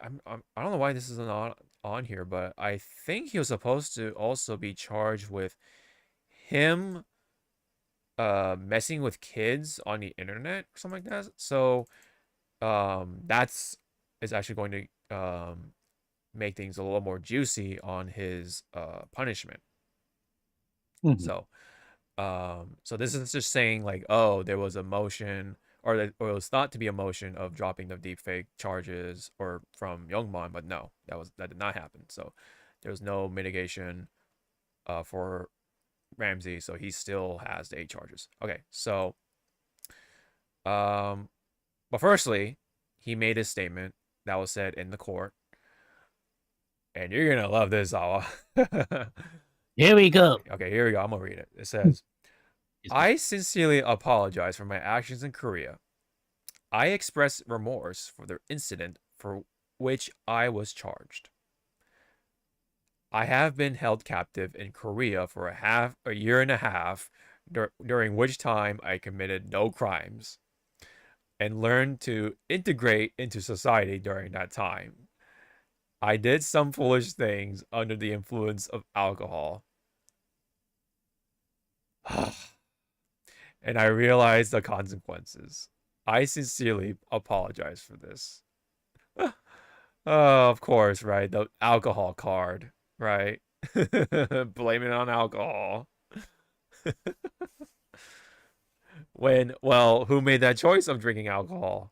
Speaker 1: don't know why this isn't on here, but I think he was supposed to also be charged with him messing with kids on the internet or something like that. So that's is actually going to make things a little more juicy on his punishment.
Speaker 2: Mhm.
Speaker 1: So this is just saying like, oh, there was a motion, or it was thought to be a motion of dropping the deepfake charges or from Youngmon, but no, that did not happen. So there was no mitigation for Ramsey, so he still has the 8 charges. Okay, so but firstly, he made his statement that was said in the court, and you're gonna love this, Zawa.
Speaker 2: Here we go.
Speaker 1: Okay, here we go. I'm gonna read it. It says,
Speaker 2: Excuse me.
Speaker 1: I sincerely apologize for my actions in Korea. I express remorse for the incident for which I was charged. I have been held captive in Korea for a year and a half, during which time I committed no crimes, and learned to integrate into society during that time. I did some foolish things under the influence of alcohol. And I realized the consequences. I sincerely apologize for this. Oh, of course, right? The alcohol card, right? Blame it on alcohol. Well, who made that choice of drinking alcohol?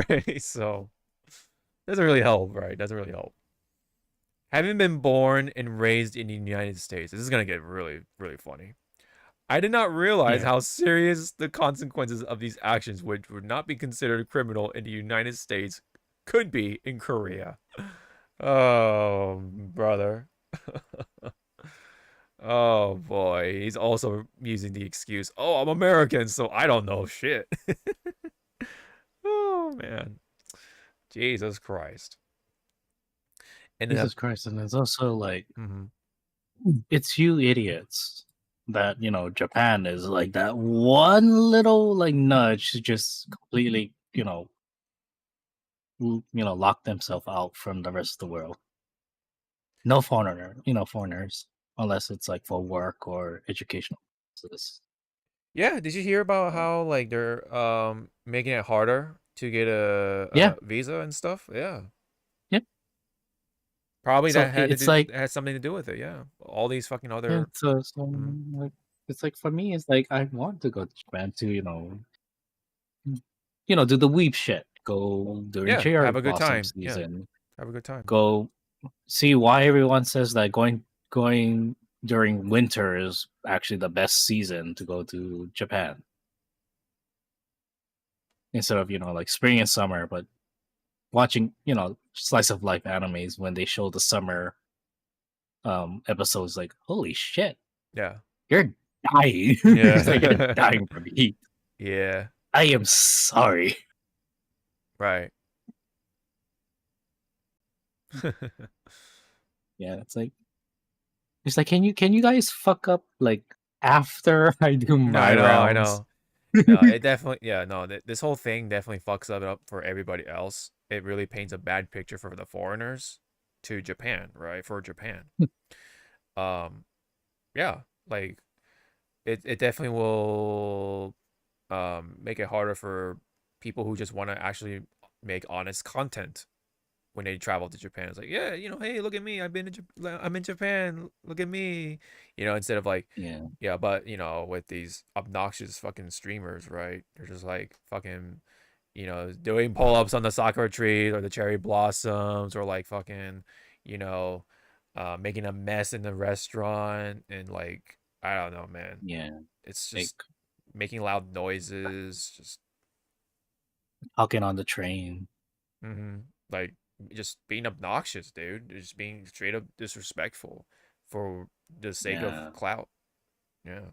Speaker 1: Right? So, doesn't really help, right? Doesn't really help. Having been born and raised in the United States, this is going to get really, really funny. I did not realize how serious the consequences of these actions, which would not be considered criminal in the United States, could be in Korea. Oh, brother. Oh, boy. He's also using the excuse, oh, I'm American, so I don't know shit. Oh, man. Jesus Christ. And
Speaker 2: Jesus Christ, and it's also like
Speaker 1: Mhm.
Speaker 2: it's you idiots that Japan is like that one little like nudge to just completely lock themselves out from the rest of the world. No foreigners, unless it's like for work or educational purposes.
Speaker 1: Yeah, did you hear about how like they're making it harder to get
Speaker 2: Yeah,
Speaker 1: a visa and stuff? Yeah.
Speaker 2: yep.
Speaker 1: Probably
Speaker 2: So
Speaker 1: that had to
Speaker 2: it's
Speaker 1: do
Speaker 2: like
Speaker 1: had something to do with it, yeah. All these fucking
Speaker 2: yeah,
Speaker 1: other
Speaker 2: so
Speaker 1: Mhm.
Speaker 2: like it's like for me, it's like I want to go to Japan to do the weep shit. Go during
Speaker 1: Yeah,
Speaker 2: cherry
Speaker 1: have a good
Speaker 2: blossom
Speaker 1: time. Yeah,
Speaker 2: season.
Speaker 1: have a good time.
Speaker 2: Go see why everyone says that going during winter is actually the best season to go to Japan instead of like spring and summer. But watching slice of life animes when they show the summer episodes, like holy shit,
Speaker 1: Yeah.
Speaker 2: you're dying. It's like you're
Speaker 1: Yeah.
Speaker 2: dying from heat.
Speaker 1: Yeah,
Speaker 2: I am sorry.
Speaker 1: right.
Speaker 2: Yeah, it's like can you guys fuck up like after I do
Speaker 1: No,
Speaker 2: my
Speaker 1: I
Speaker 2: rounds?
Speaker 1: know. No, it definitely yeah, no, this whole thing definitely fucks it up for everybody else. It really paints a bad picture for the foreigners to Japan, right? For Japan. Um, yeah, like it definitely will make it harder for people who just want to actually make honest content when they travel to Japan. It's like, yeah, hey, look at me. I'm in Japan. Look at me. Instead of like,
Speaker 2: Yeah.
Speaker 1: yeah, but with these obnoxious fucking streamers, right? They're just like fucking, doing pull-ups on the sakura trees or the cherry blossoms, or like fucking, you know, making a mess in the restaurant, and like I don't know, man.
Speaker 2: Yeah.
Speaker 1: It's
Speaker 2: Like
Speaker 1: just making loud noises, just
Speaker 2: talking on the train.
Speaker 1: like just being obnoxious, dude. Just being straight up disrespectful for the sake of
Speaker 2: Yeah.
Speaker 1: clout. Yeah.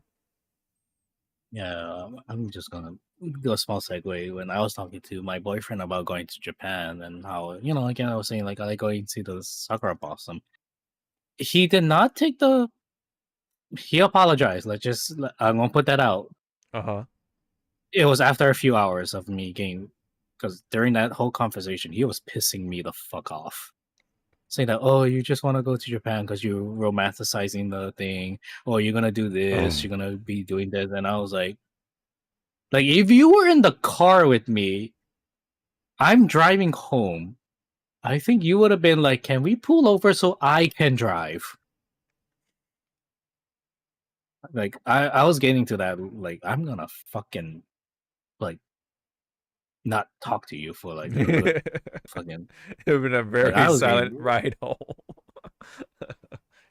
Speaker 2: Yeah. I'm just gonna do a small segue. When I was talking to my boyfriend about going to Japan and how, again, I was saying like I like going to see the Sakura Blossom. He did not take the. He apologized. I'm gonna put that out.
Speaker 1: Uh-huh.
Speaker 2: It was after a few hours of me getting, because during that whole conversation, he was pissing me the fuck off. Saying that, oh, you just want to go to Japan because you're romanticizing the thing. Oh, you're gonna do this. You're gonna be doing this, and I was like, if you were in the car with me, I'm driving home. I think you would have been like, can we pull over so I can drive? Like, I was getting to that. Like, I'm gonna fucking like not talk to you for like a good fucking.
Speaker 1: It would have been a
Speaker 2: Like, I
Speaker 1: very
Speaker 2: was
Speaker 1: silent
Speaker 2: getting,
Speaker 1: ride home.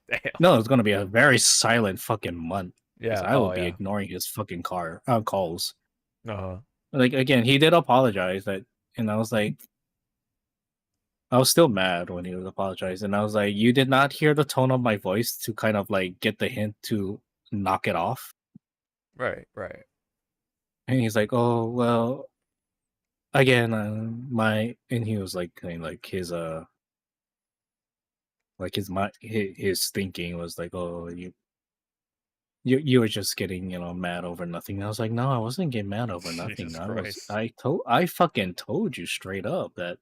Speaker 1: Damn.
Speaker 2: no, it's gonna be a very silent fucking month. Because
Speaker 1: Yeah.
Speaker 2: I will
Speaker 1: Oh
Speaker 2: be
Speaker 1: yeah.
Speaker 2: ignoring his fucking calls.
Speaker 1: Uh-huh.
Speaker 2: Like, again, he did apologize that, and I was like, I was still mad when he was apologizing. And I was like, you did not hear the tone of my voice to kind of like get the hint to knock it off.
Speaker 1: Right. Right.
Speaker 2: And he's like, oh well, again, and he was like saying like his his thinking was like, oh, you were just getting mad over nothing. And I was like, no, I wasn't getting mad over nothing.
Speaker 1: Jesus Christ.
Speaker 2: I fucking told you straight up that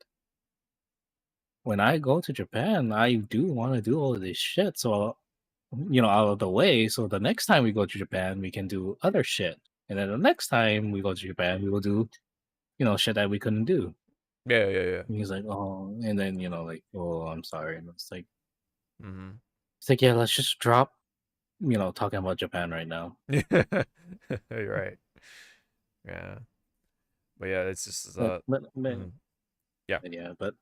Speaker 2: when I go to Japan, I do want to do all of this shit. So, out of the way. So the next time we go to Japan, we can do other shit. And then the next time we go to Japan, we will do, shit that we couldn't do.
Speaker 1: Yeah. Yeah. Yeah.
Speaker 2: And he's like, oh, and then, like, oh, I'm sorry. And it's like,
Speaker 1: Mm-hmm.
Speaker 2: yeah, let's just drop, talking about Japan right now.
Speaker 1: You're right. Yeah. But yeah, it's just
Speaker 2: Yeah, but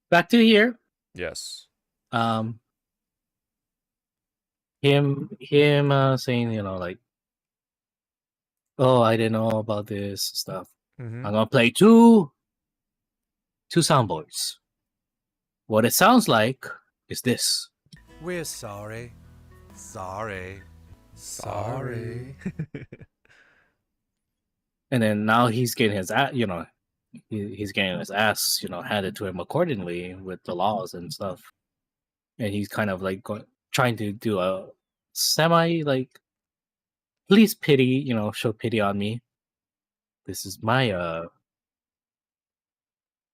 Speaker 2: back to here.
Speaker 1: yes.
Speaker 2: Him saying, like, oh, I didn't know about this stuff.
Speaker 1: Mm-hmm.
Speaker 2: I'm gonna play two soundboards. What it sounds like is this.
Speaker 4: We're sorry. Sorry.
Speaker 1: Sorry.
Speaker 2: And then now he's getting his ass, he's getting his ass, handed to him accordingly with the laws and stuff. And he's kind of like trying to do a semi like, please pity, show pity on me. This is my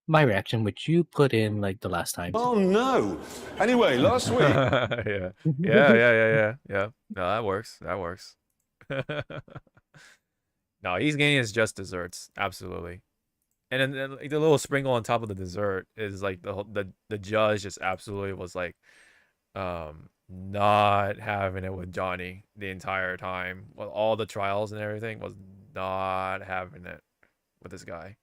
Speaker 2: my reaction, which you put in like the last time.
Speaker 8: Oh no! Anyway, last week.
Speaker 1: Yeah. Yeah. No, that works. No, he's getting his just desserts, absolutely. And then like, the little sprinkle on top of the dessert is like the judge just absolutely was like, not having it with Johnny the entire time. With all the trials and everything, was not having it with this guy.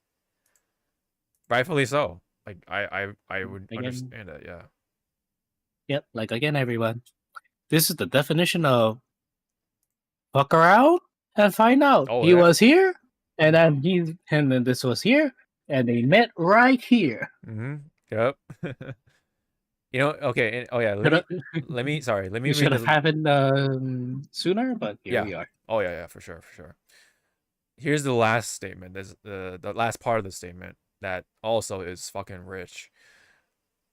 Speaker 1: Rightfully so. Like I would understand it. Yeah.
Speaker 2: Yep. Like, again, everyone, this is the definition of fuck around and find out.
Speaker 1: Oh,
Speaker 2: he
Speaker 1: yeah.
Speaker 2: was here, and then this was here, and they met right here.
Speaker 1: Mm-hmm. Yep. Okay. And, oh yeah. Let me
Speaker 2: Should have happened sooner, but here we are.
Speaker 1: Oh yeah. For sure. Here's the last statement. There's the last part of the statement that also is fucking rich.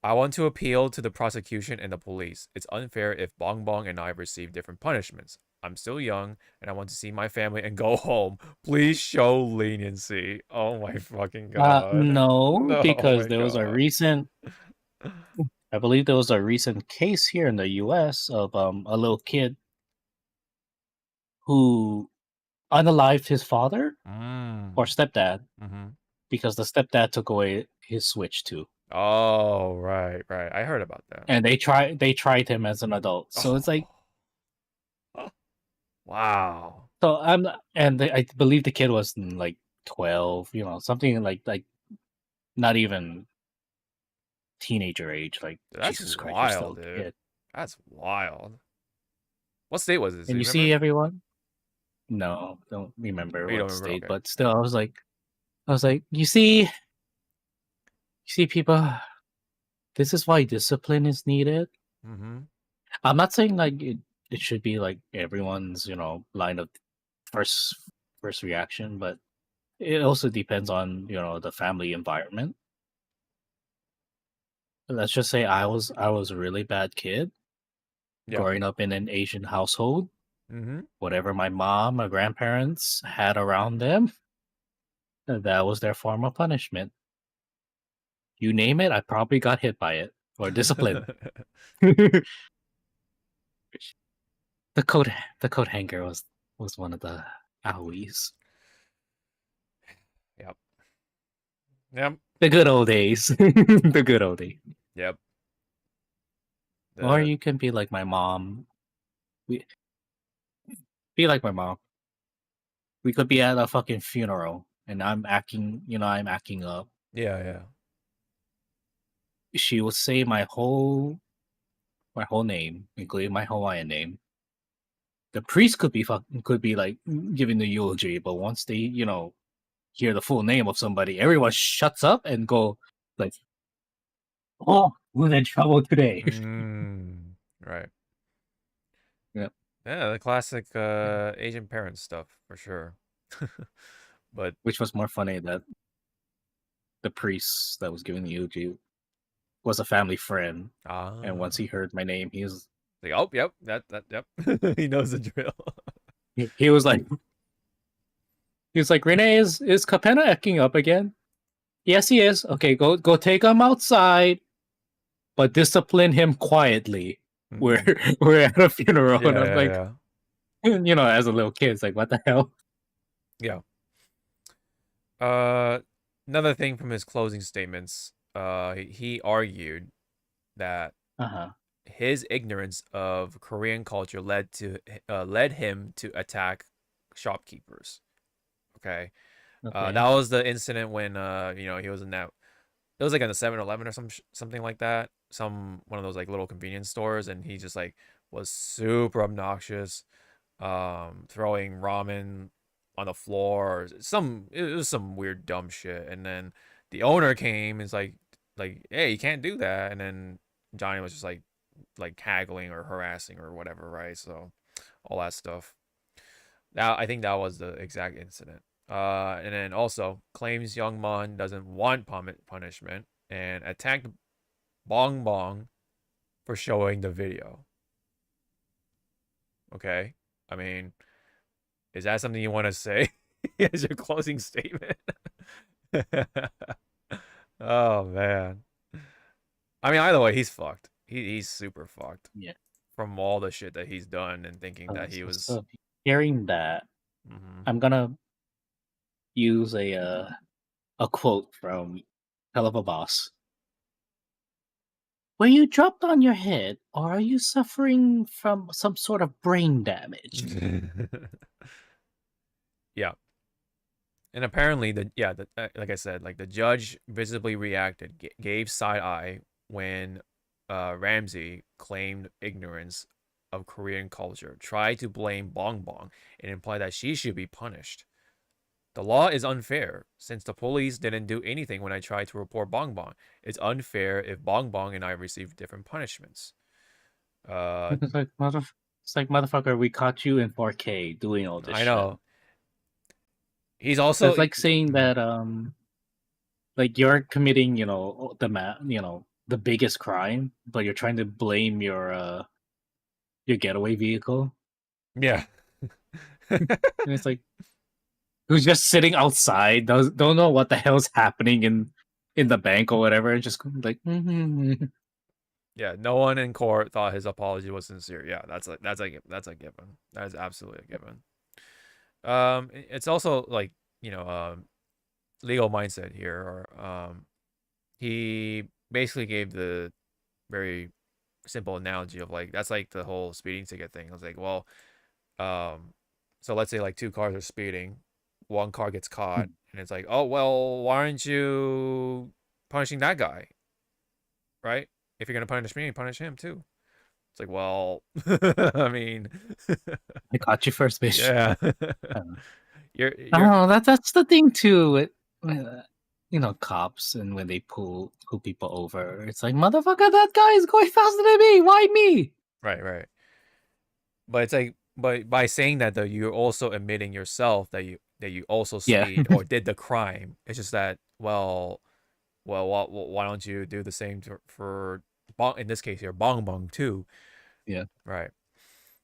Speaker 1: I want to appeal to the prosecution and the police. It's unfair if Bong Bong and I receive different punishments. I'm still young and I want to see my family and go home. Please show leniency. Oh my fucking god.
Speaker 2: No, because there was a
Speaker 1: God.
Speaker 2: recent, I believe there was a recent case here in the U.S. of a little kid who unalived his father or stepdad because the stepdad took away his Switch too.
Speaker 1: Oh, right. I heard about that.
Speaker 2: And they tried him as an adult. So it's like,
Speaker 1: wow.
Speaker 2: So I believe the kid was like 12, something like not even teenager age. Like,
Speaker 1: That's
Speaker 2: Jesus Christ,
Speaker 1: wild,
Speaker 2: you're still a
Speaker 1: dude.
Speaker 2: kid.
Speaker 1: That's wild. What state was this?
Speaker 2: And you see everyone? No, don't remember what state,
Speaker 1: okay.
Speaker 2: but still, I was like, you see people, this is why discipline is needed.
Speaker 1: Mm-hmm.
Speaker 2: I'm not saying like it should be like everyone's, line of first first reaction, but it also depends on the family environment. Let's just say I was a really bad kid
Speaker 1: Yeah.
Speaker 2: growing up in an Asian household.
Speaker 1: Mm-hmm.
Speaker 2: Whatever my mom or grandparents had around them, that was their form of punishment. You name it, I probably got hit by it or disciplined. the coat hanger was one of the owies.
Speaker 1: Yep. Yep.
Speaker 2: The good old days. The good old days.
Speaker 1: Yep.
Speaker 2: Or you can be like my mom. Be like my mom. We could be at a fucking funeral and I'm acting up.
Speaker 1: Yeah.
Speaker 2: She would say my whole name, including my Hawaiian name. The priest could be like giving the eulogy, but once they, hear the full name of somebody, everyone shuts up and go like, "Oh, who's in trouble today?"
Speaker 1: Right.
Speaker 2: Yeah.
Speaker 1: Yeah, the classic Asian parent stuff for sure. But
Speaker 2: Which was more funny that the priest that was giving the eulogy was a family friend, and once he heard my name, he was
Speaker 1: like, oh, yep, that yep. He knows the drill.
Speaker 2: he was like, Renee, is Capena acting up again? Yes, he is. Okay, go take him outside, but discipline him quietly. We're at a funeral, and I'm like, as a little kid, it's like, what the hell?
Speaker 1: Yeah. Another thing from his closing statements, he argued that his ignorance of Korean culture led him to attack shopkeepers. Okay. That was the incident when he was in that. It was like in the 7-Eleven or something like that. One of those like little convenience stores, and he just like was super obnoxious, throwing ramen on the floor. It was some weird dumb shit. And then the owner came and is like, hey, you can't do that. And then Johnny was just like haggling or harassing or whatever, right? So all that stuff. Now I think that was the exact incident. And then also claims Young Mon doesn't want punishment and attacked Bong Bong for showing the video. Okay, I mean, is that something you want to say as your closing statement? Oh man, I mean, either way, he's fucked. He's super fucked.
Speaker 2: Yeah.
Speaker 1: From all the shit that he's done and thinking that he was.
Speaker 2: So hearing that, I'm gonna use a quote from Hell of a Boss. Were you dropped on your head, or are you suffering from some sort of brain damage?
Speaker 1: Yeah. And apparently, like I said, like the judge visibly reacted, gave side eye when Ramsey claimed ignorance of Korean culture, tried to blame Bong Bong, and implied that she should be punished. The law is unfair, since the police didn't do anything when I tried to report Bong Bong. It's unfair if Bong Bong and I received different punishments.
Speaker 2: It's like, motherfucker, we caught you in 4K doing all this shit.
Speaker 1: I know. He's also...
Speaker 2: It's like saying that, like you're committing, the biggest crime, but you're trying to blame your getaway vehicle.
Speaker 1: Yeah.
Speaker 2: And it's like, who's just sitting outside, don't know what the hell's happening in the bank or whatever, and just like,
Speaker 1: Yeah, no one in court thought his apology was sincere. Yeah, that's a given. That is absolutely a given. It's also like, legal mindset here, or he basically gave the very simple analogy of like, that's like the whole speeding ticket thing. I was like, well, so let's say like two cars are speeding, one car gets caught, and it's like, oh well, why aren't you punishing that guy, right? If you're gonna punish me, punish him too. It's like, well, I mean,
Speaker 2: I caught you first, bitch.
Speaker 1: Yeah.
Speaker 2: That's the thing too. Cops, and when they pull people over, it's like, motherfucker, that guy is going faster than me. Why me?
Speaker 1: Right. But it's like, but by saying that though, you're also admitting yourself that that you also
Speaker 2: Yeah.
Speaker 1: speed or did the crime. It's just that, why don't you do the same for Bong, in this case here, Bong Bong too,
Speaker 2: Yeah.
Speaker 1: right?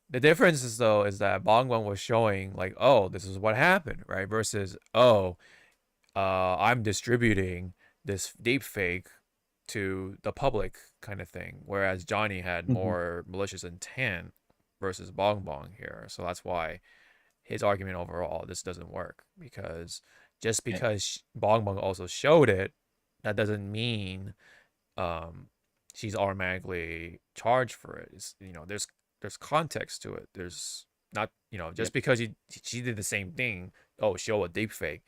Speaker 1: The difference is though is that Bong Bong was showing like, oh, this is what happened, right? Versus, oh, I'm distributing this deep fake to the public kind of thing. Whereas Johnny had
Speaker 2: Mhm.
Speaker 1: more malicious intent versus Bong Bong here. So that's why his argument overall, this doesn't work, because just
Speaker 2: Yeah.
Speaker 1: because Bong Bong also showed it, that doesn't mean she's automatically charged for it. It's, there's context to it. There's not, just
Speaker 2: Yep.
Speaker 1: because she did the same thing, oh, show a deep fake,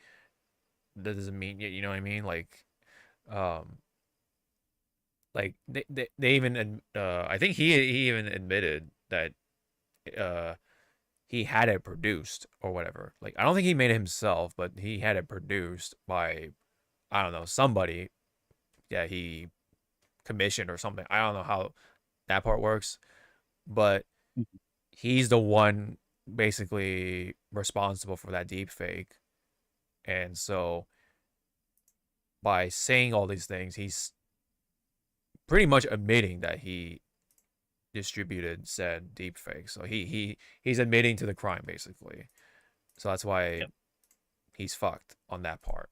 Speaker 1: that doesn't mean, you know what I mean? Um, they even I think he even admitted that uh he had it produced or whatever. Like, I don't think he made it himself, but he had it produced by, I don't know, somebody that he commissioned or something. I don't know how that part works, but
Speaker 2: Mhm.
Speaker 1: he's the one basically responsible for that deep fake. And so by saying all these things, he's pretty much admitting that he distributed said deep fake. So he's admitting to the crime basically. So that's why
Speaker 2: Yep.
Speaker 1: he's fucked on that part.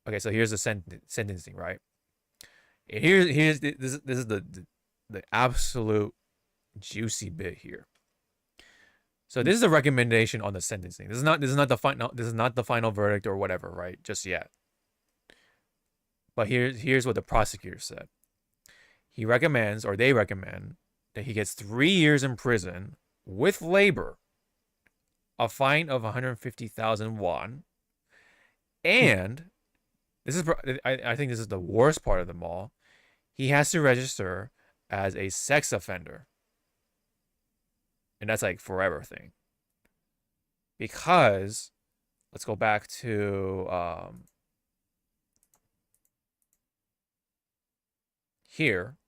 Speaker 1: Okay, so here's the sentencing, right? And this is the absolute juicy bit here. So this is a recommendation on the sentencing. This is not the final verdict or whatever, right? Just yet. But here's what the prosecutor said. He recommends, or they recommend, that he gets 3 years in prison with labor, a fine of 150,000 won, and this is, I think this is the worst part of them all. He has to register as a sex offender, and that's like forever thing. Because let's go back to here.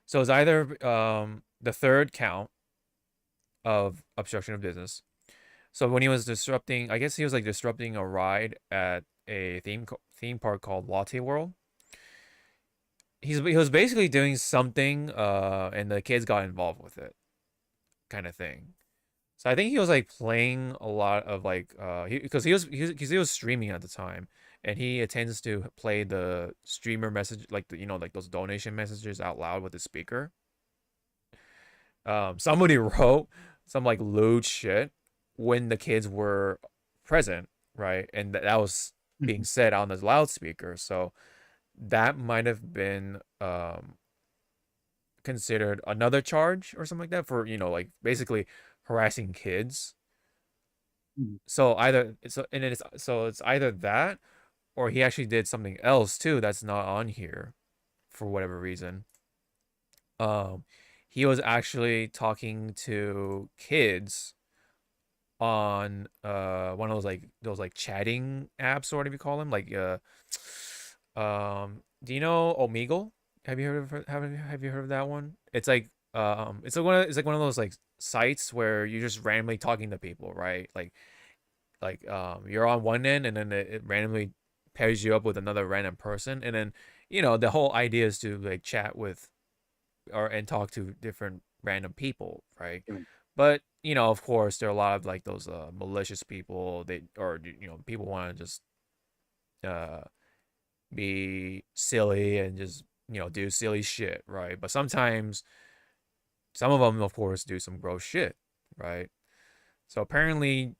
Speaker 1: So it's either the third count of obstruction of business. So when he was disrupting, I guess he was like disrupting a ride at a theme park called Latte World. He was basically doing something, and the kids got involved with it, kind of thing. So I think he was like playing a lot of like because he was streaming at the time, and he tends to play the streamer message, like like those donation messages out loud with the speaker. Somebody wrote some like lewd shit when the kids were present, right? And that was being said on the loudspeaker. So that might have been considered another charge or something like that for, like basically harassing kids.
Speaker 2: Mhm.
Speaker 1: So it's either that, or he actually did something else too that's not on here for whatever reason. Um, he was actually talking to kids on one of those like chatting apps, or whatever you call them, like do you know Omegle? Have you heard of that one? It's like it's like one of those like sites where you're just randomly talking to people, right? Like you're on one end, and then it randomly pairs you up with another random person, and then the whole idea is to like chat with and talk to different random people, right?
Speaker 2: Right.
Speaker 1: But of course, there are a lot of like those malicious people. People want to just uh be silly and just do silly shit, right? But sometimes some of them, of course, do some gross shit, right? So apparently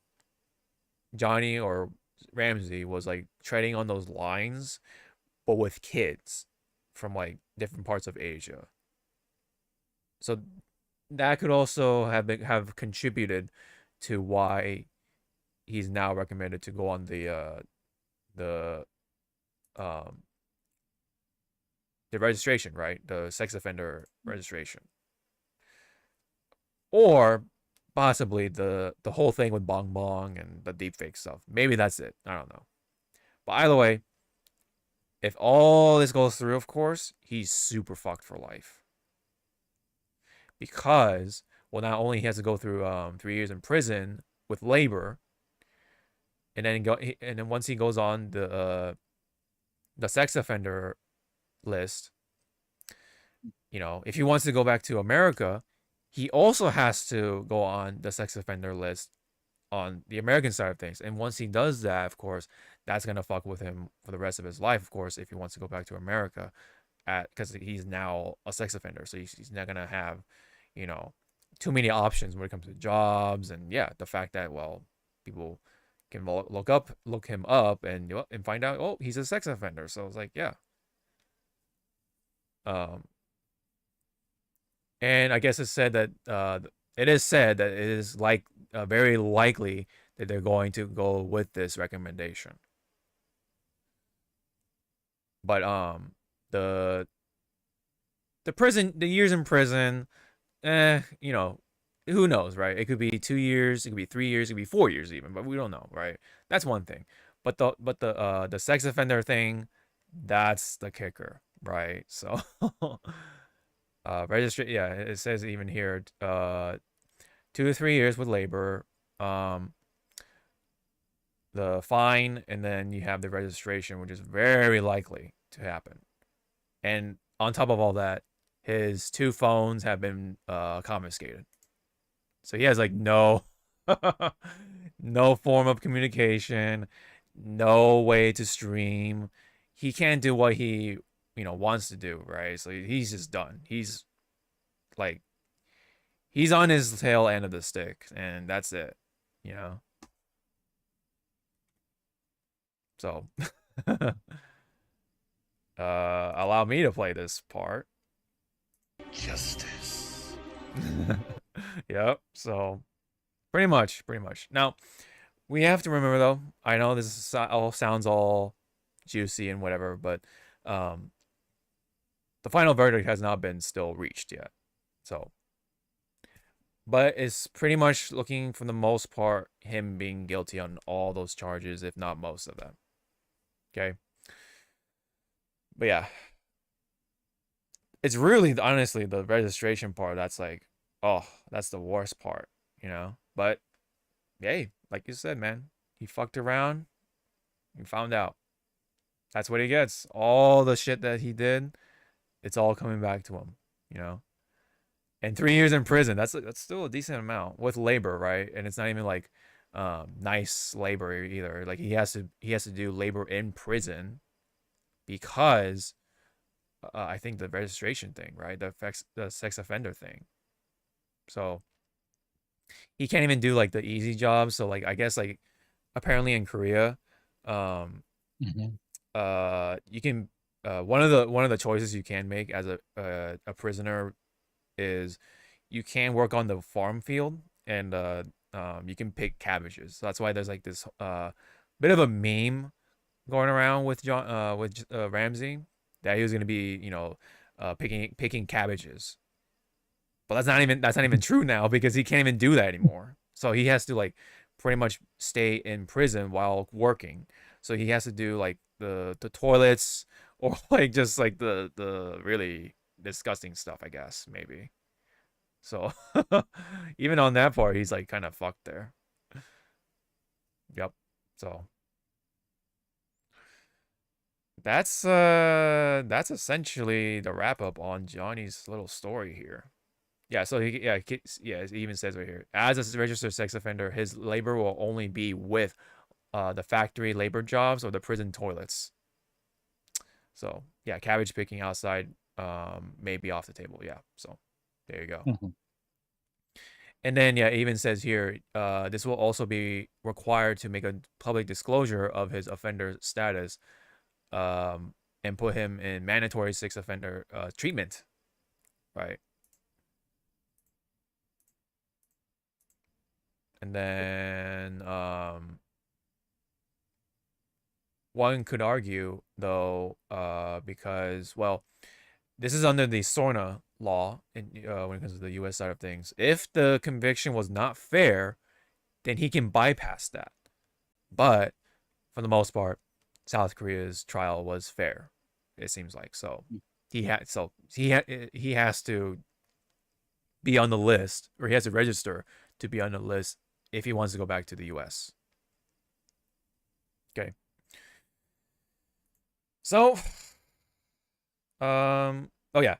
Speaker 1: Johnny or Ramsey was like treading on those lines, but with kids from like different parts of Asia. So that could also have contributed to why he's now recommended to go on the um the registration, right? The sex offender registration. Or possibly the whole thing with Bong Bong and the deepfake stuff. Maybe that's it. I don't know. But either way, if all this goes through, of course, he's super fucked for life. Because, well, not only he has to go through 3 years in prison with labor, and then once he goes on the sex offender list, you know, if he wants to go back to America, he also has to go on the sex offender list on the American side of things. And once he does that, of course, that's gonna fuck with him for the rest of his life, of course, if he wants to go back to America, because he's now a sex offender, so he's not gonna have, you know, too many options when it comes to jobs. And yeah, the fact that, well, people can look him up and find out, oh, he's a sex offender. So it's like, yeah. And I guess it's said that it is like very likely that they're going to go with this recommendation. But the years in prison, you know, who knows, right? It could be 2 years, it could be 3 years, it could be 4 years even, but we don't know, right? That's one thing. But the sex offender thing, that's the kicker, right? So registry, yeah, it says even here 2 to 3 years with labor, the fine, and then you have the registration, which is very likely to happen. And on top of all that, his 2 phones have been confiscated. So he has like no no form of communication, no way to stream. He can't do what he, you know, wants to do, right? So he's just done. He's like, he's on his tail end of the stick, and that's it, you know. So allow me to play this part.
Speaker 3: Justice.
Speaker 1: Yep. So pretty much. Now, we have to remember, though, I know this all sounds all juicy and whatever, but the final verdict has not been still reached yet. So, but it's pretty much looking, for the most part, him being guilty on all those charges, if not most of them. Okay. But yeah, it's really, honestly, the registration part that's like, oh, that's the worst part, you know. But hey, like you said, man, he fucked around and found out. That's what he gets. All the shit that he did, it's all coming back to him, you know. And 3 years in prison, that's still a decent amount with labor, right? And it's not even like nice labor either. Like he has to do labor in prison because I think the registration thing, right? The sex offender thing. So he can't even do like the easy jobs. So like, I guess, like, apparently in Korea, you can one of the choices you can make as a prisoner is you can work on the farm field, and you can pick cabbages. So that's why there's like this bit of a meme going around with Ramsey, that he was gonna be, you know, picking cabbages. But that's not even true now, because he can't even do that anymore. So he has to, like, pretty much stay in prison while working. So he has to do like the toilets, or like just like the really disgusting stuff, I guess, maybe. So even on that part, he's like kind of fucked there. Yep. So that's essentially the wrap up on Johnny's little story here. Yeah, so he it even says right here, as a registered sex offender, his labor will only be with the factory labor jobs or the prison toilets. So yeah, cabbage picking outside may be off the table. Yeah, so there you go. And then, yeah, it even says here, this will also be required to make a public disclosure of his offender status, and put him in mandatory sex offender treatment, right? And then one could argue, though, because, well, this is under the SORNA law when it comes to the U.S. side of things. If the conviction was not fair, then he can bypass that. But for the most part, South Korea's trial was fair, it seems like. So he has to be on the list, or he has to register to be on the list if he wants to go back to the U.S. So, oh yeah,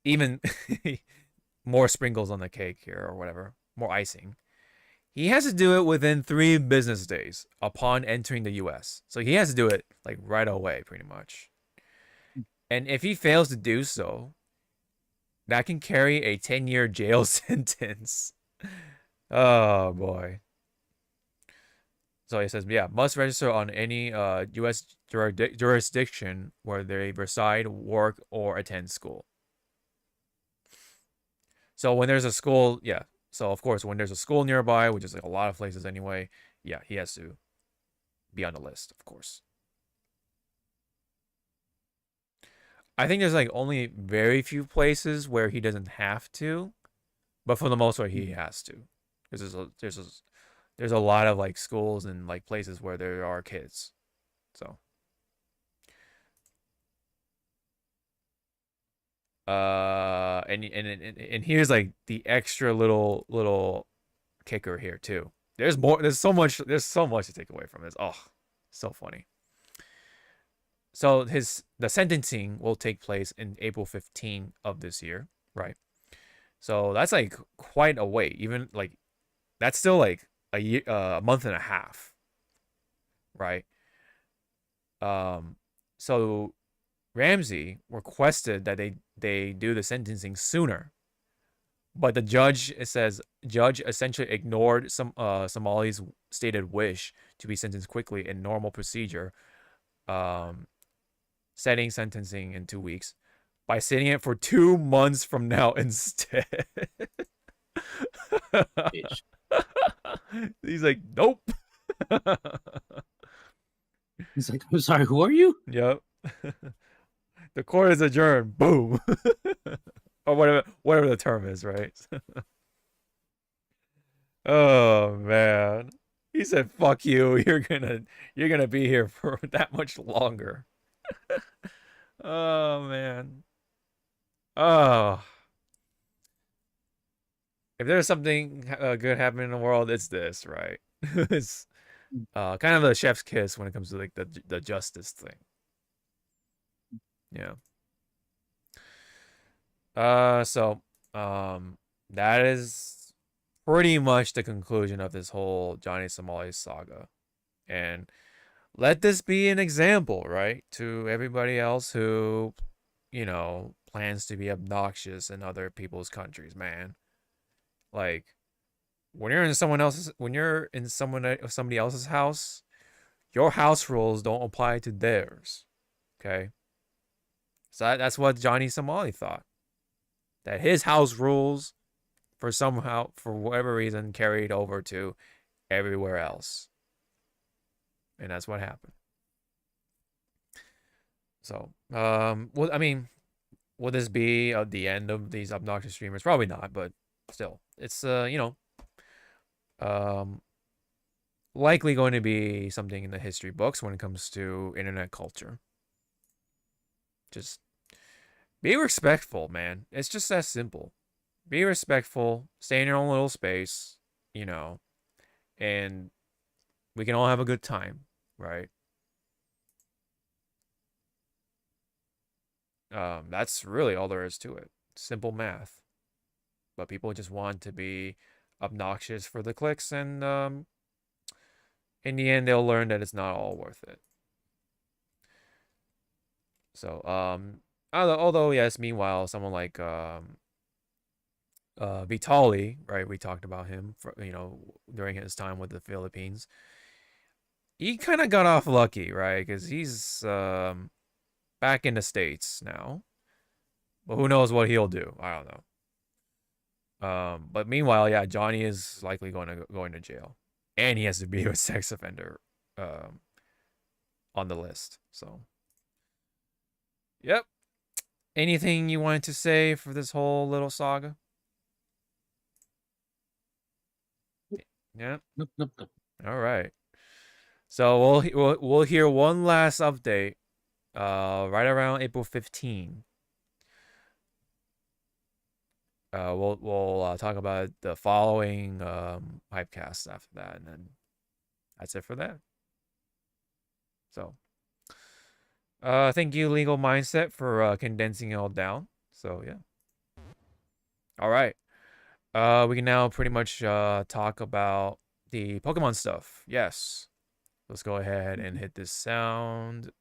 Speaker 1: even more sprinkles on the cake here or whatever, more icing. He has to do it within 3 business days upon entering the US. So he has to do it like right away, pretty much. And if he fails to do so, that can carry a 10-year jail sentence. Oh boy. So he says, yeah, must register on any U.S. jurisdiction where they reside, work, or attend school. So when there's a school, yeah. So of course, when there's a school nearby, which is like a lot of places anyway, yeah, he has to be on the list, of course. I think there's like only very few places where he doesn't have to, but for the most part, he has to, because there's a lot of like schools and like places where there are kids, so. And here's like the extra little kicker here too. There's more. There's so much to take away from this. Oh, so funny. So the sentencing will take place in April 15 of this year, right? So that's like quite a wait. Even like that's still like a year, a month and a half, right? So Ramsey requested that they do the sentencing sooner, but the judge, it says, judge essentially ignored Somali's stated wish to be sentenced quickly in normal procedure, setting sentencing in 2 weeks by setting it for 2 months from now instead. He's like, nope.
Speaker 2: He's like, I'm sorry, who are you?
Speaker 1: Yep. The court is adjourned. Boom. Or whatever the term is, right? Oh man. He said, fuck you. You're gonna be here for that much longer. Oh man. Oh. If there's something good happening in the world, it's this, right? It's kind of a chef's kiss when it comes to like the justice thing. Yeah. So that is pretty much the conclusion of this whole Johnny Somali saga. And let this be an example, right, to everybody else who, plans to be obnoxious in other people's countries, man. Like, when you're in somebody else's house, your house rules don't apply to theirs. Okay? So that's what Johnny Somali thought. That his house rules for whatever reason carried over to everywhere else. And that's what happened. So, well, I mean, will this be the end of these obnoxious streamers? Probably not, but still, it's likely going to be something in the history books when it comes to internet culture. Just be respectful, man. It's just that simple. Be respectful, stay in your own little space, and we can all have a good time, right? That's really all there is to it. Simple math. But people just want to be obnoxious for the clicks, and in the end, they'll learn that it's not all worth it. So, although yes, meanwhile, someone like Vitali, right? We talked about him for, during his time with the Philippines. He kind of got off lucky, right? Because he's back in the States now. But who knows what he'll do? I don't know. But meanwhile, yeah, Johnny is likely going to jail, and he has to be a sex offender on the list. So, yep. Anything you wanted to say for this whole little saga? Yeah.
Speaker 2: Nope.
Speaker 1: All right. So we'll hear one last update right around April 15. We'll talk about the following Hypecast after that, and then that's it for that. So Thank you, Legal Mindset, for condensing it all down. So yeah. All right. We can now pretty much talk about the Pokemon stuff. Yes. Let's go ahead and hit this sound.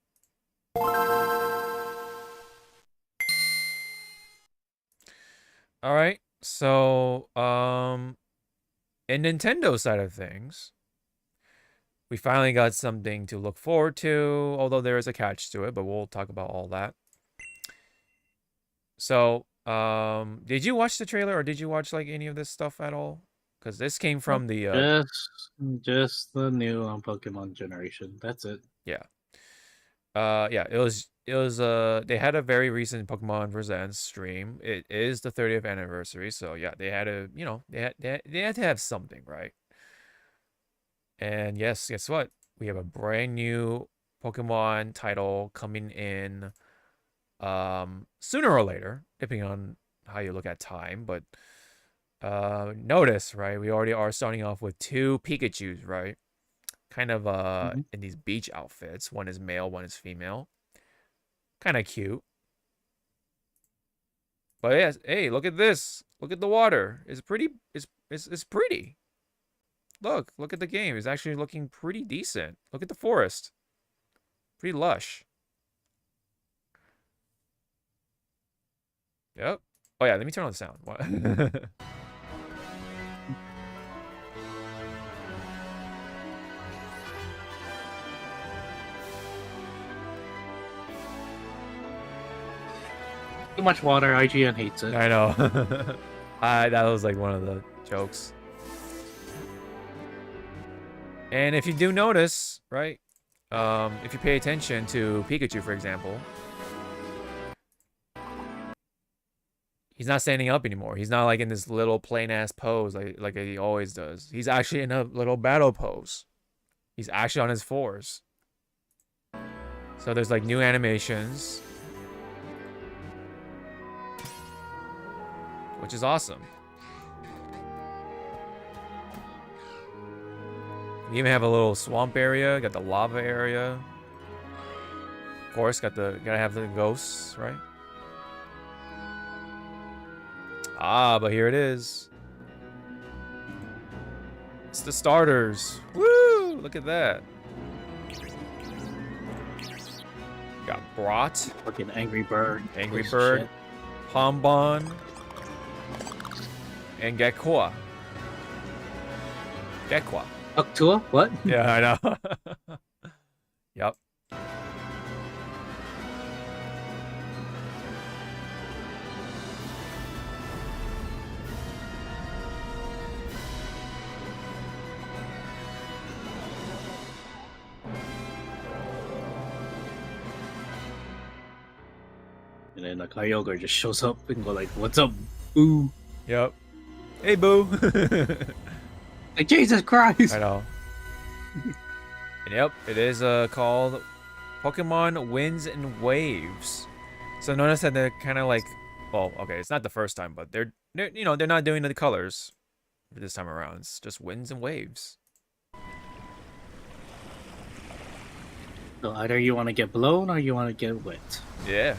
Speaker 1: All right. So, in Nintendo side of things, we finally got something to look forward to, although there is a catch to it, but we'll talk about all that. So, did you watch the trailer or did you watch like any of this stuff at all? Because this came from the
Speaker 2: Just the new Pokemon generation. That's it.
Speaker 1: yeah. Yeah, it was they had a very recent Pokemon Presents stream. It is the 30th anniversary, so yeah, they had to, they had to have something, right? And yes, guess what? We have a brand new Pokemon title coming in sooner or later, depending on how you look at time, but notice, right? We already are starting off with 2 Pikachus, right? Kind of in these beach outfits. One is male, one is female. Kind of cute. But yes, hey, look at this. Look at the water. It's pretty. It's pretty. Look at the game. It's actually looking pretty decent. Look at the forest. Pretty lush. Yep. Oh yeah, let me turn on the sound. What?
Speaker 2: Too much water. IGN hates it.
Speaker 1: I know. That was like one of the jokes. And if you do notice, right? If you pay attention to Pikachu, for example, he's not standing up anymore. He's not like in this little plain ass pose like he always does. He's actually in a little battle pose. He's actually on his 4s. So there's like new animations, which is awesome. You even have a little swamp area, got the lava area. Of course, gotta have the ghosts, right? Ah, but here it is. It's the starters. Woo! Look at that. Got Brat,
Speaker 2: Fucking Angry Bird.
Speaker 1: Angry
Speaker 2: Piece of
Speaker 1: Bird,
Speaker 2: shit.
Speaker 1: Pombon, and Gekwa. Gekwa.
Speaker 2: Octua? What?
Speaker 1: Yeah, I know. Yep.
Speaker 2: And then like Kyogre just shows up and go like, "What's up, boo?"
Speaker 1: Yep. Hey, boo.
Speaker 2: Like Jesus Christ!
Speaker 1: I know. And yep, it is called Pokemon Winds and Waves. So notice that they're kind of like, well, okay, it's not the first time, but they're they're not doing the colors for this time around. It's just winds and waves.
Speaker 2: So either you want to get blown or you want to get wet.
Speaker 1: Yeah.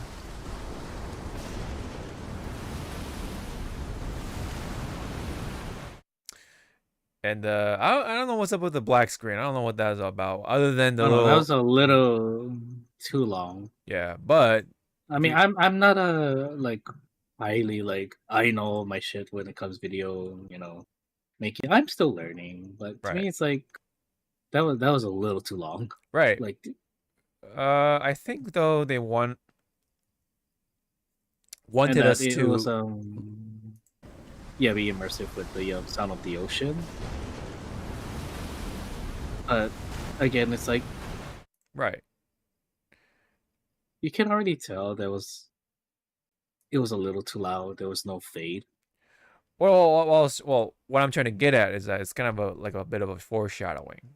Speaker 1: And I don't know what's up with the black screen. I don't know what that is about, other than the little.
Speaker 2: That was a little too long.
Speaker 1: Yeah, but
Speaker 2: I mean, I'm not a like highly like I know my shit when it comes video, making. I'm still learning, but to
Speaker 1: Right.
Speaker 2: me, it's like that was a little too long.
Speaker 1: right.
Speaker 2: Like,
Speaker 1: I think though they wanted
Speaker 2: and
Speaker 1: us
Speaker 2: it
Speaker 1: to.
Speaker 2: was yeah, be immersive with the sound of the ocean. But again, it's like
Speaker 1: Right.
Speaker 2: you can already tell it was a little too loud. There was no fade.
Speaker 1: Well, what I'm trying to get at is that it's kind of a bit of a foreshadowing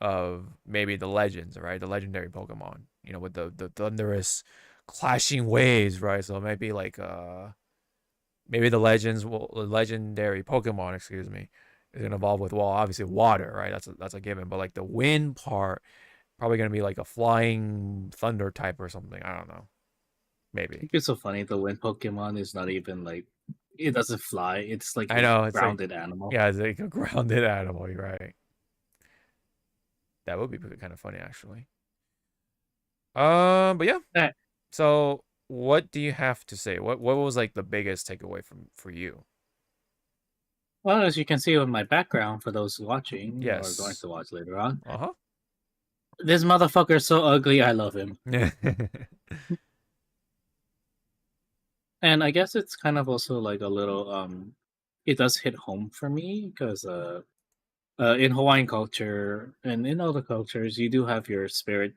Speaker 1: of maybe the legends, right? The legendary Pokemon, with the thunderous clashing waves, right? So it might be like maybe the legendary Pokemon, excuse me, is gonna evolve with, well, obviously water, right? That's a given, but like the wind part Probably gonna be like a flying thunder type or something. I don't know.
Speaker 2: I
Speaker 1: Maybe.
Speaker 2: think it's so funny. The wind Pokemon is not even like it doesn't fly. It's like
Speaker 1: I
Speaker 2: a
Speaker 1: know, it's like,
Speaker 2: grounded animal.
Speaker 1: yeah, it's like a grounded animal. You're right. That would be kind of funny, actually. But yeah.
Speaker 2: Eh,
Speaker 1: So, what do you have to say? What was like the biggest takeaway for you?
Speaker 2: Well, as you can see on my background, for those watching or going
Speaker 1: Yes.
Speaker 2: to watch later on,
Speaker 1: Uh
Speaker 2: this motherfucker is so ugly. I love him,
Speaker 1: huh.
Speaker 2: and I guess it's kind of also like a little it does hit home for me because in Hawaiian culture and in other cultures, you do have your spirit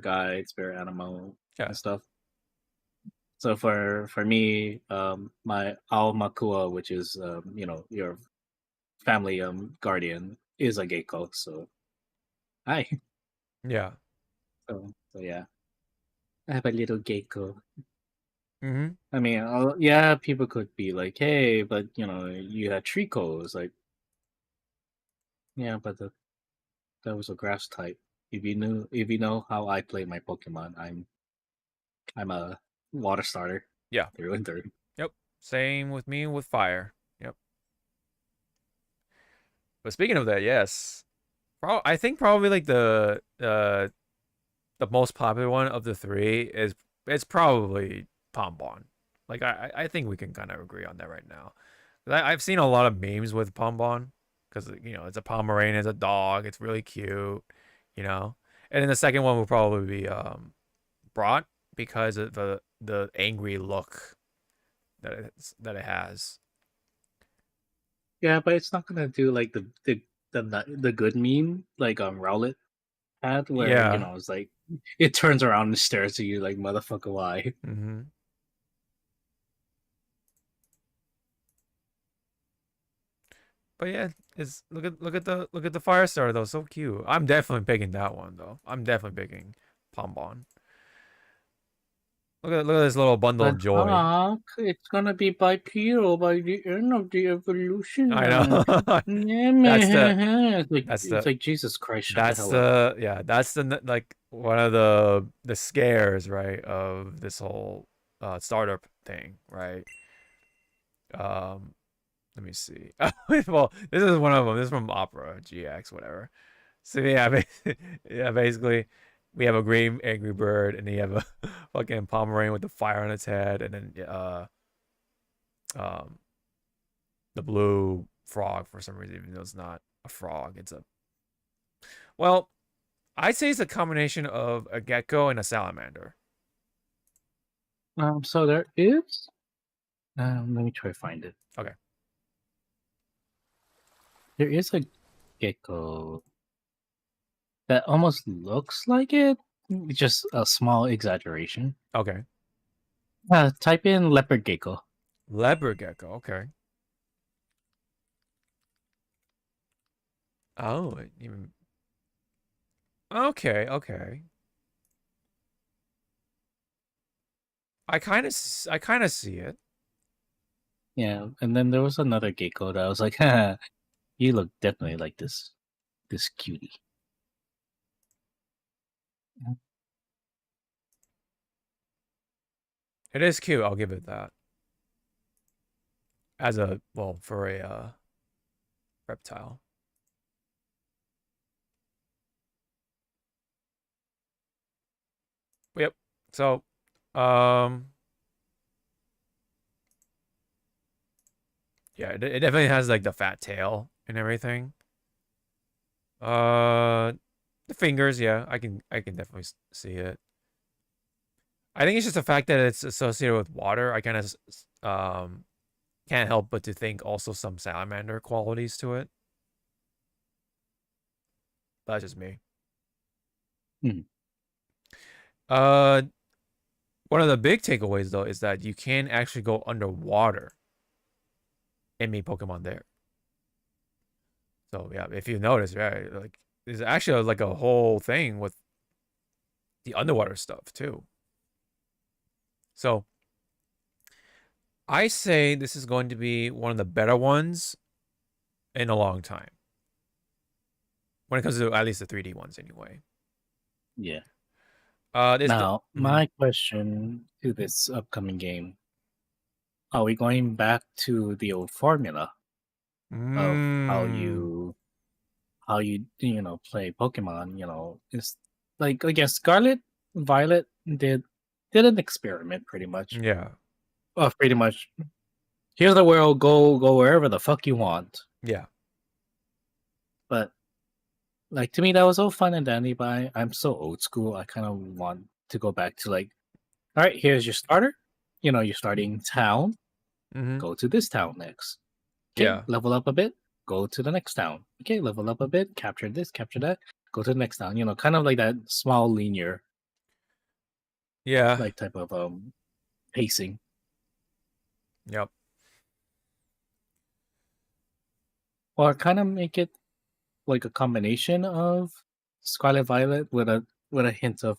Speaker 2: guide, spirit animal,
Speaker 1: Yeah.
Speaker 2: and stuff. So for me, my ao makua, which is your family guardian, is a gecko. So hi.
Speaker 1: Yeah.
Speaker 2: So yeah, I have a little gecko.
Speaker 1: Mm-hmm.
Speaker 2: I mean, yeah, people could be like, hey, but you had Trico. Like, yeah, but that was a grass type. If you know how I play my Pokemon, I'm a water starter
Speaker 1: Yeah.
Speaker 2: through and through.
Speaker 1: Yep. Same with me with fire. Yep. But speaking of that, yes. I think probably like the most popular one of the three is it's probably Pombon. Like I think we can kind of agree on that right now. I've seen a lot of memes with Pombon because it's a Pomeranian, it's a dog, it's really cute, you know. And then the second one will probably be Brought because of the angry look that it has.
Speaker 2: Yeah, but it's not gonna do like the good meme like Rowlet had, where
Speaker 1: Yeah.
Speaker 2: it's like it turns around and stares at you like motherfucker, why?
Speaker 1: Mm-hmm. But yeah, it's look at the fire starter though, so cute. I'm definitely picking that one though. I'm definitely picking Pombon. Look at this little bundle of
Speaker 2: But
Speaker 1: joy.
Speaker 2: Hawk, it's gonna be bipedal by the end of the evolution
Speaker 1: I
Speaker 2: arc.
Speaker 1: know.
Speaker 2: Yeah,
Speaker 1: that's the
Speaker 2: man.
Speaker 1: that's
Speaker 2: It's
Speaker 1: the
Speaker 2: like Jesus Christ, shut the
Speaker 1: that's
Speaker 2: hell up.
Speaker 1: the yeah, that's the like one of the scares, right, of this whole startup thing, right? Um let me see. Well, this is one of them. This is from Opera GX, whatever. So yeah, yeah, basically, we have a green angry bird, and then you have a fucking Pomeranian with the fire on its head, and then um, the blue frog for some reason, even though it's not a frog. It's a well, I'd say it's a combination of a gecko and a salamander.
Speaker 2: So there is. Let me try to find it.
Speaker 1: Okay.
Speaker 2: There is a gecko that almost looks like it. Just a small exaggeration.
Speaker 1: Okay.
Speaker 2: Type in leopard gecko.
Speaker 1: Leopard gecko. Okay. Oh, even. Okay. Okay. I kind of see it.
Speaker 2: Yeah, and then there was another gecko that I was like, you look definitely like this cutie.
Speaker 1: It is cute. I'll give it that. As a for a reptile. Yep. So, yeah, it definitely has like the fat tail and everything. The fingers, yeah, I can definitely see it. I think it's just the fact that it's associated with water. I kind of can't help but to think also some salamander qualities to it. That's just me.
Speaker 2: Hmm.
Speaker 1: One of the big takeaways though is that you can actually go underwater and meet Pokemon there. So yeah, if you notice, right, like there's actually like a whole thing with the underwater stuff too. So I say this is going to be one of the better ones in a long time. When it comes to at least the 3D ones anyway.
Speaker 2: Yeah.
Speaker 1: This
Speaker 2: Now, my question to this upcoming game: are we going back to the old formula of how you know play Pokemon? You know, it's like again, Scarlet, Violet did an experiment pretty much.
Speaker 1: yeah,
Speaker 2: Pretty much. Here's the world. Go wherever the fuck you want.
Speaker 1: yeah,
Speaker 2: But like to me, that was all fun and dandy. But I'm so old school. I kind of want to go back to like, all right, here's your starter. You know, you're starting town.
Speaker 1: mm-hmm.
Speaker 2: Go to this town next. Okay,
Speaker 1: Yeah,
Speaker 2: level up a bit. Go to the next town. Okay, level up a bit. Capture this. Capture that. Go to the next town. You know, kind of like that small linear
Speaker 1: yeah,
Speaker 2: like type of pacing.
Speaker 1: yep,
Speaker 2: Or kind of make it like a combination of Scarlet Violet with a hint of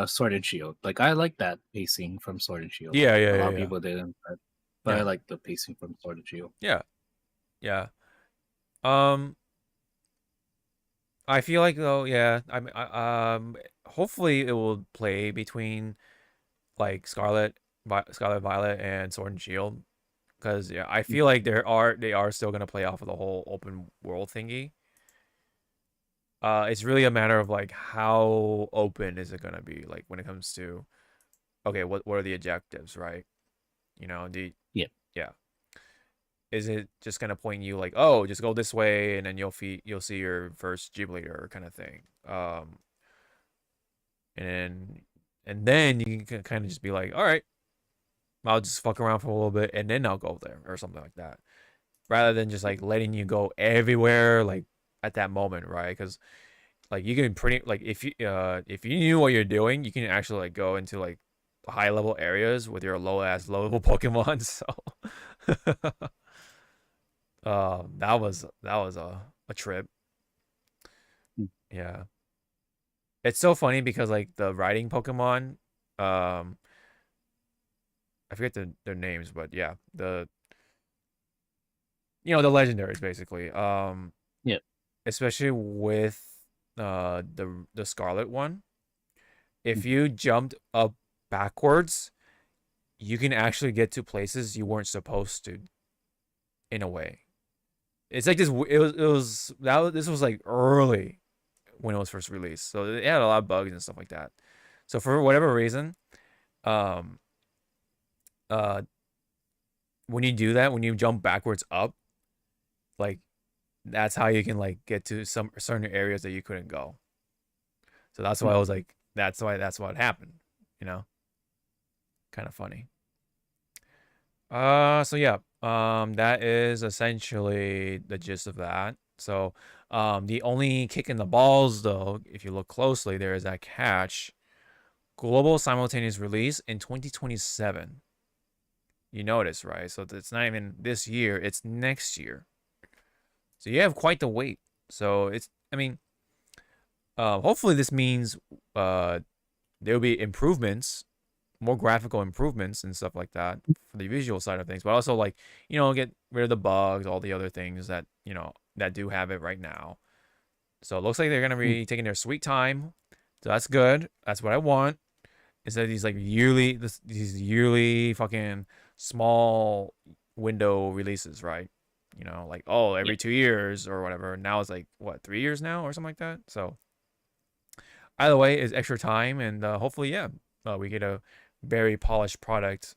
Speaker 2: Sword and Shield. Like I like that pacing from Sword and Shield.
Speaker 1: yeah, yeah,
Speaker 2: A lot
Speaker 1: yeah,
Speaker 2: of
Speaker 1: yeah,
Speaker 2: people didn't, but I
Speaker 1: yeah,
Speaker 2: like the pacing from Sword and Shield.
Speaker 1: yeah, yeah. I feel like though, yeah. Hopefully it will play between like Scarlet Violet and Sword and Shield, because yeah, I feel like they are still gonna play off of the whole open world thingy. It's really a matter of like how open is it gonna be, like when it comes to okay, what are the objectives, right? You know,
Speaker 2: Yeah.
Speaker 1: yeah. Is it just gonna point you like, oh, just go this way and then you'll see your first gym leader kind of thing. And then you can kind of just be like, all right, I'll just fuck around for a little bit and then I'll go there or something like that, rather than just like letting you go everywhere like at that moment, right? Because like you can pretty like if you knew what you're doing, you can actually like go into like high level areas with your low level Pokemon. So that was a trip. Yeah. It's so funny because like the riding Pokemon, I forget their names, but yeah, the the legendaries basically.
Speaker 2: Yeah.
Speaker 1: Especially with the Scarlet one. If you jumped up backwards, you can actually get to places you weren't supposed to, in a way. It's like this. This was like early when it was first released, so it had a lot of bugs and stuff like that. So for whatever reason, um, when you do that, when you jump backwards up, like that's how you can like get to some certain areas that you couldn't go. So that's why I was like, that's what happened, you know? Kind of funny. So yeah, that is essentially the gist of that. So, the only kick in the balls though, if you look closely, there is that catch. Global simultaneous release in 2027. You notice, right? So it's not even this year, it's next year. So you have quite the wait. So I mean, hopefully this means there'll be improvements, more graphical improvements and stuff like that for the visual side of things, but also like, get rid of the bugs, all the other things that, that do have it right now. So it looks like they're going to be taking their sweet time. So that's good. That's what I want. Instead of these yearly fucking small window releases, right? Like, oh, every 2 years or whatever. Now it's like, what, 3 years now or something like that? So either way, it's extra time, and hopefully, yeah, we get a very polished product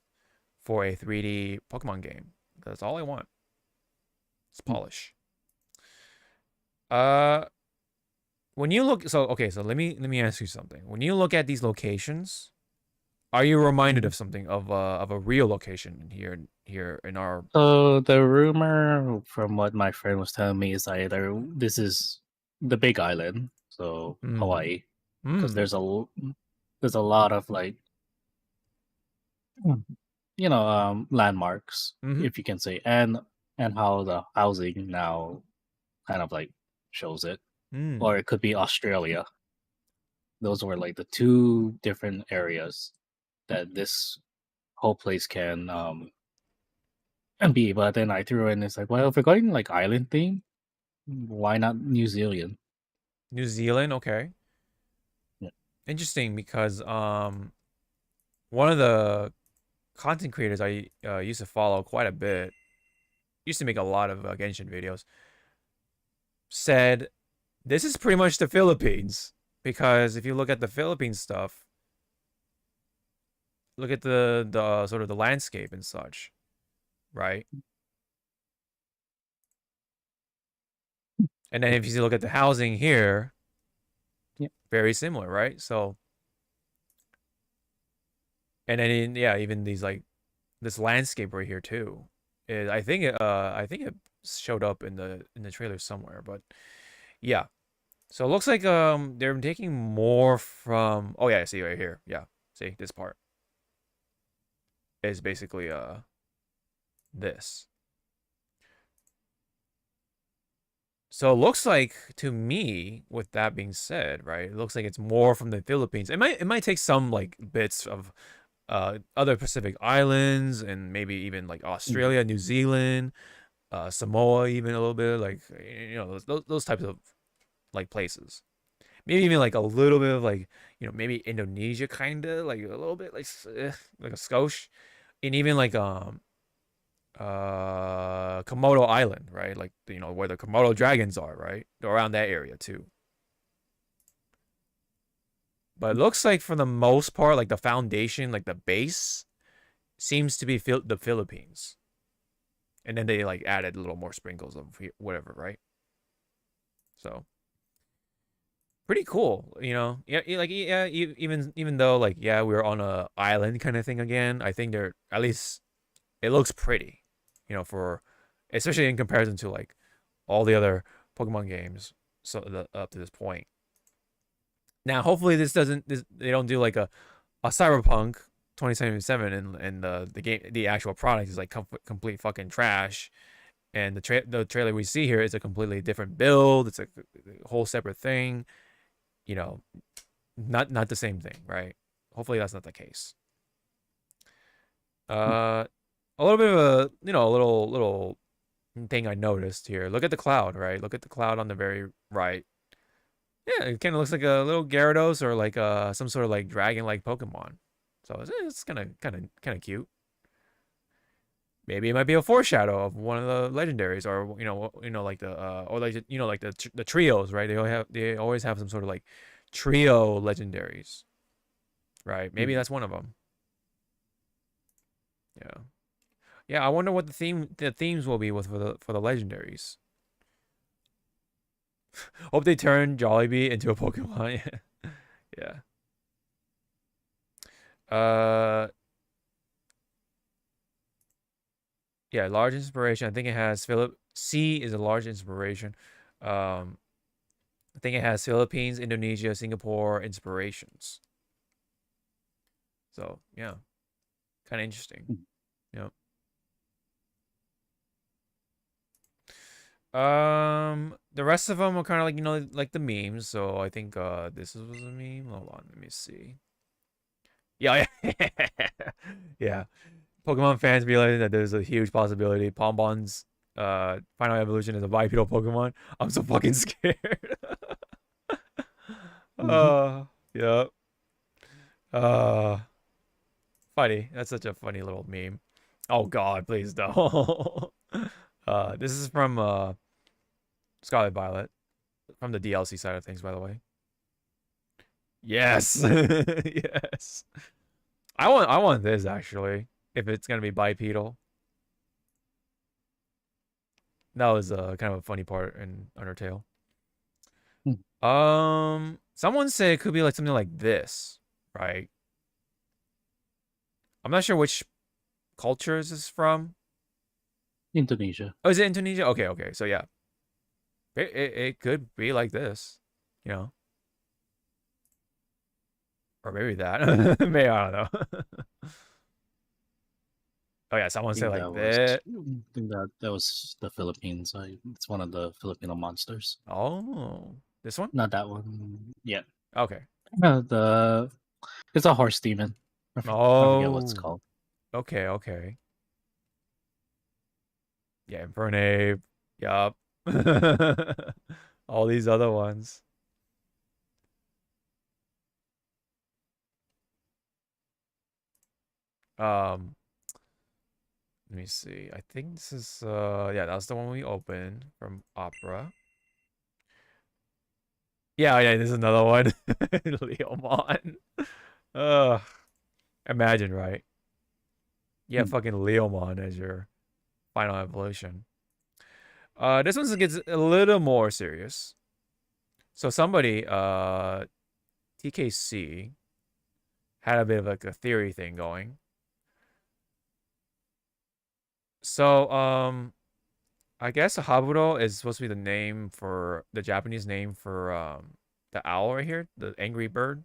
Speaker 1: for a 3D Pokemon game. That's all I want. It's polish. When you look, so let me ask you something. When you look at these locations, are you reminded of something of a real location here in our?
Speaker 2: So the rumor from what my friend was telling me is either this is the Big Island, so Hawaii, because there's a lot of like landmarks, if you can say, and how the housing now kind of like shows it, or it could be Australia. Those were like the two different areas that this whole place can be. But then I threw in, it's like, well, if we're going like island theme, why not New Zealand?
Speaker 1: New Zealand, okay.
Speaker 2: Yeah.
Speaker 1: Interesting, because one of the content creators I used to follow quite a bit, used to make a lot of Genshin videos, said this is pretty much the Philippines, because if you look at the Philippines stuff, look at the sort of the landscape and such, right? And then if you look at the housing here,
Speaker 2: Yeah.
Speaker 1: very similar, right? So, and then yeah, even these like this landscape right here too. I think it showed up in the trailer somewhere, but yeah. So it looks like they're taking more from, oh yeah, I see right here. Yeah. See, this part is basically this. So it looks like, to me, with that being said, right, it looks like it's more from the Philippines. It might take some like bits of other Pacific islands, and maybe even like Australia, New Zealand, Samoa, even a little bit, like, you know, those types of like places. Maybe even like a little bit of like, you know, maybe Indonesia, kind of like a little bit like a skosh, and even like Komodo Island, right? Like, you know, where the Komodo dragons are, right? Around that area too. But it looks like, for the most part, like the foundation, like the base, seems to be the Philippines. And then they like added a little more sprinkles of whatever, right? So pretty cool, you know. Yeah, like, yeah, even though like, yeah, we were on a island kind of thing again, I think they're, at least it looks pretty, you know, for, especially in comparison to like all the other Pokemon games up to this point. Now, hopefully they don't do like a Cyberpunk 2077, and the game, the actual product is like complete fucking trash, and the trailer we see here is a completely different build. It's a whole separate thing, you know, not the same thing, right? Hopefully that's not the case. A little bit of a, you know, a little thing I noticed here. Look at the cloud, right? Look at the cloud on the very right. Yeah, it kind of looks like a little Gyarados, or like some sort of like dragon-like Pokemon. So it's kind of cute. Maybe it might be a foreshadow of one of the legendaries, or like the or like, you know, like the trios, right? They always have some sort of like trio legendaries, right? Maybe that's one of them. Yeah, yeah. I wonder what the themes will be for the legendaries. Hope they turn Jollibee into a Pokemon. Yeah. Yeah, large inspiration. I think it has C is a large inspiration. I think it has Philippines, Indonesia, Singapore inspirations. So yeah, kind of interesting. Yeah. The rest of them are kind of like, you know, like the memes. So I think this was a meme. Hold on, let me see. Yeah, yeah. Pokemon fans realize that there's a huge possibility Bonbon's final evolution is a bipedal Pokemon. I'm so fucking scared. Yep. Funny. That's such a funny little meme. Oh God, please don't. This is from Scarlet Violet, from the DLC side of things, by the way. Yes. Yes. I want this, actually, if it's gonna be bipedal. That was kind of a funny part in Undertale. Someone said it could be like something like this, right? I'm not sure which culture is this from.
Speaker 2: Indonesia.
Speaker 1: Oh, is it Indonesia? Okay. So yeah, it could be like this, you know, or maybe that. Maybe, I don't know. Oh yeah, someone said like that.
Speaker 2: I think that was the Philippines. It's one of the Filipino monsters.
Speaker 1: Oh, this one?
Speaker 2: Not that one. Yeah.
Speaker 1: Okay.
Speaker 2: It's a horse demon. I forget what it's
Speaker 1: Oh.
Speaker 2: called.
Speaker 1: Okay. Yeah, Infernape. Yup. All these other ones. Um, let me see. I think this is yeah, that was the one we opened from Opera. Yeah, yeah, this is another one. Leomon. Uh, imagine, right? Yeah, fucking Leomon as your final evolution. This one gets a little more serious. So somebody, TKC, had a bit of like a theory thing going. So, I guess Haburo is supposed to be the name for the Japanese name for the owl right here, the angry bird.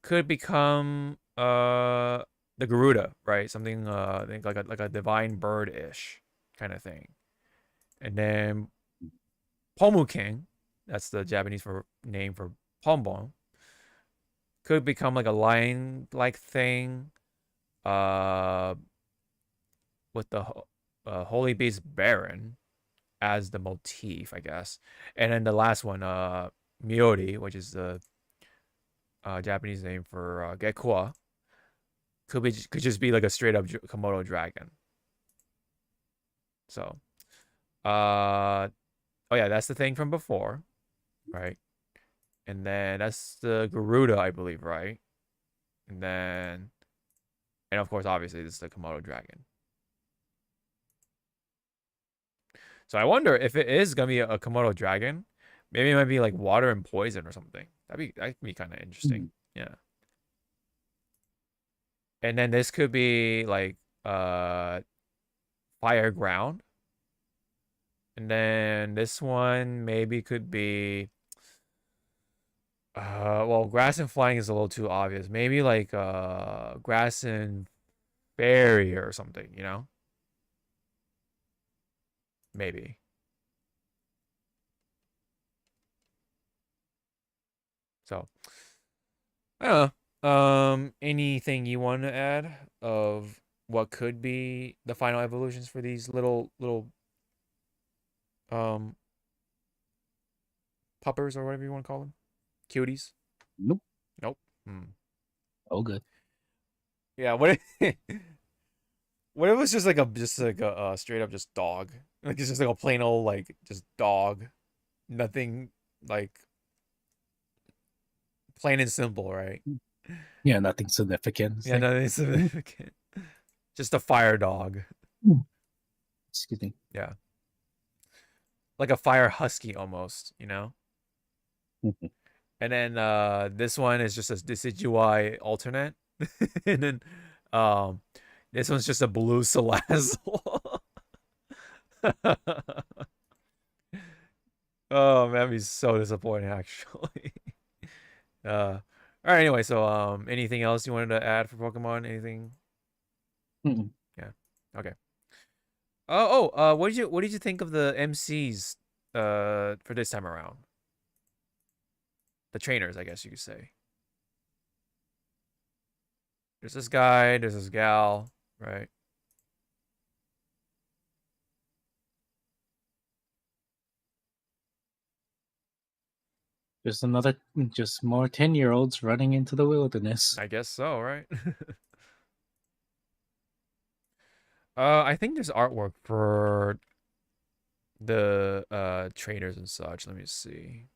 Speaker 1: Could become the Garuda, right? Something I think like a divine bird-ish kind of thing. And then Pomuken, that's the Japanese for name for Pombon, could become like a lion-like thing. With the Holy Beast Baron as the motif, I guess. And then the last one, Miori, which is the Japanese name for Gekua, could just be like a straight up Komodo dragon. So, oh yeah, that's the thing from before, right? And then that's the Garuda, I believe, right? And then, and of course, obviously, this is the Komodo dragon. So I wonder if it is gonna be a Komodo dragon, maybe it might be like water and poison or something. That'd be kind of interesting. Yeah. And then this could be like fire ground. And then this one maybe could be well, grass and flying is a little too obvious. Maybe like grass and fairy or something, you know? Maybe. So I don't know. Anything you want to add of what could be the final evolutions for these little um puppers or whatever you want to call them? Cuties?
Speaker 2: Nope.
Speaker 1: Nope. Hmm.
Speaker 2: Oh, good.
Speaker 1: Yeah, what if, what if it was just like a straight up just dog? Like it's just like a plain old like just dog. Nothing like plain and simple, right?
Speaker 2: Yeah, nothing significant.
Speaker 1: Yeah, nothing significant. Just a fire dog.
Speaker 2: Excuse me.
Speaker 1: Yeah. Like a fire husky almost, you know? And then this one is just a Decidueye alternate. And then this one's just a blue Salazzle. Oh man, that'd be so disappointing actually. All right, anyway, so anything else you wanted to add for Pokemon? Anything? Yeah. Okay. What did you think of the MCs for this time around? The trainers, I guess you could say. There's this guy, there's this gal, right?
Speaker 2: Just more 10-year-olds running into the wilderness.
Speaker 1: I guess so, right? I think there's artwork for the trainers and such. Let me see.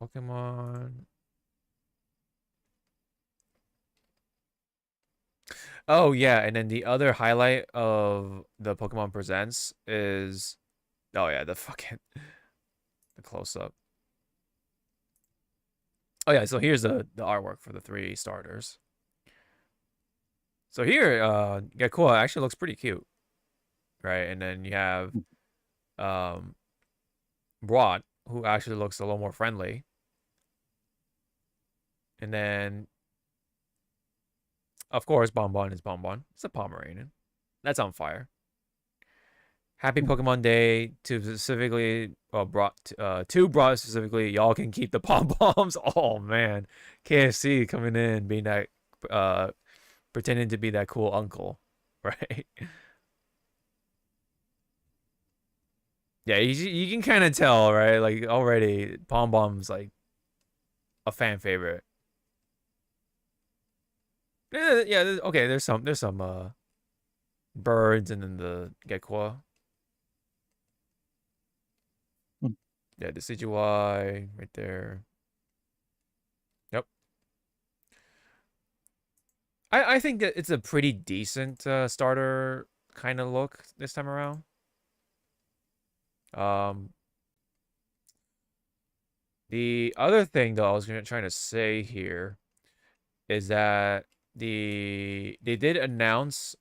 Speaker 1: Pokemon. Oh yeah, and then the other highlight of the Pokemon Presents is, oh yeah, the fucking the close up. Oh yeah, so here's the artwork for the 3 starters. So here, Gekua actually looks pretty cute, right? And then you have Broad, who actually looks a little more friendly. And then, of course, Bonbon is Bonbon. It's a Pomeranian. That's on fire. Happy Pokemon Day to specifically brought specifically. Y'all can keep the pom poms. Oh man, KFC coming in, being that pretending to be that cool uncle, right? Yeah, you can kind of tell, right? Like already, Pom Bomb's like a fan favorite. Yeah, okay, there's some birds and then the gecko.
Speaker 2: Hmm.
Speaker 1: Yeah, the CGY right there. Yep. I think that it's a pretty decent starter kind of look this time around. The other thing though I was trying to say here is that they did announce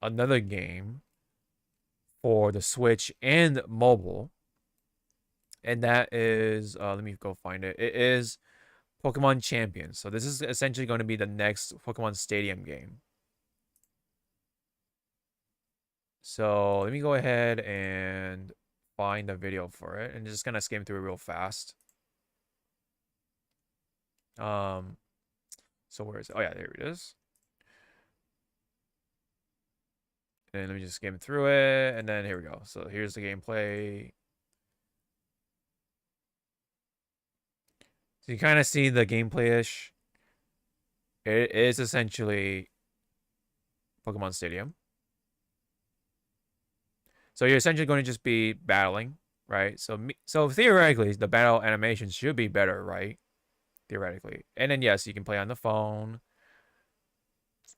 Speaker 1: another game for the Switch and mobile, and that is let me go find it. It is Pokemon Champions. So this is essentially going to be the next Pokemon Stadium game. So let me go ahead and find a video for it and just kind of skim through it real fast. So where is it? Oh yeah, there it is. And let me just skim through it, and then here we go. So here's the gameplay. So you kind of see the gameplay-ish. It is essentially Pokemon Stadium. So you're essentially going to just be battling, right? So theoretically, the battle animation should be better, right? Theoretically. And then yes, you can play on the phone.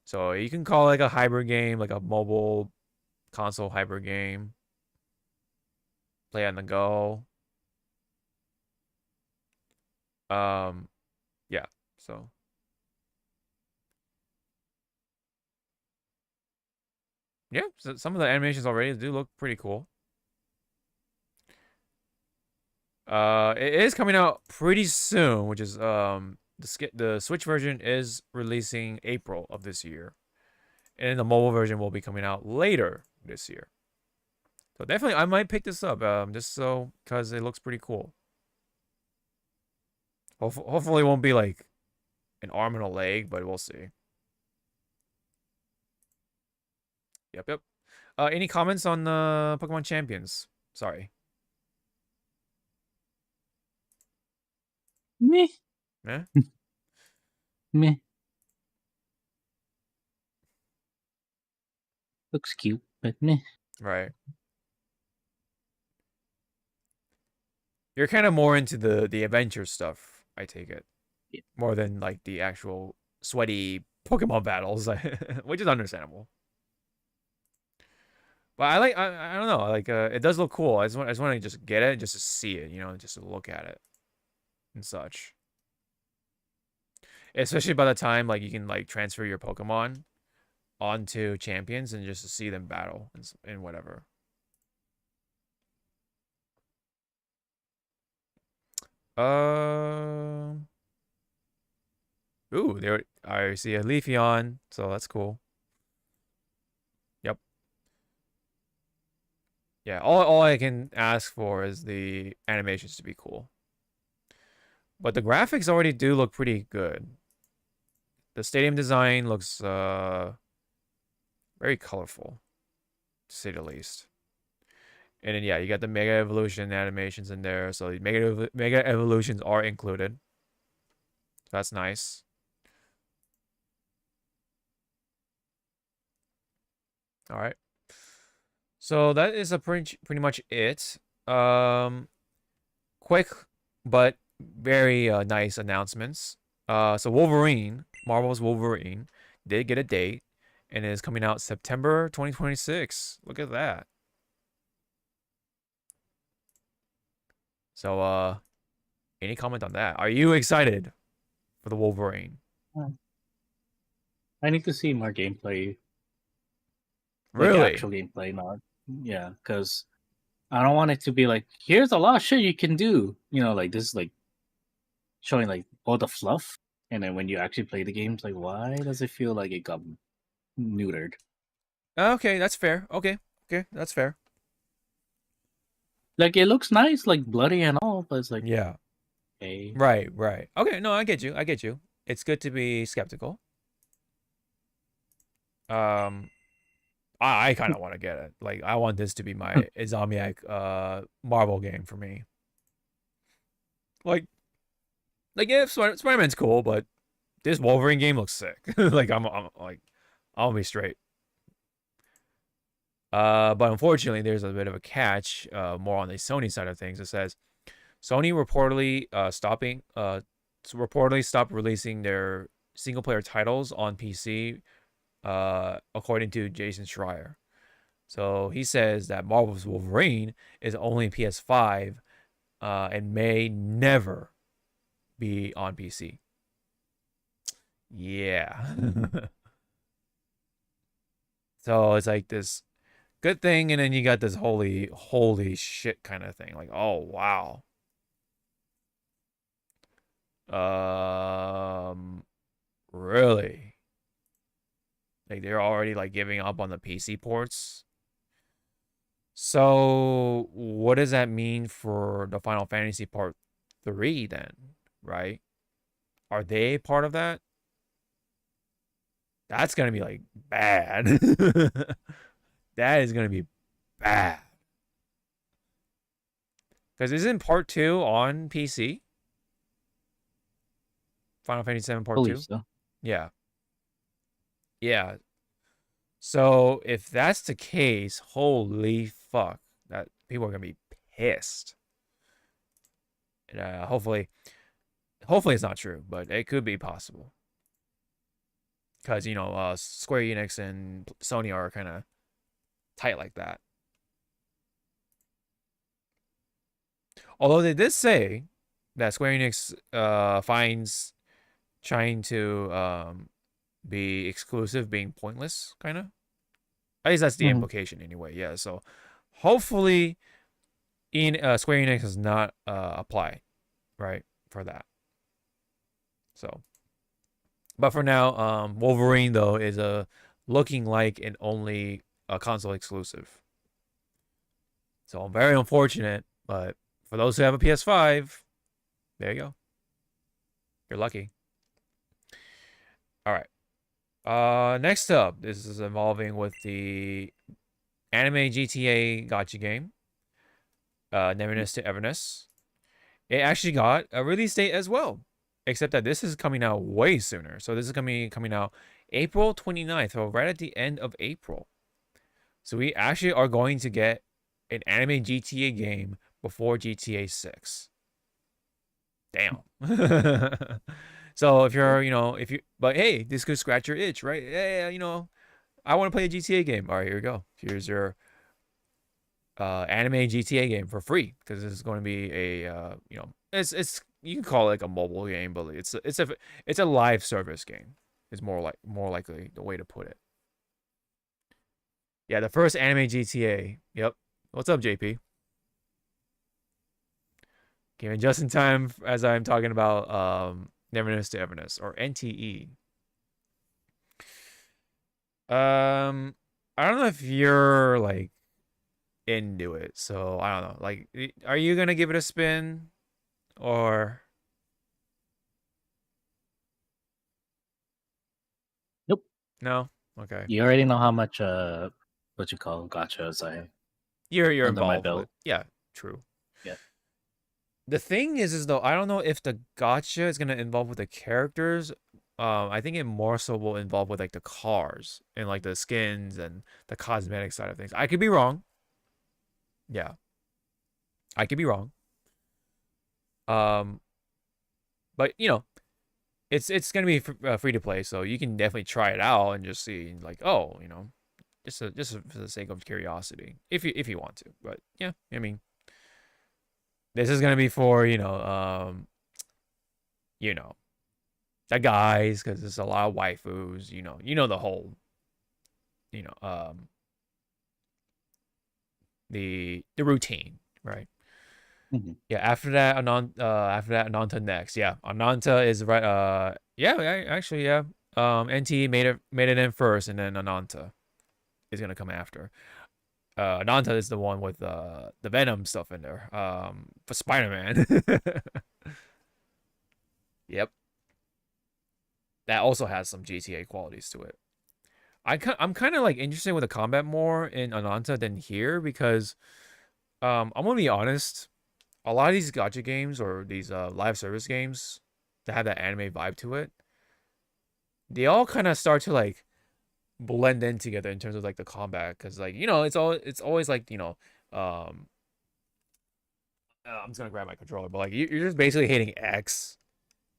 Speaker 1: So you can call it like a hybrid game, like a mobile console hybrid game. Play on the go. Yeah, so yeah, so some of the animations already do look pretty cool. It is coming out pretty soon, which is the Switch version is releasing April of this year, and the mobile version will be coming out later this year. So definitely, I might pick this up just so because it looks pretty cool. Hopefully, it won't be like an arm and a leg, but we'll see. Yep. Any comments on Pokemon Champions? Sorry.
Speaker 2: Meh.
Speaker 1: Eh?
Speaker 2: Meh. Looks cute, but meh.
Speaker 1: Right. You're kind of more into the adventure stuff, I take it.
Speaker 2: Yeah.
Speaker 1: More than like the actual sweaty Pokemon battles, which is understandable. But I don't know, like it does look cool. I just want to just get it, just to see it, just to look at it and such. Especially by the time like you can like transfer your Pokemon onto champions and just to see them battle and whatever. Ooh, there I see a Leafeon, so that's cool. Yep. Yeah, all I can ask for is the animations to be cool. But the graphics already do look pretty good. The stadium design looks very colorful, to say the least. And then yeah, you got the Mega Evolution animations in there, so the Mega Evolutions are included. That's nice. All right. So that is a pretty much it. Quick but very nice announcements. So Wolverine, Marvel's Wolverine, did get a date and is coming out September 2026. Look at that. So any comment on that? Are you excited for the Wolverine?
Speaker 2: I need to see more gameplay.
Speaker 1: Really?
Speaker 2: Like actual gameplay, not because I don't want it to be like, here's a lot of shit you can do. Like this is like showing like all the fluff, and then when you actually play the games, like why does it feel like it got neutered?
Speaker 1: Okay, that's fair. Okay, that's fair.
Speaker 2: Like it looks nice, like bloody and all, but it's like
Speaker 1: Yeah.
Speaker 2: Okay.
Speaker 1: Right. Okay, no, I get you. It's good to be skeptical. I kind of want to get it. Like I want this to be my Insomniac Marvel game for me. Like yeah, Spider-Man's cool, but this Wolverine game looks sick. Like I'm like, I'll be straight. But unfortunately, there's a bit of a catch. More on the Sony side of things. It says Sony reportedly stopped releasing their single player titles on PC, according to Jason Schreier. So he says that Marvel's Wolverine is only PS5, and may never be on PC. Yeah. So it's like this good thing, and then you got this holy shit kind of thing. Like, oh wow. Really? Like they're already like giving up on the PC ports. So what does that mean for the Final Fantasy Part 3 then, right? Are they part of that? That's gonna be like bad. That is gonna be bad. Because isn't Part 2 on PC? Final Fantasy 7 Part 2?
Speaker 2: So.
Speaker 1: Yeah. Yeah. So if that's the case, holy fuck, that people are gonna be pissed. And, hopefully it's not true, but it could be possible. Because Square Enix and Sony are kind of tight like that. Although they did say that Square Enix finds trying to be exclusive being pointless, kind of. At least that's the implication anyway. Yeah, so hopefully Square Enix does not apply, right, for that. So, but for now, Wolverine though is looking like an only console exclusive. So very unfortunate, but for those who have a PS5, there you go. You're lucky. All right. Next up, this is involving with the anime GTA gacha game, Neverness to Everness. It actually got a release date as well, except that this is coming out way sooner. So this is coming out April 29th, so right at the end of April. So we actually are going to get an anime GTA game before GTA 6. Damn. So if you're, but hey, this could scratch your itch, right? Yeah, I want to play a GTA game. All right, here we go. Here's your anime GTA game for free, because this is going to be a, it's you can call it like a mobile game, but it's a live service game. Is more likely the way to put it. Yeah, the first anime GTA. Yep. What's up, JP? Came in just in time as I'm talking about Neverness to Everness, or NTE. I don't know if you're like into it, so I don't know. Like, are you gonna give it a spin, or?
Speaker 2: Nope.
Speaker 1: No. Okay.
Speaker 2: You already know how much what you call gachas
Speaker 1: You're
Speaker 2: under my
Speaker 1: involved
Speaker 2: belt.
Speaker 1: with. Yeah. True.
Speaker 2: Yeah.
Speaker 1: The thing is though, I don't know if the gacha is gonna involve with the characters. I think it more so will involve with like the cars and like the skins and the cosmetic side of things. I could be wrong. Yeah, I could be wrong. But it's gonna be free to play, so you can definitely try it out and just see, like, oh, just for the sake of curiosity, if you want to. But yeah, I mean, this is gonna be for the guys, because there's a lot of waifus. The whole, the routine, right? Yeah. After that, Ananta next. Yeah, Ananta is right. Actually, yeah. NT made it in first, and then Ananta is gonna come after. Ananta is the one with the Venom stuff in there. For Spider-Man. Yep. That also has some GTA qualities to it. I'm kind of like interested with the combat more in Ananta than here, because I'm gonna be honest, a lot of these gacha games or these live service games that have that anime vibe to it, they all kind of start to like blend in together in terms of like the combat, because like it's always like I'm just gonna grab my controller, but like you're just basically hitting X,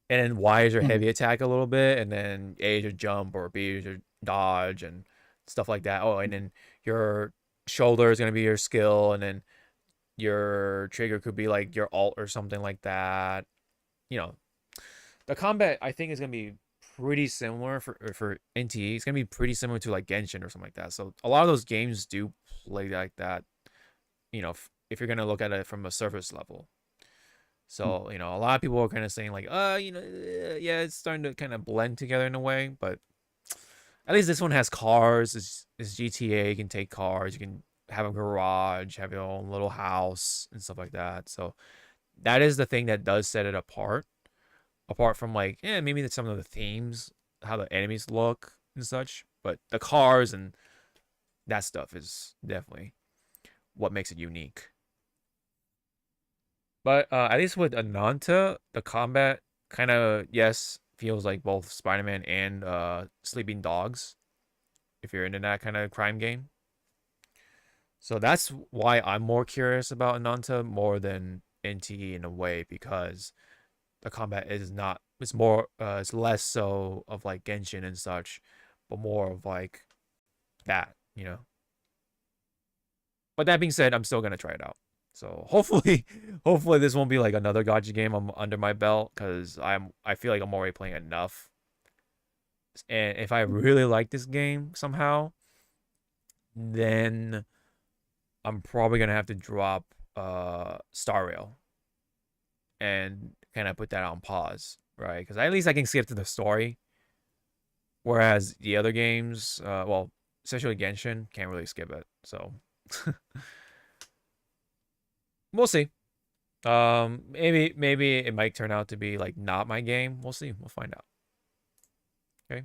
Speaker 1: and then Y is your
Speaker 2: Mhm.
Speaker 1: heavy attack a little bit, and then A is your jump, or B is your dodge and stuff like that. Oh, and then your shoulder is gonna be your skill, and then your trigger could be like your alt or something like that. You know, the combat I think is gonna be pretty similar for NTE. It's gonna be pretty similar to like Genshin or something like that. So a lot of those games do play like that. If you're gonna look at it from a surface level. So a lot of people are kind of saying like, yeah, it's starting to kind of blend together in a way, but at least this one has cars. It's GTA. You can take cars. You can have a garage, have your own little house and stuff like that. So that is the thing that does set it apart. Apart from like, maybe some of the themes, how the enemies look and such, but the cars and that stuff is definitely what makes it unique. But at least with Ananta, the combat kind of, yes, feels like both Spider-Man and Sleeping Dogs, if you're into that kind of crime game. So that's why I'm more curious about Ananta more than NTE in a way, because the combat is not, it's less so of like Genshin and such, but more of like that. But that being said, I'm still gonna try it out. So hopefully, hopefully this won't be like another gacha game I'm under my belt, because I feel like I'm already playing enough. And if I really like this game somehow, then I'm probably gonna have to drop Star Rail and kind of put that on pause, right? Because at least I can skip to the story. Whereas the other games, well, especially Genshin, can't really skip it. So we'll see. Maybe it might turn out to be like not my game. We'll see. We'll find out. Okay.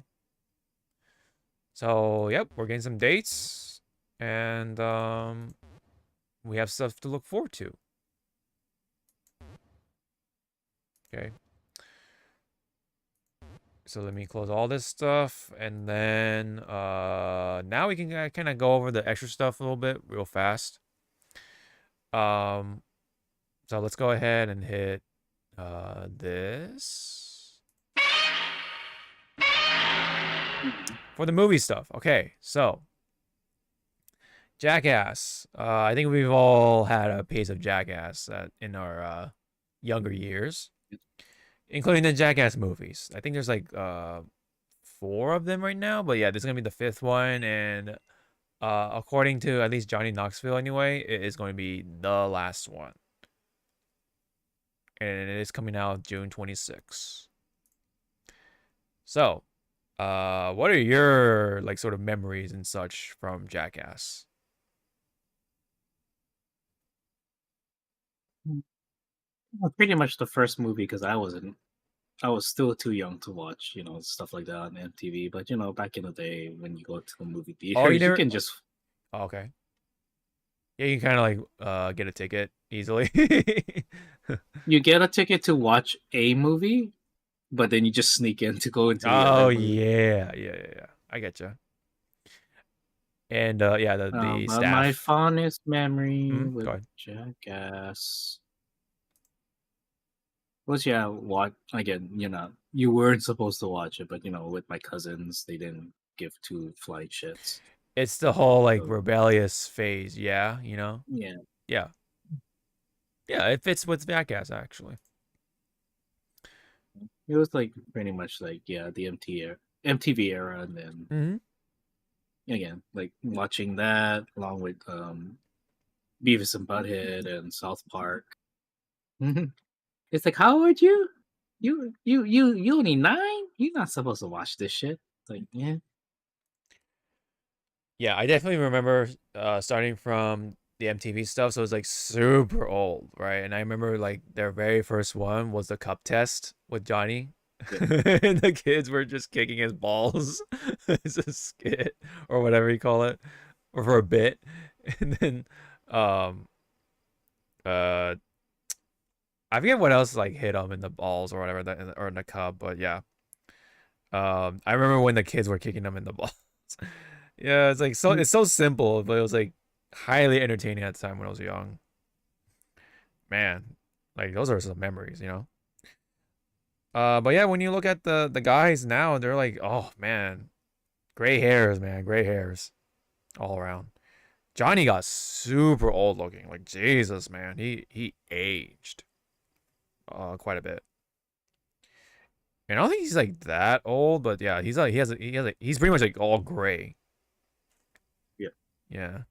Speaker 1: So yep, we're getting some dates, and we have stuff to look forward to. Okay. So let me close all this stuff, and then now we can kind of go over the extra stuff a little bit real fast. So let's go ahead and hit this for the movie stuff. Okay, so Jackass. I think we've all had a piece of Jackass in our younger years, including the Jackass movies. I think there's like 4 of them right now, but yeah, this is gonna be the 5th one, and according to at least Johnny Knoxville anyway, it is going to be the last one. And it is coming out June 26th. So, what are your like sort of memories and such from Jackass?
Speaker 2: Pretty much the first movie, because I was still too young to watch, stuff like that on MTV. But back in the day, when you go to the movie
Speaker 1: Oh, you
Speaker 2: theaters, you
Speaker 1: never.
Speaker 2: can just
Speaker 1: Oh, okay. Yeah, you can kind of like get a ticket easily.
Speaker 2: you get a ticket to watch a movie, but then you just sneak in to go into the
Speaker 1: Oh
Speaker 2: other movie.
Speaker 1: yeah. I get you. And yeah, the
Speaker 2: But my
Speaker 1: staff.
Speaker 2: fondest memory
Speaker 1: Go
Speaker 2: with
Speaker 1: ahead.
Speaker 2: Jackass was, what again? You weren't supposed to watch it, but with my cousins, they didn't give 2 flight shits.
Speaker 1: It's the whole like
Speaker 2: So,
Speaker 1: rebellious phase, yeah.
Speaker 2: yeah,
Speaker 1: Yeah, it fits with Jackass actually.
Speaker 2: it was like pretty much like the MTV era, and then again like watching that along with Beavis and Butthead and South Park. It's like, how old you? You only 9? You're not supposed to watch this shit. It's like, yeah.
Speaker 1: Yeah, I definitely remember starting from the MTV stuff, so it was like super old, right? And I remember like their very first one was the cup test with Johnny. And the kids were just kicking his balls as a skit or whatever you call it, or for a bit. And then uh I forget what else like hit him in the balls or whatever, or in the cup, but yeah. I remember when the kids were kicking them in the balls. Yeah, it's like it's so simple, but it was like highly entertaining at the time when I was young. Man, like those are some memories, you know. But yeah, when you look at the guys now, they're like, oh man, gray hairs, man, gray hairs, all around. Johnny got super old looking, like Jesus, man, he aged, quite a bit. And I don't think he's like that old, but yeah, he's like he's pretty much like all gray.
Speaker 2: Yeah.
Speaker 1: Yeah.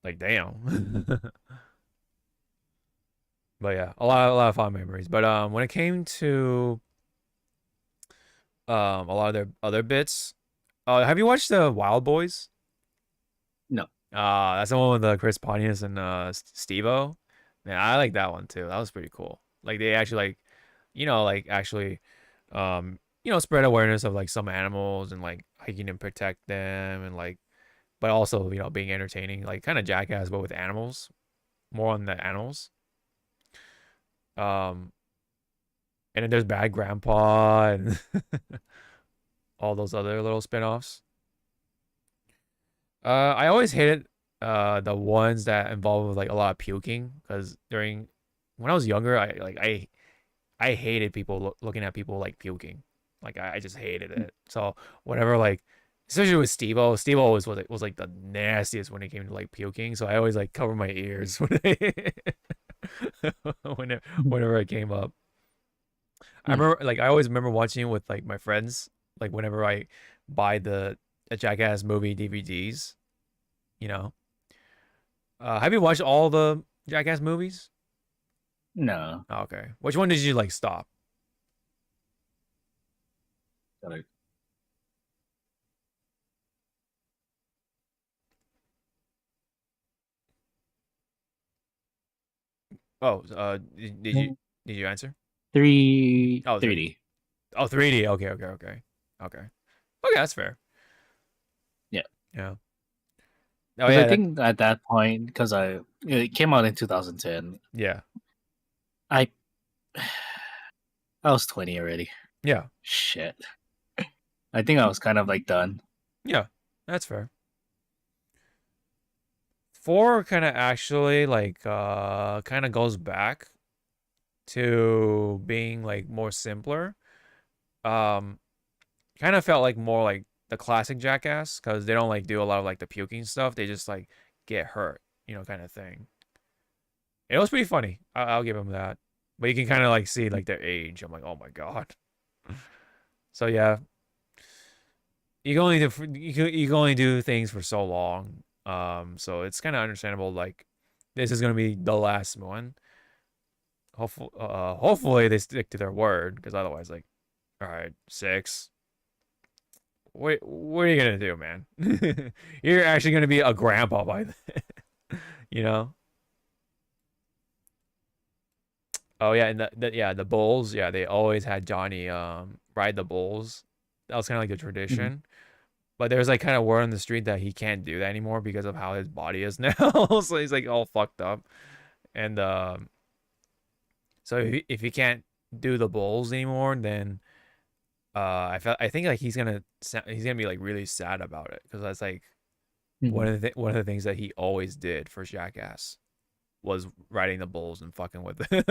Speaker 1: Like damn. But yeah, a lot of fun memories. But when it came to a lot of their other bits, have you watched the Wild Boys?
Speaker 2: No.
Speaker 1: That's the one with Chris Pontius and Steve-O. Yeah, I like that one too. That was pretty cool. Like they actually like, like actually, spread awareness of like some animals and like hiking and protect them and like, but also being entertaining, like kind of Jackass but with animals, more on the animals. And then there's Bad Grandpa and all those other little spin-offs. I always hated the ones that involve like a lot of puking because when I was younger, I hated people looking at people like puking. Like I just hated it. So whenever like, especially with Steve-O, Steve-O was like the nastiest when it came to like puking. So I always like cover my ears when whenever it came up. I remember like I always remember watching it with like my friends. Like whenever I buy the Jackass movie DVDs, you know. Have you watched all the Jackass movies?
Speaker 2: No.
Speaker 1: Oh, okay. Which one did you like stop?
Speaker 2: Gotta-
Speaker 1: Oh, did you answer?
Speaker 2: 3
Speaker 1: Oh,
Speaker 2: 3D.
Speaker 1: Oh, 3D. Okay. Okay, that's fair.
Speaker 2: Yeah.
Speaker 1: Yeah. Oh
Speaker 2: Because
Speaker 1: yeah.
Speaker 2: I think at that point, because it came out in 2010,
Speaker 1: Yeah.
Speaker 2: I was 20 already.
Speaker 1: Yeah.
Speaker 2: Shit. I think I was kind of like done.
Speaker 1: Yeah. That's fair. 4 kind of actually like kind of goes back to being like more simpler. Kind of felt like more like the classic Jackass because they don't like do a lot of like the puking stuff. They just like get hurt, kind of thing. It was pretty funny. I'll give them that. But you can kind of like see like their age. I'm like, oh my god. So yeah, you can only do things for so long. So it's kind of understandable. Like this is gonna be the last one. Hopefully they stick to their word because otherwise, like, all right, 6. What are you gonna do, man? You're actually gonna be a grandpa by then, you know? Oh yeah, and the bulls, yeah, they always had Johnny ride the bulls. That was kind of like the tradition. But there's like kind of word on the street that he can't do that anymore because of how his body is now. So he's like all fucked up. And so if he can't do the bulls anymore, then I think like he's gonna be like really sad about it because that's like one of the things that he always did for Jackass was riding the bulls and fucking with him.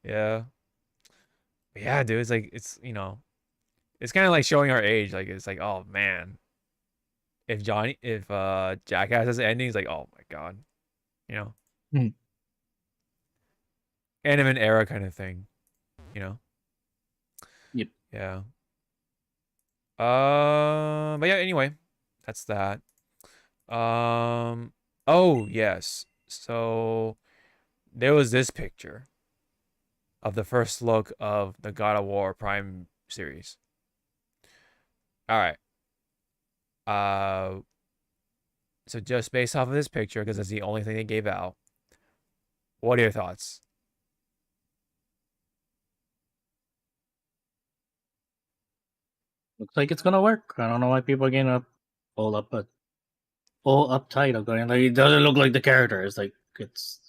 Speaker 1: Yeah. But yeah, dude, it's like it's kind of like showing our age. Like it's like, oh man, if Jackass has an ending, it's like, oh my god, you know, anime era kind of thing, you know.
Speaker 2: Yep.
Speaker 1: Yeah. But yeah. Anyway, that's that. Oh yes. So there was this picture of the first look of the God of War Prime series. All right. So just based off of this picture, because that's the only thing they gave out, what are your thoughts?
Speaker 2: Looks like it's gonna work. I don't know why people are getting all uptight of going like it doesn't look like the character. It's like it's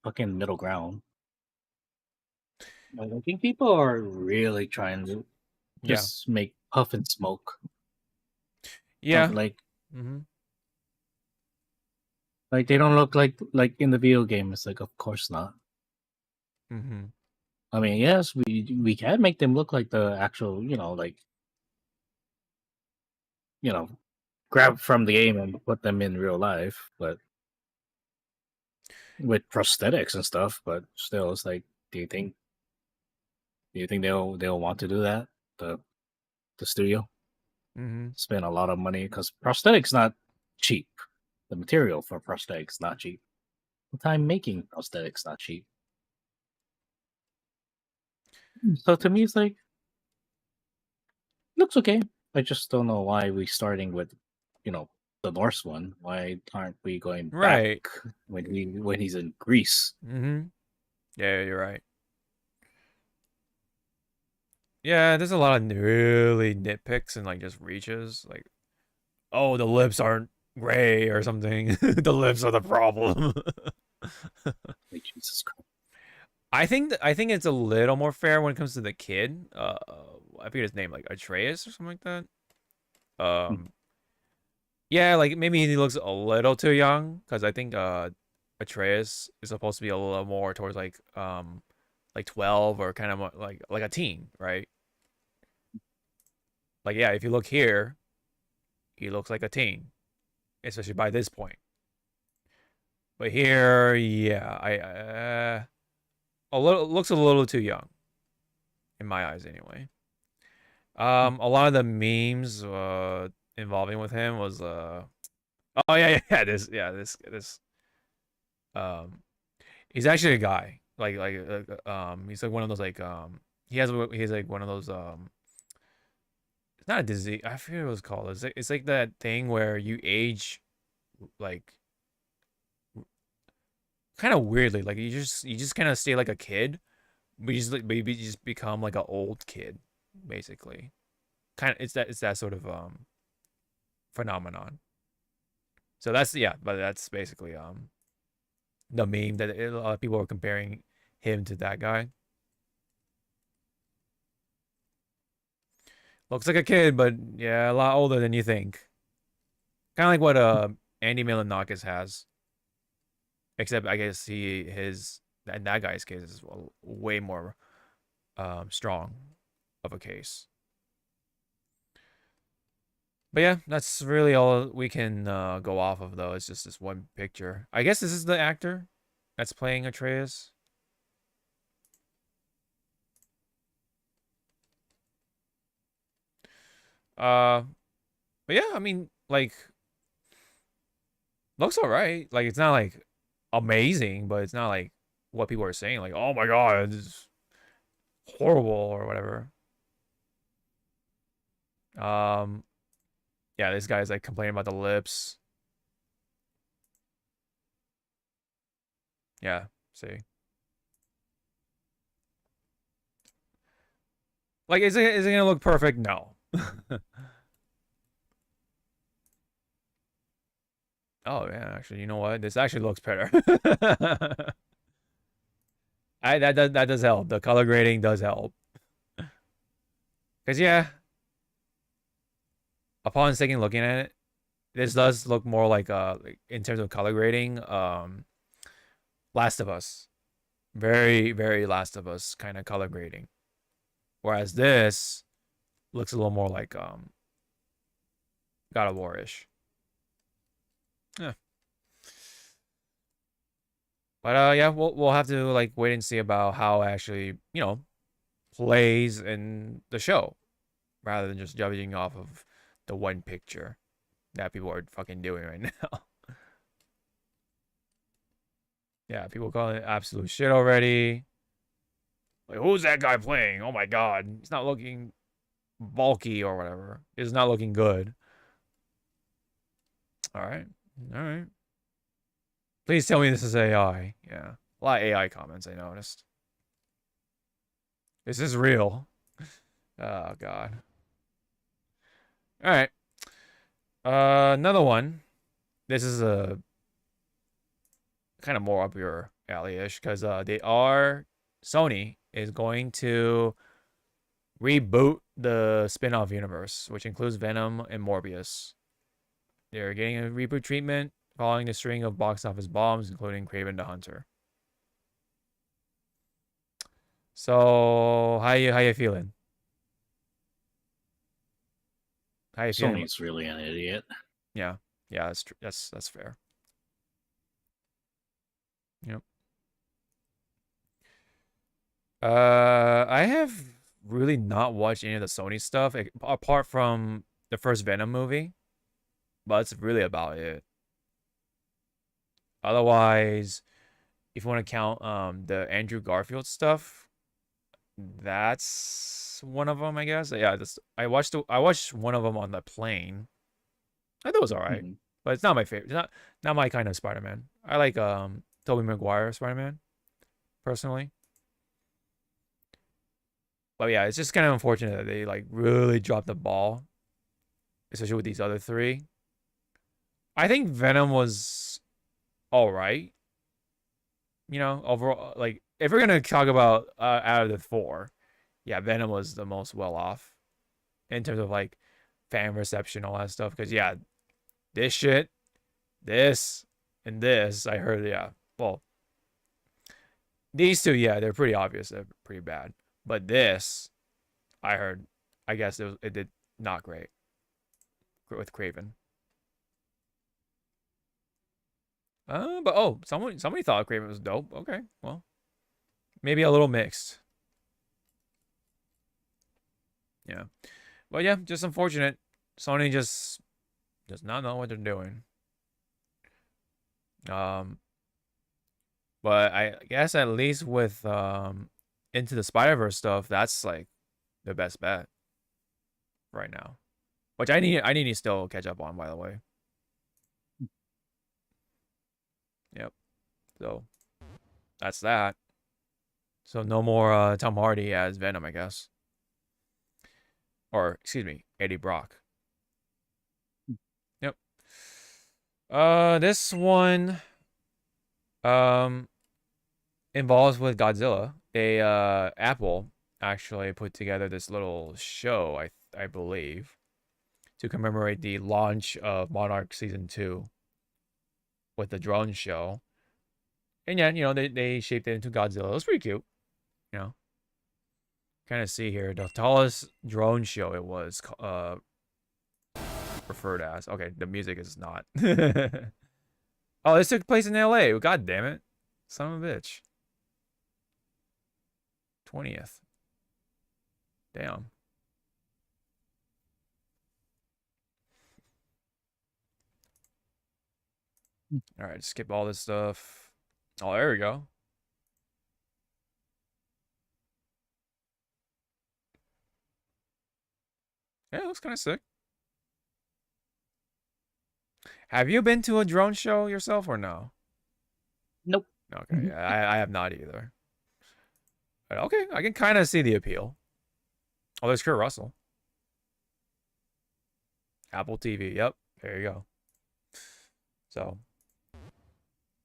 Speaker 2: fucking middle ground. I think people are really trying to
Speaker 1: Yeah.
Speaker 2: just make puff and smoke.
Speaker 1: Yeah.
Speaker 2: Like
Speaker 1: Mm-hmm.
Speaker 2: they don't look like in the video game. It's like, of course not.
Speaker 1: Mm-hmm.
Speaker 2: I mean, yes, we can make them look like the actual, grab from the game and put them in real life, but with prosthetics and stuff. But still, it's like, do you think they'll want to do that? The studio
Speaker 1: Mm-hmm.
Speaker 2: spend a lot of money because prosthetics not cheap. The material for prosthetics not cheap. The time making prosthetics not cheap. So to me, it's like looks okay. I just don't know why we starting with, the Norse one. Why aren't we going
Speaker 1: Right.
Speaker 2: back when he's in Greece?
Speaker 1: Mm-hmm. Yeah, you're right. Yeah, there's a lot of really nitpicks and like just reaches. Like, oh, the lips aren't gray or something. The lips are the problem.
Speaker 2: Like, Jesus Christ.
Speaker 1: I think it's a little more fair when it comes to the kid. I forget his name, like Atreus or something like that. Yeah, like maybe he looks a little too young because I think Atreus is supposed to be a little more towards like 12 or kind of like a teen, right? Like yeah, if you look here, he looks like a teen, especially by this point. But here, yeah, I looks a little too young in my eyes anyway. A lot of the memes involving with him was oh this he's actually a guy he's like one of those he's like one of those it's not a disease, I forget what it was called. It's like that thing where you age like kind of weirdly, like you just kind of stay like a kid, but you just become like an old kid basically. Kind of it's that sort of phenomenon. So but that's basically the meme that a lot of people are comparing him to that guy. Looks like a kid, but yeah, a lot older than you think. Kind of like what Andy Milonakis has, except I guess that guy's case is way more strong of a case. But yeah, that's really all we can go off of, though. It's just this one picture. I guess this is the actor that's playing Atreus. But yeah, I mean, like, looks alright. Like, it's not like amazing, but it's not like what people are saying. Like, oh my god, it's horrible or whatever. Yeah, this guy's like complaining about the lips. Yeah, see. Like, is it gonna look perfect? No. Oh yeah, actually, you know what? This actually looks better. That does help. The color grading does help. Cause yeah, upon second looking at it, this does look more like in terms of color grading, Last of Us. Very, very Last of Us kind of color grading. Whereas this looks a little more like God of War-ish. Yeah. But yeah, we'll have to like wait and see about how it actually, plays in the show rather than just judging off of the one picture that people are fucking doing right now. Yeah, people calling it absolute shit already. Like, who's that guy playing? Oh my god, he's not looking bulky or whatever. He's not looking good. All right. Please tell me this is AI. Yeah, a lot of AI comments I noticed. This is real. Oh god. All right. Another one. This is a kind of more up your alley-ish because Sony is going to reboot the spin-off universe, which includes Venom and Morbius. They're getting a reboot treatment following a string of box office bombs, including Kraven the Hunter. So, how you feeling? How you feeling?
Speaker 2: Sony's really an idiot.
Speaker 1: Yeah, that's true. That's fair. Yep. I have really not watched any of the Sony stuff apart from the first Venom movie, but that's really about it. Otherwise, if you want to count the Andrew Garfield stuff, that's one of them, I guess. Yeah, I watched one of them on the plane. I thought it was alright, but it's not my favorite. It's not my kind of Spider-Man. I like Tobey Maguire Spider-Man personally. But yeah, it's just kind of unfortunate that they like really dropped the ball, especially with these other three. I think Venom was all right. You know, overall, like if we're gonna talk about out of the four, yeah, Venom was the most well off in terms of like fan reception, all that stuff. Because yeah, this shit, this, and this, I heard, yeah. Well, these two, yeah, they're pretty obvious. They're pretty bad. But this, I heard, I guess it did not great with Kraven. But oh, somebody thought Kraven was dope. Okay, well, maybe a little mixed. Yeah, but yeah, just unfortunate. Sony just does not know what they're doing. But I guess at least with Into the Spider-Verse stuff, that's like the best bet right now. Which I need to still catch up on, by the way. Yep. So that's that. So no more Tom Hardy as Venom, I guess. Or excuse me, Eddie Brock. Yep. This one involves with Godzilla. Apple actually put together this little show, I believe, to commemorate the launch of Monarch Season 2 with the drone show. And yeah, you know, they shaped it into Godzilla. It was pretty cute. You know. Kind of see here the tallest drone show it was referred as. Okay, the music is not. Oh, this took place in LA. God damn it. Son of a bitch. 20th. Damn. All right, skip all this stuff. Oh, there we go. Yeah, it looks kind of sick. Have you been to a drone show yourself or no?
Speaker 2: Nope.
Speaker 1: Okay, yeah, I have not either. But okay, I can kind of see the appeal. Oh, there's Kurt Russell. Apple TV. Yep, there you go. So,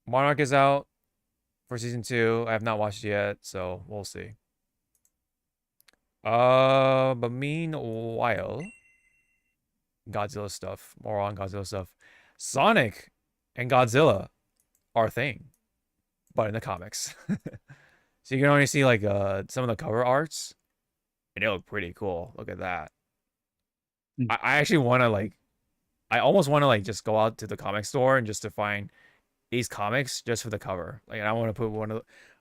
Speaker 1: Monarch is out for season 2. I have not watched it yet, so we'll see. But meanwhile, Godzilla stuff. More on Godzilla stuff. Sonic and Godzilla are a thing, but in the comics. So you can only see like some of the cover arts, and they look pretty cool. Look at that. I actually want to like, I almost want to like just go out to the comic store and just to find these comics just for the cover. Like, I want to put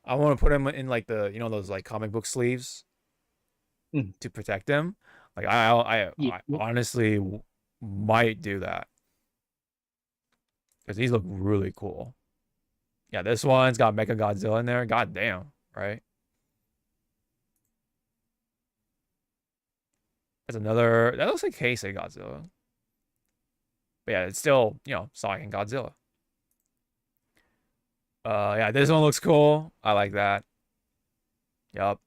Speaker 1: I want to put them in like the, you know, those like comic book sleeves to protect them. Like I honestly might do that because these look really cool. Yeah, this one's got Mecha Godzilla in there. God damn, right? That's another. That looks like Heisei Godzilla. But yeah, it's still, you know, Sonic and Godzilla. Yeah, this one looks cool. I like that. Yup.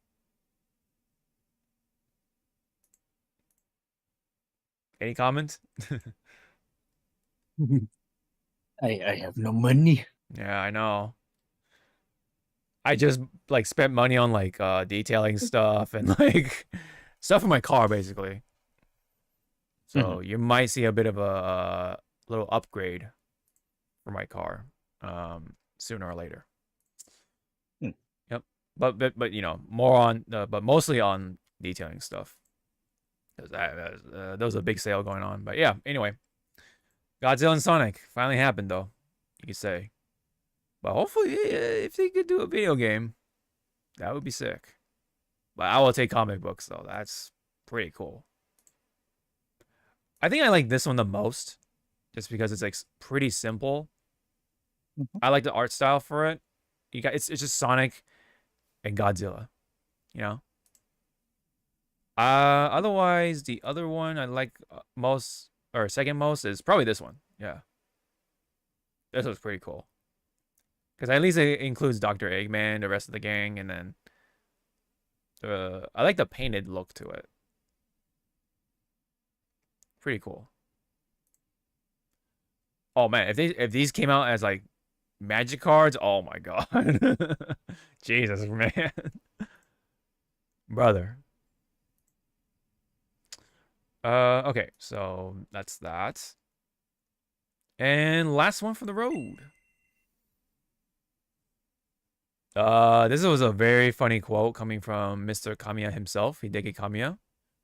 Speaker 1: Any comments?
Speaker 2: I have no money.
Speaker 1: Yeah, I know. I just like spent money on like detailing stuff and like stuff in my car basically. So you might see a bit of a little upgrade for my car sooner or later. Yep. But you know, more on but mostly on detailing stuff. Cuz there was a big sale going on. But yeah, anyway. Godzilla and Sonic finally happened though. You could say. But hopefully if they could do a video game, that would be sick. But I will take comic books though. That's pretty cool. I think I like this one the most, just because it's like pretty simple. I like the art style for it. You got it's just Sonic and Godzilla, you know. Otherwise the other one I like most or second most is probably this one. Yeah, this was pretty cool because at least it includes Dr. Eggman, the rest of the gang, and then I like the painted look to it. Pretty cool. Oh man, if these came out as like magic cards, oh my god. Jesus, man. Brother. Okay, so that's that. And last one for the road. This was a very funny quote coming from Mr. Kamiya himself, Hideki Kamiya,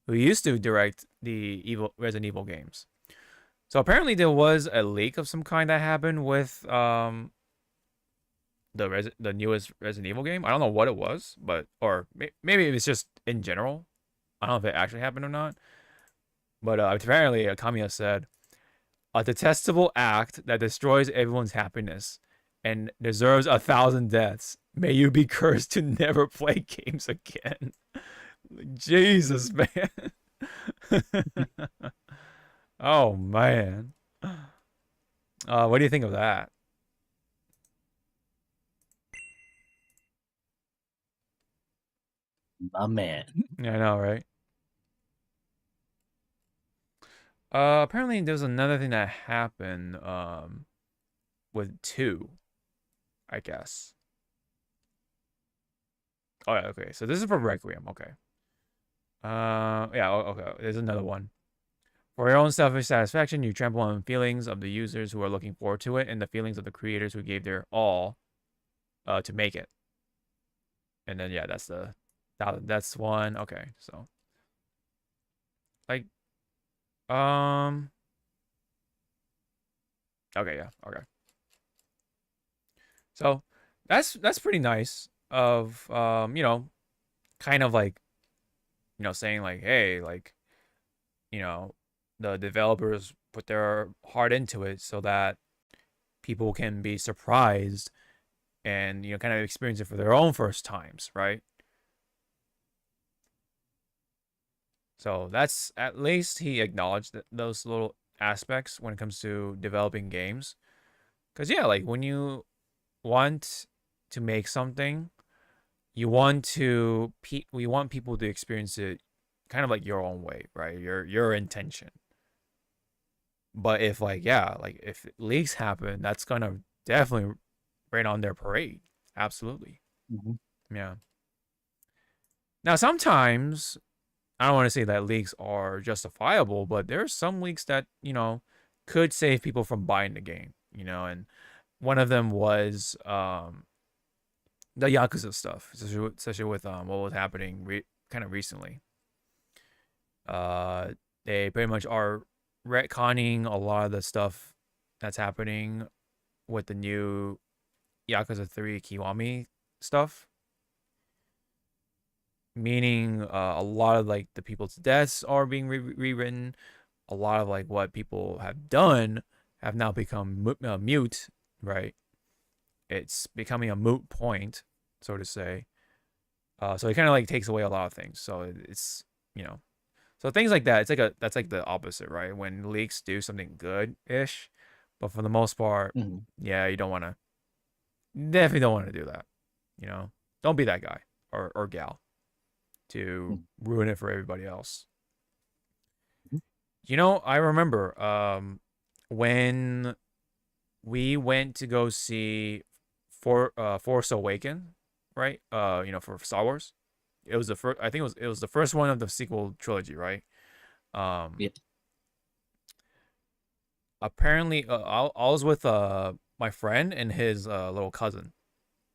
Speaker 1: who used to direct the Resident Evil games. So apparently there was a leak of some kind that happened with the newest Resident Evil game. I don't know what it was, but or maybe it was just in general. I don't know if it actually happened or not. But apparently Kamiya said, "A detestable act that destroys everyone's happiness and deserves 1,000 deaths. May you be cursed to never play games again." Jesus, man. Oh man. What do you think of that?
Speaker 2: My man.
Speaker 1: Yeah, I know, right? Apparently there's another thing that happened with 2, I guess. Oh yeah, okay. So this is for Requiem, okay. Yeah, okay. There's another one. For your own selfish satisfaction, you trample on feelings of the users who are looking forward to it and the feelings of the creators who gave their all to make it. And then yeah, that's one. Okay, so like okay, yeah, okay. So that's pretty nice of you know, kind of like, you know, saying like, hey, like, you know, the developers put their heart into it so that people can be surprised and, you know, kind of experience it for their own first times, right? So that's, at least he acknowledged those little aspects when it comes to developing games. Because yeah, like when you want to make something, you want people to experience it kind of like your own way, right? Your intention. But if like, yeah, like if leaks happen, that's gonna definitely rain on their parade. Absolutely. Yeah. Now sometimes I don't want to say that leaks are justifiable, but there's some leaks that, you know, could save people from buying the game, you know, and one of them was the Yakuza stuff, especially with what was happening kind of recently. They pretty much are retconning a lot of the stuff that's happening with the new Yakuza 3 Kiwami stuff. Meaning a lot of like the people's deaths are being rewritten. A lot of like what people have done have now become mute, right? It's becoming a moot point, so to say. So it kind of like takes away a lot of things. So it's, you know, so things like that. It's like that's like the opposite, right? When leaks do something good-ish, but for the most part, yeah, you don't want to. Definitely don't want to do that. You know, don't be that guy or gal to ruin it for everybody else. You know, I remember when we went to go see Force Awaken right? For Star Wars. It was the first. I think it was the first one of the sequel trilogy, right?
Speaker 2: Yeah.
Speaker 1: Apparently, I was with my friend and his little cousin,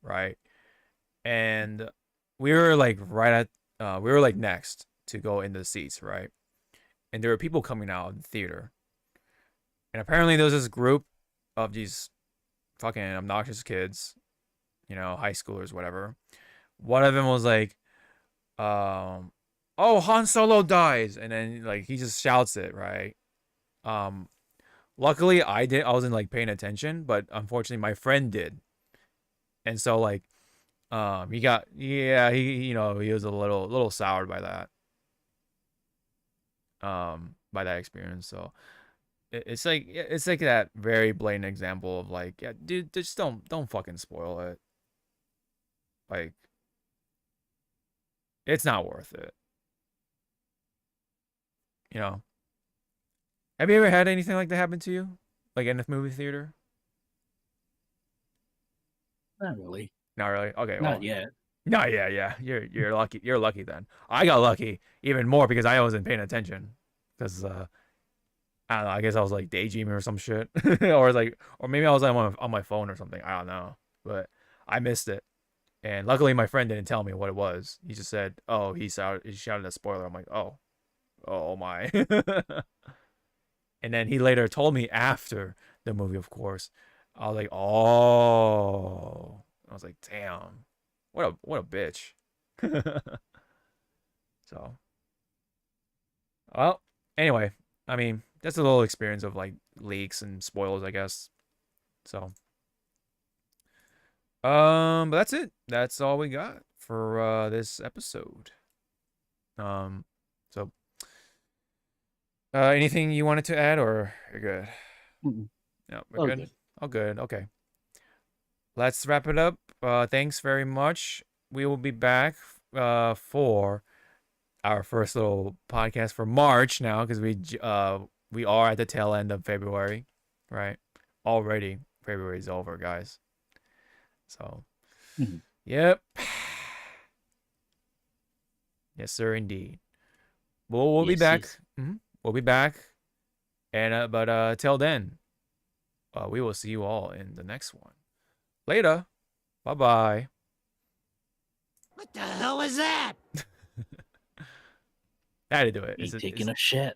Speaker 1: right? And we were like we were like next to go into the seats, right? And there were people coming out of the theater, and apparently there was this group of these fucking obnoxious kids, high schoolers, whatever. One of them was like, "Oh, Han Solo dies," and then like he just shouts it, right? Luckily I wasn't like paying attention, but unfortunately my friend did, and so like, he got he was a little soured by that, by that experience. So it's like that very blatant example of like, yeah, dude, just don't fucking spoil it. Like, it's not worth it. You know. Have you ever had anything like that happen to you, like in a movie theater?
Speaker 2: Not really.
Speaker 1: Not really. Okay, well,
Speaker 2: Not yet.
Speaker 1: no, yeah. You're lucky. You're lucky then. I got lucky even more because I wasn't paying attention. Because I don't know. I guess I was like daydreaming or some shit, or maybe I was like on my phone or something. I don't know, but I missed it. And luckily, my friend didn't tell me what it was. He just said, "Oh, he shouted a spoiler." I'm like, oh my. And then he later told me after the movie, of course. I was like, oh. I was like, damn, what a bitch. So, well, anyway, I mean, that's a little experience of like leaks and spoilers, I guess. So, but that's it. That's all we got for this episode. So, anything you wanted to add, or you're good?
Speaker 2: Mm-mm.
Speaker 1: No, we're good. All good. Okay. Let's wrap it up. Thanks very much. We will be back for our first little podcast for March now, because we are at the tail end of February, right? Already February's over, guys. So, yep. Yes, sir, indeed. We'll be back.
Speaker 2: Yes.
Speaker 1: We'll be back, and but till then, we will see you all in the next one. Later. Bye-bye.
Speaker 3: What the hell was that?
Speaker 1: I had to do it.
Speaker 2: Taking a shit.